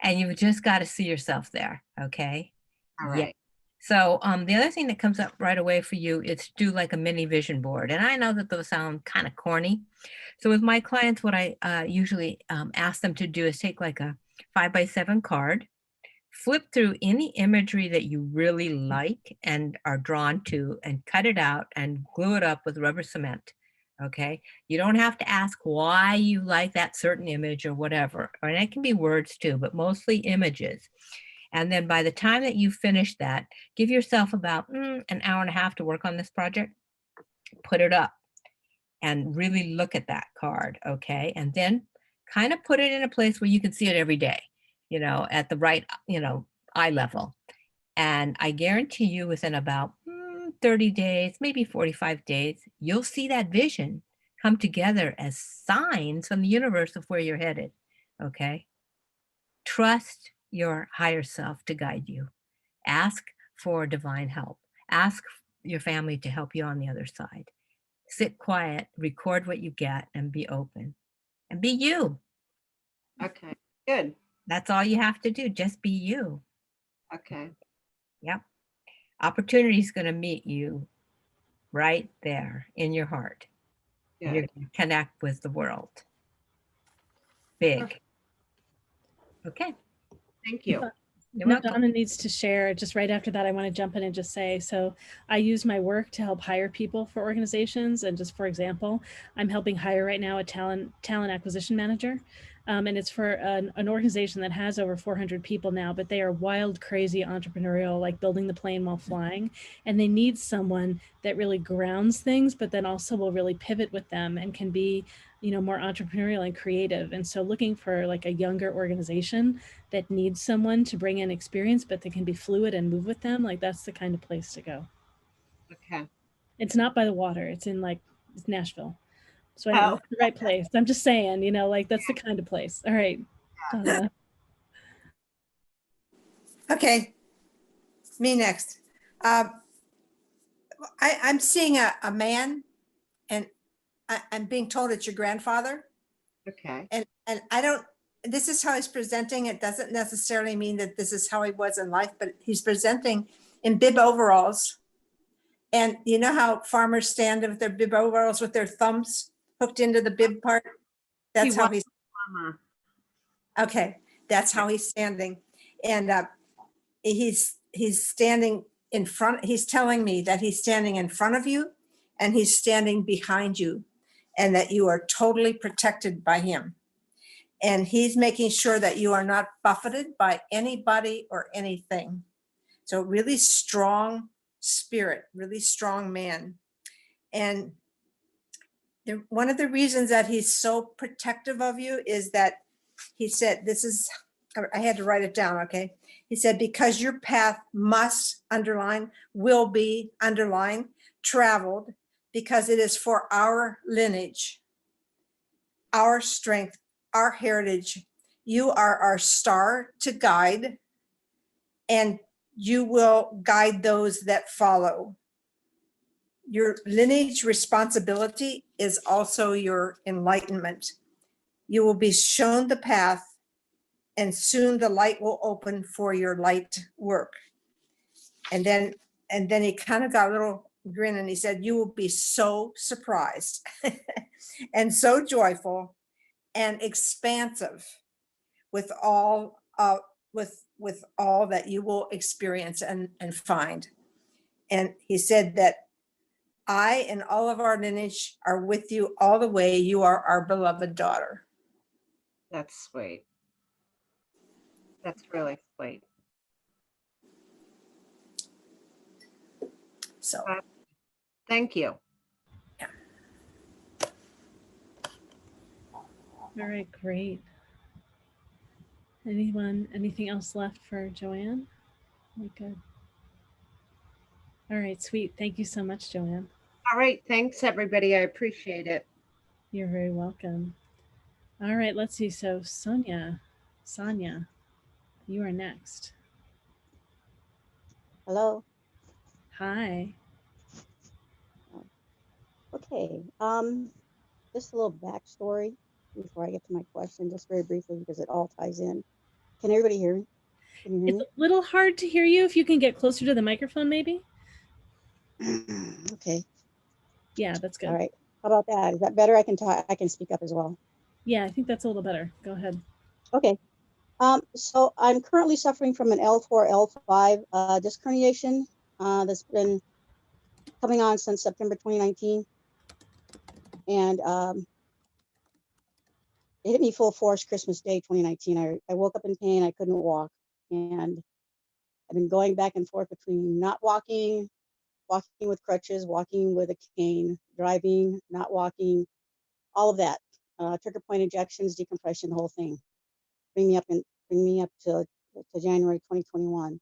And you've just got to see yourself there. Okay. All Yeah. right. So the other thing that comes up right away for you is to do like a mini vision board. And I know that those sound kind of corny. So with my clients, what I usually ask them to do is take like a 5x7 card, flip through any imagery that you really like and are drawn to, and cut it out and glue it up with rubber cement. Okay. You don't have to ask why you like that certain image or whatever. And it can be words too, but mostly images. And then by the time that you finish that, give yourself about an hour and a half to work on this project, put it up and really look at that card. Okay. And then kind of put it in a place where you can see it every day, at the right, eye level. And I guarantee you within about 30 days, maybe 45 days, you'll see that vision come together as signs from the universe of where you're headed. Okay. Trust your higher self to guide you. Ask for divine help. Ask your family to help you on the other side. Sit quiet, record what you get, and be open. And be you. Okay. Good. That's all you have to do. Just be you. Okay. Yep. Opportunity is going to meet you right there in your heart. And you're Good. going to connect with the world. Big. Perfect. Okay. Thank you. You're welcome. Donna needs to share. Just right after that, I want to jump in and just say, so I use my work to help hire people for organizations. And just for example, I'm helping hire right now a talent acquisition manager. And it's for an organization that has over 400 people now, but they are wild, crazy entrepreneurial, like building the plane while flying. And they need someone that really grounds things, but then also will really pivot with them and can be, more entrepreneurial and creative. And so looking for like a younger organization that needs someone to bring in experience, but they can be fluid and move with them, like that's the kind of place to go. Okay. It's not by the water. It's in it's Nashville. So I don't know if it's the right place. I'm just saying, that's the kind of place. All right. Donna. Okay, me next. I'm seeing a man, and I'm being told it's your grandfather. Okay. And I don't, this is how he's presenting. It doesn't necessarily mean that this is how he was in life, but he's presenting in bib overalls. And you know how farmers stand with their bib overalls with their thumbs hooked into the bib part? That's how he's, okay, that's how he's standing. And he's standing in front, he's telling me that he's standing in front of you and he's standing behind you, and that you are totally protected by him. And he's making sure that you are not buffeted by anybody or anything. So really strong spirit, really strong man. And one of the reasons that he's so protective of you is that he said, I had to write it down, okay? He said, because your path must, underline, will be, underline, traveled, because it is for our lineage, our strength, our heritage. You are our star to guide, and you will guide those that follow. Your lineage responsibility is also your enlightenment. You will be shown the path, and soon the light will open for your light work. And then he kind of got a little grin and he said, you will be so surprised and so joyful and expansive with all with all that you will experience and find. And he said that I and all of our lineage are with you all the way. You are our beloved daughter. That's sweet. That's really sweet. So, Thank you. All right, great. Anything else left for Joanne? We good. All right, sweet. Thank you so much, Joanne. All right. Thanks, everybody. I appreciate it. You're very welcome. All right, let's see. So Sonia, you are next. Hello. Hi. Okay. Just a little backstory before I get to my question, just very briefly, because it all ties in. Can everybody hear me? Can you hear It's a little hard to hear you. If you can get closer to the microphone, maybe. me? Okay. Yeah, that's good. All right. How about that? Is that better? I can talk. I can speak up as well. Yeah, I think that's a little better. Go ahead. Okay. So I'm currently suffering from an L4, L5 disc herniation that's been coming on since September 2019, and it hit me full force Christmas Day 2019. I woke up in pain. I couldn't walk, and I've been going back and forth between not walking, walking with crutches, walking with a cane, driving, not walking, all of that. Trigger point injections, decompression, the whole thing. Bring me up to January 2021.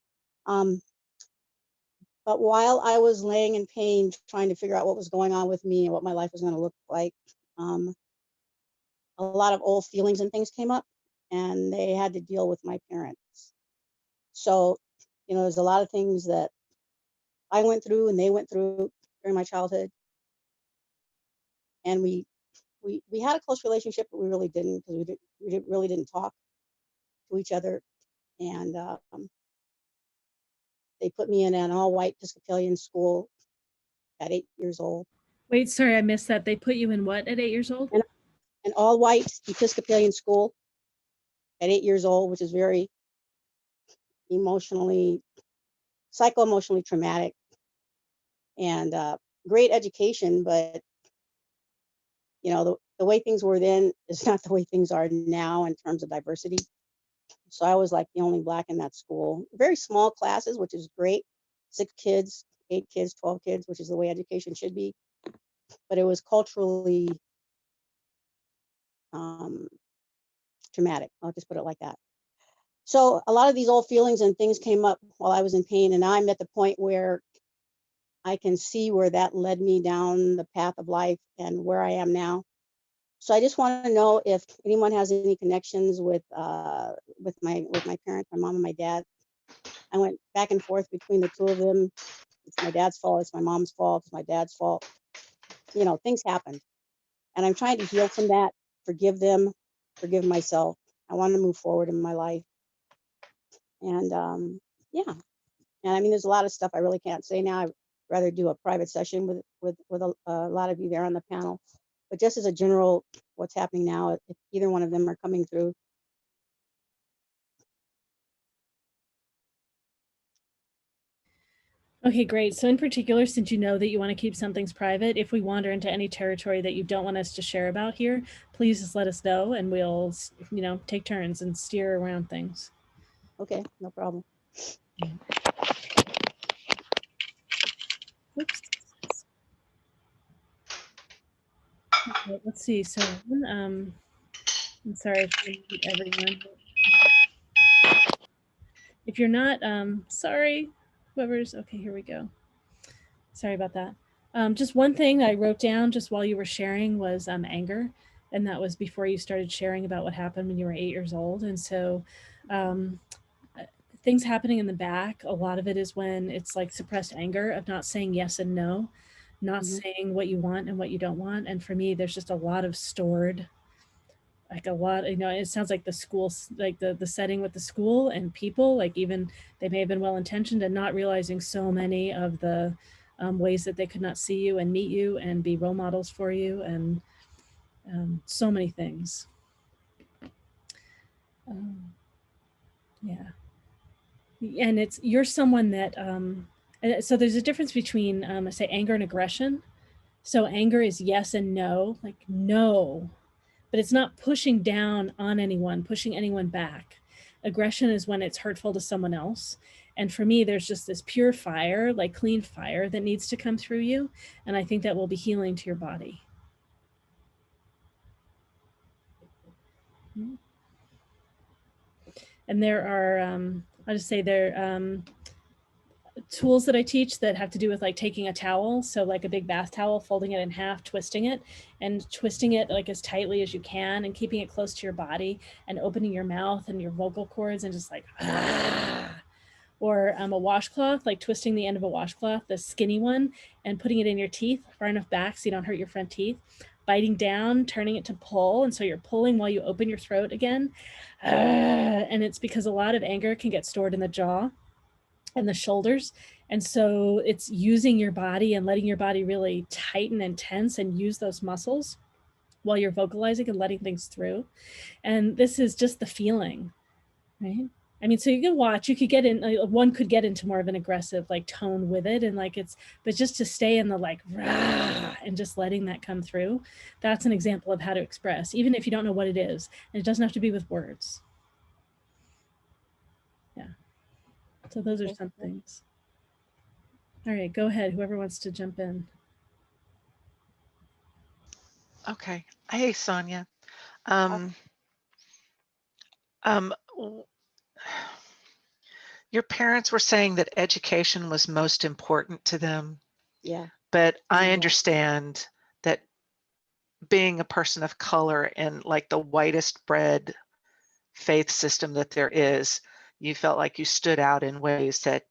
But while I was laying in pain, trying to figure out what was going on with me and what my life was going to look like, a lot of old feelings and things came up, and they had to deal with my parents. So, there's a lot of things that I went through and they went through during my childhood, and we had a close relationship, but we really didn't, because we really didn't talk to each other. And they put me in an all-white Episcopalian school at 8 years old. Wait, sorry, I missed that. They put you in what at 8 years old? An all-white Episcopalian school at 8 years old, which is very psycho-emotionally traumatic, and great education, but the way things were then is not the way things are now in terms of diversity. So I was like the only Black in that school. Very small classes, which is great. 6 kids, 8 kids, 12 kids, which is the way education should be. But it was culturally traumatic. I'll just put it like that. So a lot of these old feelings and things came up while I was in pain. And now I'm at the point where I can see where that led me down the path of life and where I am now. So I just want to know if anyone has any connections with my parents, my mom and my dad. I went back and forth between the two of them. It's my dad's fault. It's my mom's fault. It's my dad's fault. Things happened, and I'm trying to heal from that. Forgive them, forgive myself. I want to move forward in my life, and yeah. And I mean, there's a lot of stuff I really can't say now. I'd rather do a private session with a lot of you there on the panel. But just as a general, what's happening now, if either one of them are coming through. Okay, great. So in particular, since you know that you want to keep some things private, if we wander into any territory that you don't want us to share about here, please just let us know, and we'll, take turns and steer around things. Okay, no problem. Oops. Okay, let's see. So, I'm sorry if I mute everyone. If you're not, sorry, whoever's, okay, here we go. Sorry about that. Just one thing I wrote down just while you were sharing was anger. And that was before you started sharing about what happened when you were 8 years old. And so things happening in the back, a lot of it is when it's like suppressed anger of not saying yes and no, not saying what you want and what you don't want. And for me, there's just a lot of stored, like a lot, it sounds like the school, like the setting with the school and people, like even they may have been well-intentioned and not realizing so many of the ways that they could not see you and meet you and be role models for you, and so many things. Yeah. And you're someone that, so there's a difference between, I say anger and aggression. So anger is yes and no, like no, but it's not pushing down on anyone, pushing anyone back. Aggression is when it's hurtful to someone else. And for me, there's just this pure fire, like clean fire, that needs to come through you. And I think that will be healing to your body. And there are, I'll just say tools that I teach that have to do with like taking a towel, so like a big bath towel, folding it in half, twisting it like as tightly as you can, and keeping it close to your body, and opening your mouth and your vocal cords, and just like or a washcloth, like twisting the end of a washcloth, the skinny one, and putting it in your teeth far enough back so you don't hurt your front teeth, biting down, turning it to pull, and so you're pulling while you open your throat again. And it's because a lot of anger can get stored in the jaw and the shoulders. And so it's using your body and letting your body really tighten and tense and use those muscles while you're vocalizing and letting things through. And this is just the feeling, right? I mean, so you can watch, you could get in, one could get into more of an aggressive like tone with it. And like but just to stay in the like, rah, and just letting that come through. That's an example of how to express, even if you don't know what it is. And it doesn't have to be with words. Yeah. So those are some things. All right, go ahead. Whoever wants to jump in. Okay. Hey, Sonia. Your parents were saying that education was most important to them. Yeah. But I understand that being a person of color in like the whitest bread faith system that there is, you felt like you stood out in ways that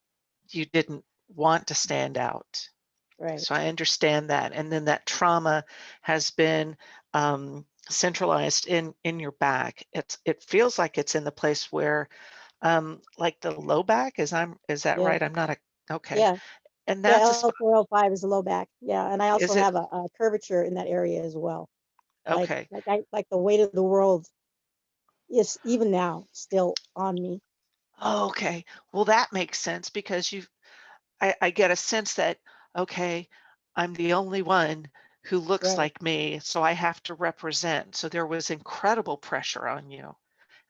you didn't want to stand out. Right. So I understand that. And then that trauma has been centralized in your back. It feels like it's in the place where like the low back, is that Yeah. right? I'm not okay. Yeah. And Yeah, that's L405 is the low back. Yeah, and I also is it have a curvature in that area as well. okay. Like the weight of the world is even now still on me. Okay. Well, that makes sense because I get a sense that, okay, I'm the only one who looks Right. like me, so I have to represent. So there was incredible pressure on you.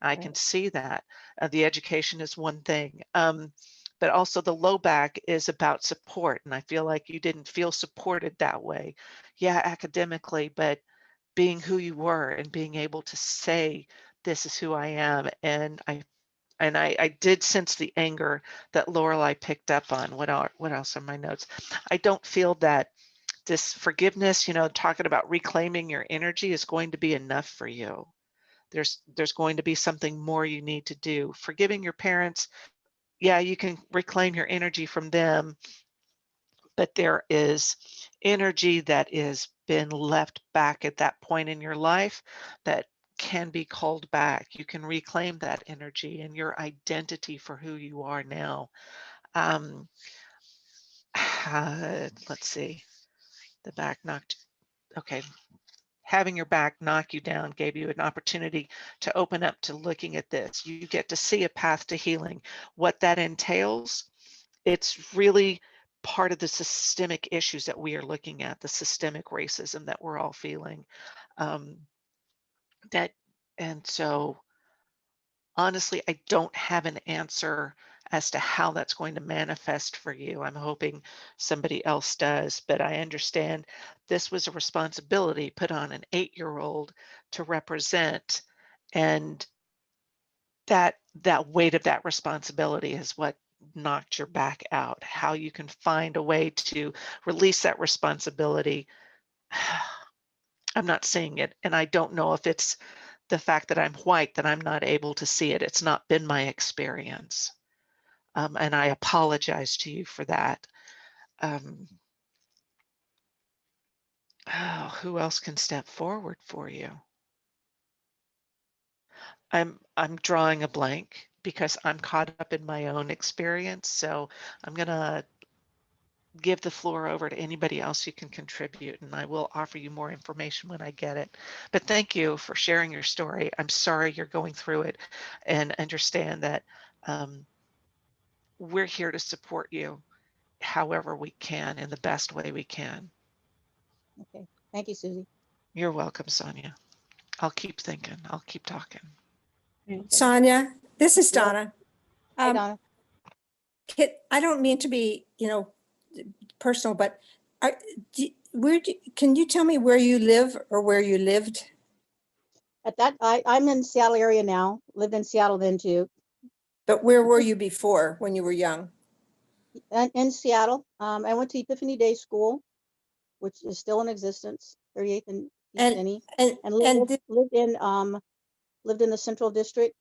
I can Right. see that. The education is one thing, but also the low back is about support. And I feel like you didn't feel supported that way. Yeah, academically, but being who you were and being able to say, this is who I am. And I did sense the anger that Lorelei picked up on. What else are my notes? I don't feel that this forgiveness, talking about reclaiming your energy is going to be enough for you. There's going to be something more you need to do. Forgiving your parents, yeah, you can reclaim your energy from them, but there is energy that is been left back at that point in your life that can be called back. You can reclaim that energy and your identity for who you are now. Let's see. The back knocked. Okay. Having your back knock you down gave you an opportunity to open up to looking at this. You get to see a path to healing. What that entails, it's really part of the systemic issues that we are looking at, the systemic racism that we're all feeling. And so honestly, I don't have an answer as to how that's going to manifest for you. I'm hoping somebody else does, but I understand this was a responsibility put on an 8-year-old to represent, and that weight of that responsibility is what knocked your back out. How you can find a way to release that responsibility, I'm not seeing it, and I don't know if it's the fact that I'm white that I'm not able to see it. It's not been my experience. And I apologize to you for that. Who else can step forward for you? I'm drawing a blank because I'm caught up in my own experience. So I'm gonna give the floor over to anybody else who can contribute, and I will offer you more information when I get it. But thank you for sharing your story. I'm sorry you're going through it, and understand that we're here to support you however we can in the best way we can. Okay. Thank you, Susie. You're welcome, Sonia. I'll keep thinking. I'll keep talking. Sonia, This is Yeah. Donna. Hi, Donna. Kit, I don't mean to be, personal, but can you tell me where you live or where you lived? I'm in Seattle area now, lived in Seattle then too. But where were you before when you were young? And in Seattle, I went to Epiphany Day School, which is still in existence, 38th and East And Denny, and and and lived in the Central District,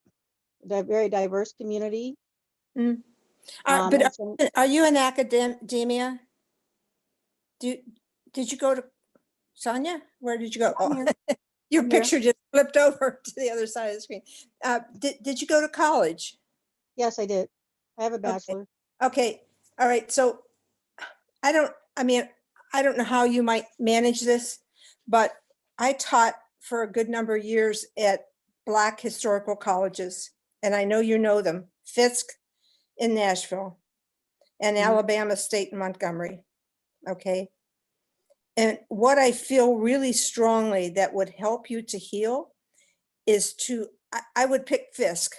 a very diverse community. but And so, are you in academia? Did you go to Sonia? Where did you go? I'm Oh, here. your I'm here. picture just flipped over to the other side of the screen. Did you go to college? Yes, I did. I have a Okay. bachelor. Okay. All right. So I don't know how you might manage this, but I taught for a good number of years at Black historical colleges, and I know you know them, Fisk in Nashville and Mhm. Alabama State in Montgomery. Okay. And what I feel really strongly that would help you to heal is I would pick Fisk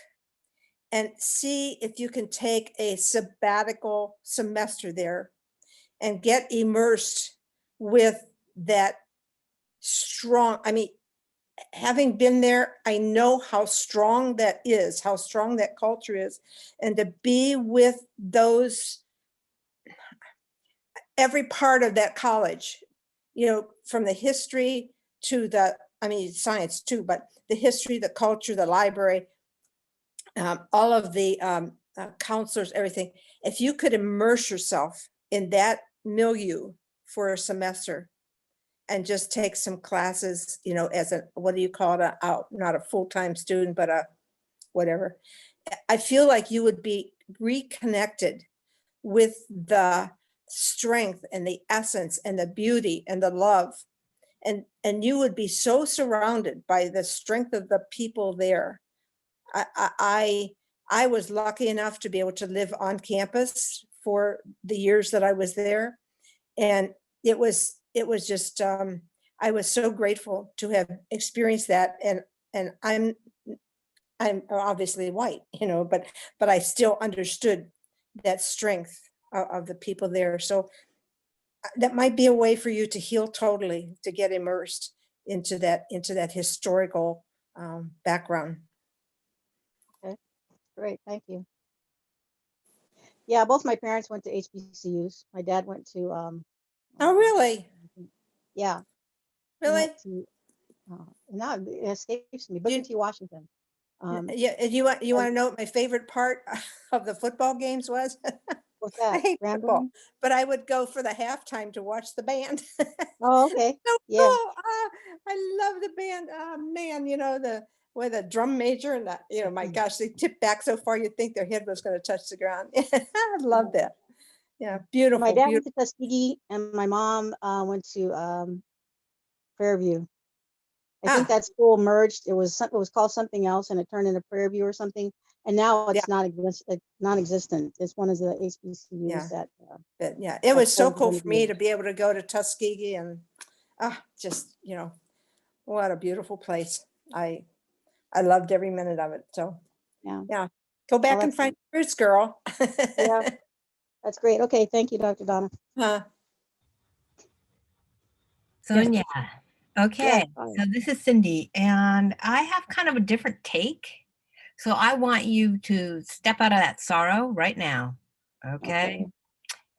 and see if you can take a sabbatical semester there and get immersed with that strong. I mean, having been there, I know how strong that is, how strong that culture is. And to be with those, every part of that college, from the history to science too, but the history, the culture, the library, all of the counselors, everything. If you could immerse yourself in that milieu for a semester and just take some classes, as what do you call it? Not a full-time student, but a whatever. I feel like you would be reconnected with the strength and the essence and the beauty and the love. And you would be so surrounded by the strength of the people there. I was lucky enough to be able to live on campus for the years that I was there. And it was just, I was so grateful to have experienced that. And I'm obviously white, but I still understood that strength of the people there. So that might be a way for you to heal totally, to get immersed into that historical background. Okay, great, thank you. Yeah, both my parents went to HBCUs. My dad went to Oh, really? Yeah. Really? Now it escapes me. Booker T. Washington. Yeah. And you want to know what my favorite part of the football games was? What's I that? hate football, Rambling? but I would go for the halftime to watch the band. Oh, okay. So Yeah. cool. I love the band. Man, with a drum major and that, my gosh, they tipped back so far you'd think their head was going to touch the ground. I love that. Yeah, My beautiful, dad went beautiful. to Tuskegee and my mom went to Fairview. I think that school merged. It was called something else and it turned into Prairie View or something. And now it's non-existent. It's one of the HBCUs that. But yeah, it was so cool for me to to be able to go to Tuskegee and just, what a beautiful place. I loved every minute of it. So yeah, go back and find your roots, girl. Yeah, that's great. Okay, thank you, Dr. Donna. Sonia. Okay, Yeah. so this is Cindy, and I have kind of a different take. So I want you to step out of that sorrow right now, okay?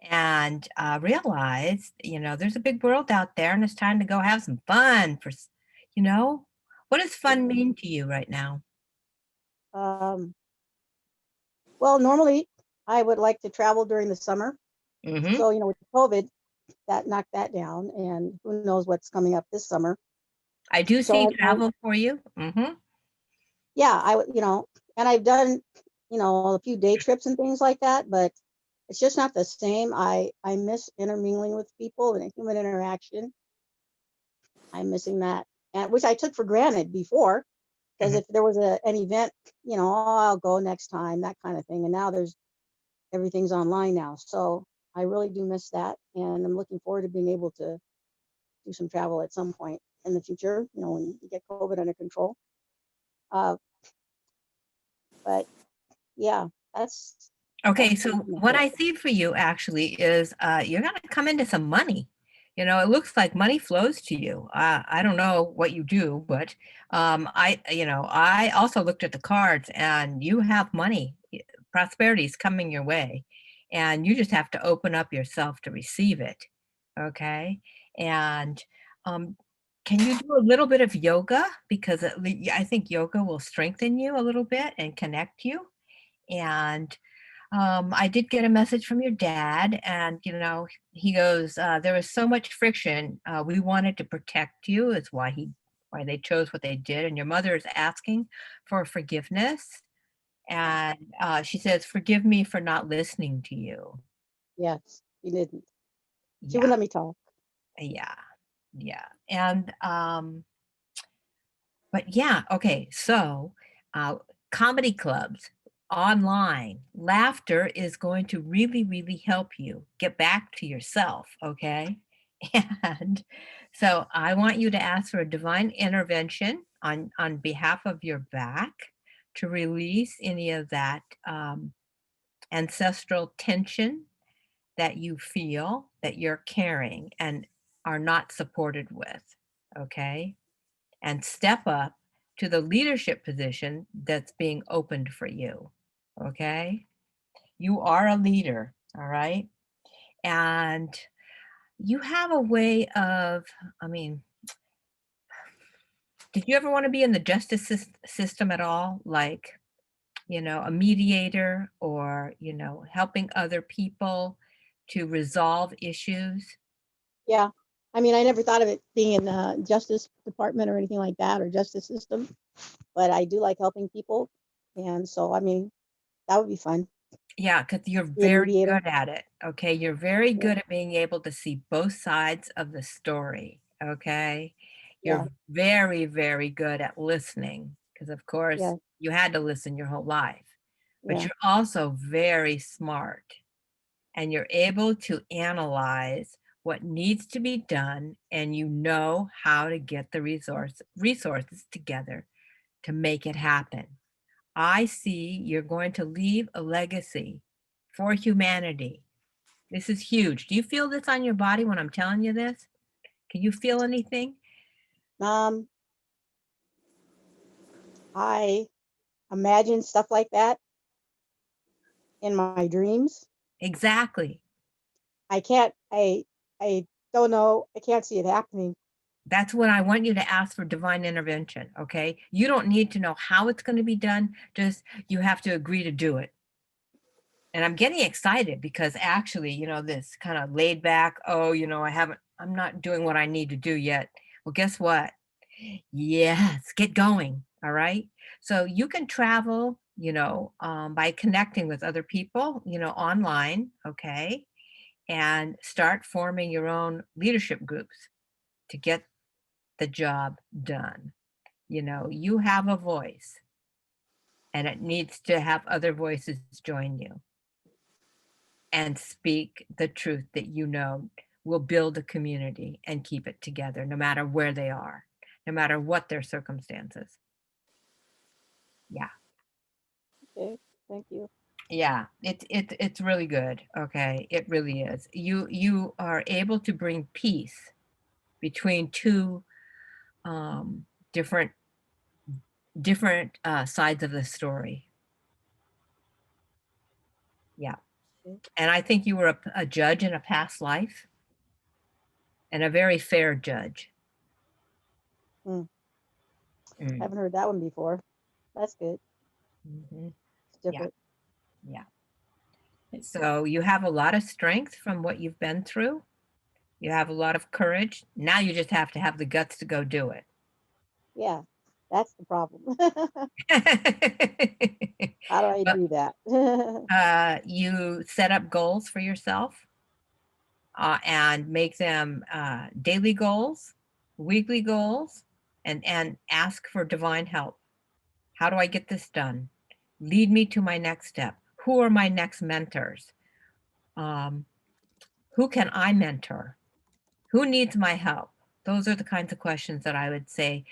And realize, there's a big world out there, and it's time to go have some fun. What does fun mean to you right now? Well, normally I would like to travel during the summer. Mm-hmm. So, with COVID, that knocked that down, and who knows what's coming up this summer. I do see travel for you. Mm-hmm. Yeah, and I've done, a few day trips and things like that, but it's just not the same. I miss intermingling with people and human interaction. I'm missing that, and which I took for granted before, because if there was an event, I'll go next time, that kind of thing. And now everything's online now, so I really do miss that, and I'm looking forward to being able to do some travel at some point in the future, when you get COVID under control. But Yeah, that's Okay, that's so pretty much what it. I see for you actually is you're going to come into some money. You know, it looks like money flows to you. I don't know what you do, but I also looked at the cards and you have money. Prosperity is coming your way, and you just have to open up yourself to receive it. Okay, and um, can you do a little bit of yoga? Because I think yoga will strengthen you a little bit and connect you. And I did get a message from your dad, and he goes, "There was so much friction. We wanted to protect you. Is why they chose what they did." And your mother is asking for forgiveness, and she says, "Forgive me for not listening to you." Yes, you didn't. She Yeah, wouldn't let me talk. yeah, yeah. And but yeah, okay. So, uh, comedy clubs online, laughter is going to really, really help you get back to yourself. Okay. And so I want you to ask for a divine intervention on behalf of your back to release any of that ancestral tension that you feel that you're carrying and are not supported with. Okay, and step up to the leadership position that's being opened for you. Okay? You are a leader, all right? And you have a way of, I mean, did you ever want to be in the justice system at all? Like, a mediator or, helping other people to resolve issues? Yeah. I mean, I never thought of it being in the Justice Department or anything like that, or justice system, but I do like helping people. And so, I mean, that would be fun. Yeah, because you're Be a very mediator. good at it, okay? You're very Yeah. good at being able to see both sides of the story, okay? Yeah. You're very, very good at listening, because of course Yeah. you had to listen your whole life. But Yeah. you're also very smart, and you're able to analyze what needs to be done, and you know how to get the resources together to make it happen. I see you're going to leave a legacy for humanity. This is huge. Do you feel this on your body when I'm telling you this? Can you feel anything? Um, I imagine stuff like that in my dreams. Exactly. I don't know. I can't see it happening. That's what I want you to ask for divine intervention, okay? You don't need to know how it's going to be done, just you have to agree to do it. And I'm getting excited because actually, this kind of laid back, oh, I'm not doing what I need to do yet. Well, guess what? Yes, get going. All right. So you can travel, by connecting with other people, online. Okay. And start forming your own leadership groups to get the job done. You have a voice and it needs to have other voices join you and speak the truth that will build a community and keep it together no matter where they are, no matter what their circumstances. Yeah. Okay. Thank you. Yeah, it's really good. Okay, it really is. You are able to bring peace between two um, different sides of the story. Yeah, Okay. and I think you were a judge in a past life, and a very fair judge. Hmm. Mm. Haven't heard that one before. That's good. Hmm. It's Yeah, different. yeah. So you have a lot of strength from what you've been through. You have a lot of courage. Now you just have to have the guts to go do it. Yeah. That's the problem. How do I But do that? you set up goals for yourself and make them daily goals, weekly goals, and ask for divine help. How do I get this done? Lead me to my next step. Who are my next mentors? Um, who can I mentor? Who needs my help? Those are the kinds of questions that I would say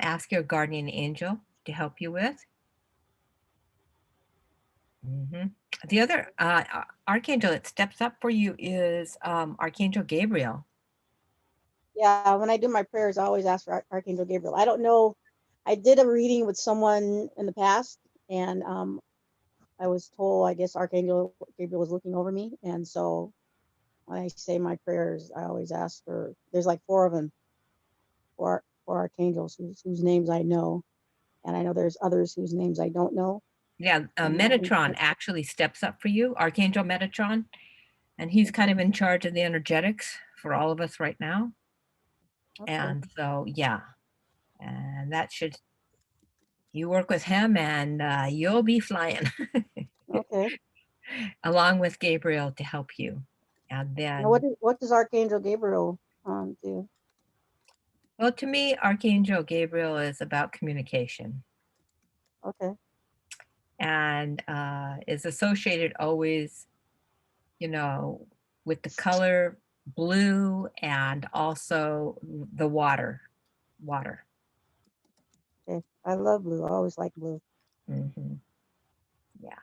ask your guardian angel to help you with. Mhm. The other archangel that steps up for you is Archangel Gabriel. Yeah, when I do my prayers, I always ask for Archangel Gabriel. I don't know. I did a reading with someone in the past, and I was told, I guess Archangel Gabriel was looking over me, and so when I say my prayers, I always ask for. There's like 4 of them, for archangels whose names I know, and I know there's others whose names I don't know. Yeah, And Metatron actually steps up for you, Archangel Metatron, and he's kind of in charge of the energetics for all of us right now. okay, And so, yeah, and that should, you work with him and you'll be flying okay. along with Gabriel to help you. And Now, then, what does Archangel Gabriel do? well, to me, Archangel Gabriel is about communication Okay, and is associated always, you know, with the color blue and also the water. okay. I love blue. I always like blue. Hmm. Yeah.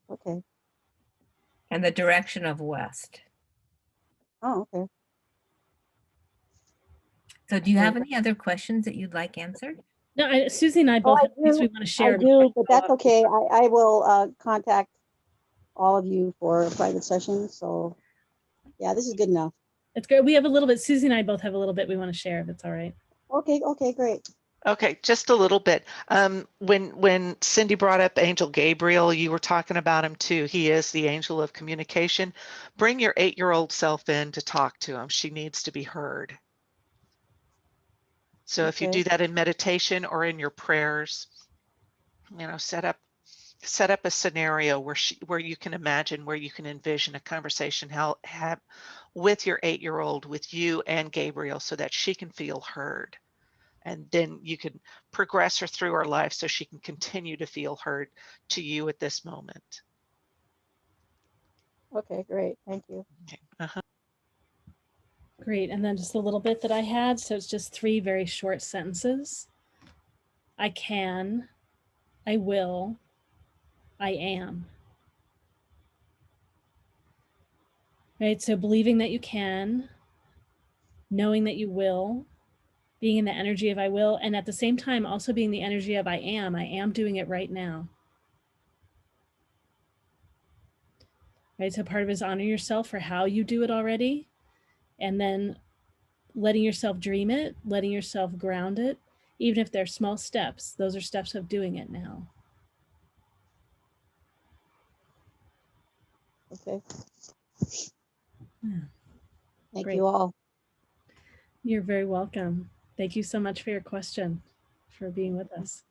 Okay. And the direction of west. Oh, okay. So do you Okay. have any other questions that you'd like answered? No, Susie and I Oh, both I have things do. we want to I share. do, but that's okay. I will contact all of you for a private session. So, yeah, this is good enough. It's great. We have a little bit, Susie and I both have a little bit we want to share, if it's all right. Okay, okay, great. Okay, just a little bit. When Cindy brought up Angel Gabriel, you were talking about him too. He is the angel of communication. Bring your 8-year-old self in to talk to him. She needs to be heard. So if you Okay, do that in meditation or in your prayers, you know, set up a scenario where you can imagine, where you can envision a conversation have with your 8-year-old, with you and Gabriel, so that she can feel heard. And then you can progress her through her life so she can continue to feel heard to you at this moment. okay, great. Thank you. Okay. Uh-huh. Great. And then just a little bit that I had. So it's just 3 very short sentences. I can, I will, I am. Right. So believing that you can, knowing that you will, being in the energy of I will, and at the same time also being the energy of I am doing it right now. Right. So part of it is honor yourself for how you do it already, and then letting yourself dream it, letting yourself ground it, even if they're small steps. Those are steps of doing it now. Okay. Yeah. Thank Great. you all. You're very welcome. Thank you so much for your question, for being with us.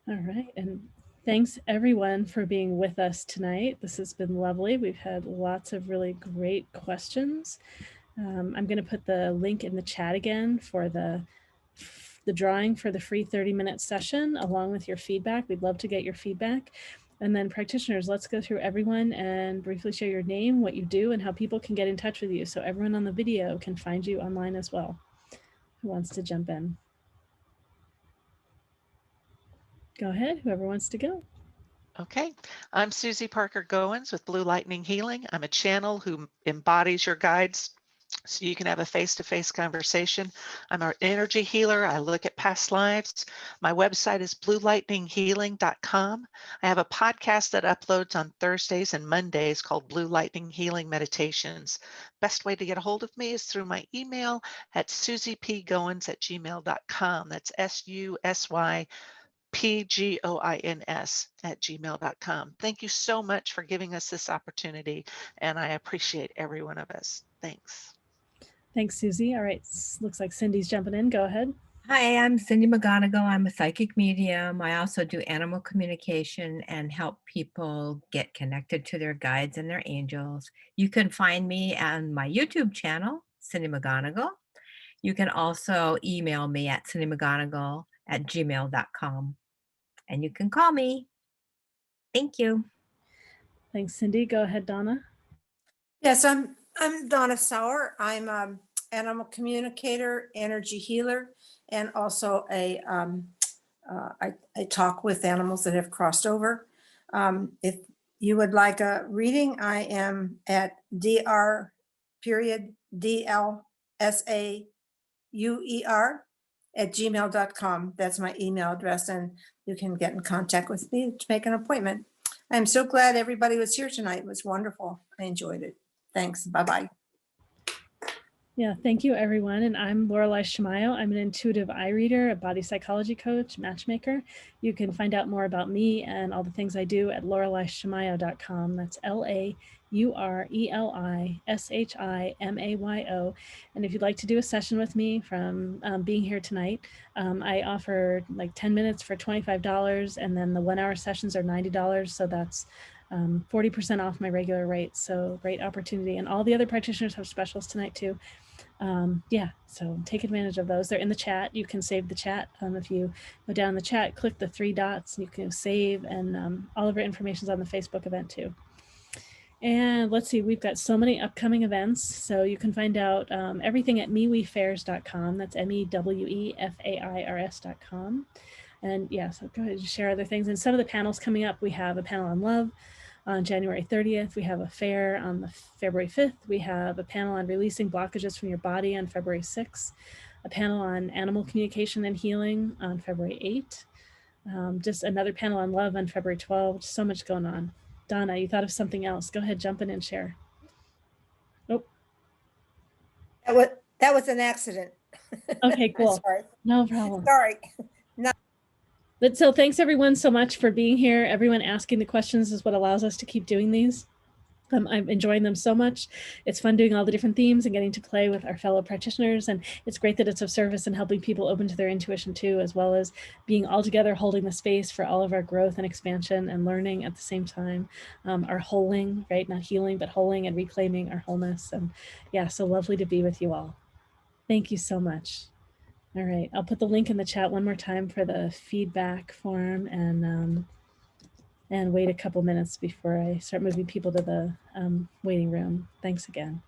All right. And thanks everyone for being with us tonight. This has been lovely. We've had lots of really great questions. I'm going to put the link in the chat again for the drawing for the free 30-minute session along with your feedback. We'd love to get your feedback. And then practitioners, let's go through everyone and briefly share your name, what you do, and how people can get in touch with you so everyone on the video can find you online as well. Who wants to jump in? Go ahead, whoever wants to go. Okay, I'm Susie Parker Goins with Blue Lightning Healing. I'm a channel who embodies your guides so you can have a face-to-face conversation. I'm an energy healer. I look at past lives. My website is bluelightninghealing.com. I have a podcast that uploads on Thursdays and Mondays called Blue Lightning Healing Meditations. Best way to get a hold of me is through my email at susiepgoins@gmail.com. That's SUSYPGOINS@gmail.com. Thank you so much for giving us this opportunity, and I appreciate every one of us. Thanks. Thanks, Susie. All right, looks like Cindy's jumping in. Go ahead. Hi, I'm Cindy McGonigal. I'm a psychic medium. I also do animal communication and help people get connected to their guides and their angels. You can find me on my YouTube channel, Cindy McGonigal. You can also email me at cindymcgonigal@gmail.com. And you can call me. Thank you. Thanks, Cindy. Go ahead, Donna. Yes, I'm Donna Sauer. I'm animal communicator, energy healer, and also a I talk with animals that have crossed over. If you would like a reading, I am at dr.dlsauer@gmail.com. That's my email address, and you can get in contact with me to make an appointment. I'm so glad everybody was here tonight. It was wonderful. I enjoyed it. Thanks. Bye-bye. Yeah, thank you, everyone. And I'm Lorelei Shamayo. I'm an intuitive eye reader, a body psychology coach, matchmaker. You can find out more about me and all the things I do at Loreleishamayo.com. That's LaureliShamayo. And if you'd like to do a session with me from being here tonight, I offer like 10 minutes for $25, and then the 1-hour sessions are $90. So that's 40% off my regular rate. So great opportunity. And all the other practitioners have specials tonight too. Yeah, so take advantage of those. They're in the chat. You can save the chat. If you go down in the chat, click the 3 dots, and you can save, and all of our information is on the Facebook event too. And let's see, we've got so many upcoming events. So you can find out everything at mewefairs.com. That's MEWEFAIRS.com. And yeah, so go ahead and share other things. And some of the panels coming up, we have a panel on love on January 30th. We have a fair on the February 5th. We have a panel on releasing blockages from your body on February 6th. A panel on animal communication and healing on February 8th. Just another panel on love on February 12th. So much going on. Donna, you thought of something else. Go ahead, jump in and share. Oh. That was an accident. Okay, cool. Sorry. No problem. Sorry. But so thanks everyone so much for being here. Everyone asking the questions is what allows us to keep doing these. I'm enjoying them so much. It's fun doing all the different themes and getting to play with our fellow practitioners. And it's great that it's of service and helping people open to their intuition too, as well as being all together, holding the space for all of our growth and expansion and learning at the same time. Our holding, right? Not healing, but holding and reclaiming our wholeness. And yeah, so lovely to be with you all. Thank you so much. All right, I'll put the link in the chat one more time for the feedback form, and wait a couple minutes before I start moving people to the waiting room. Thanks again.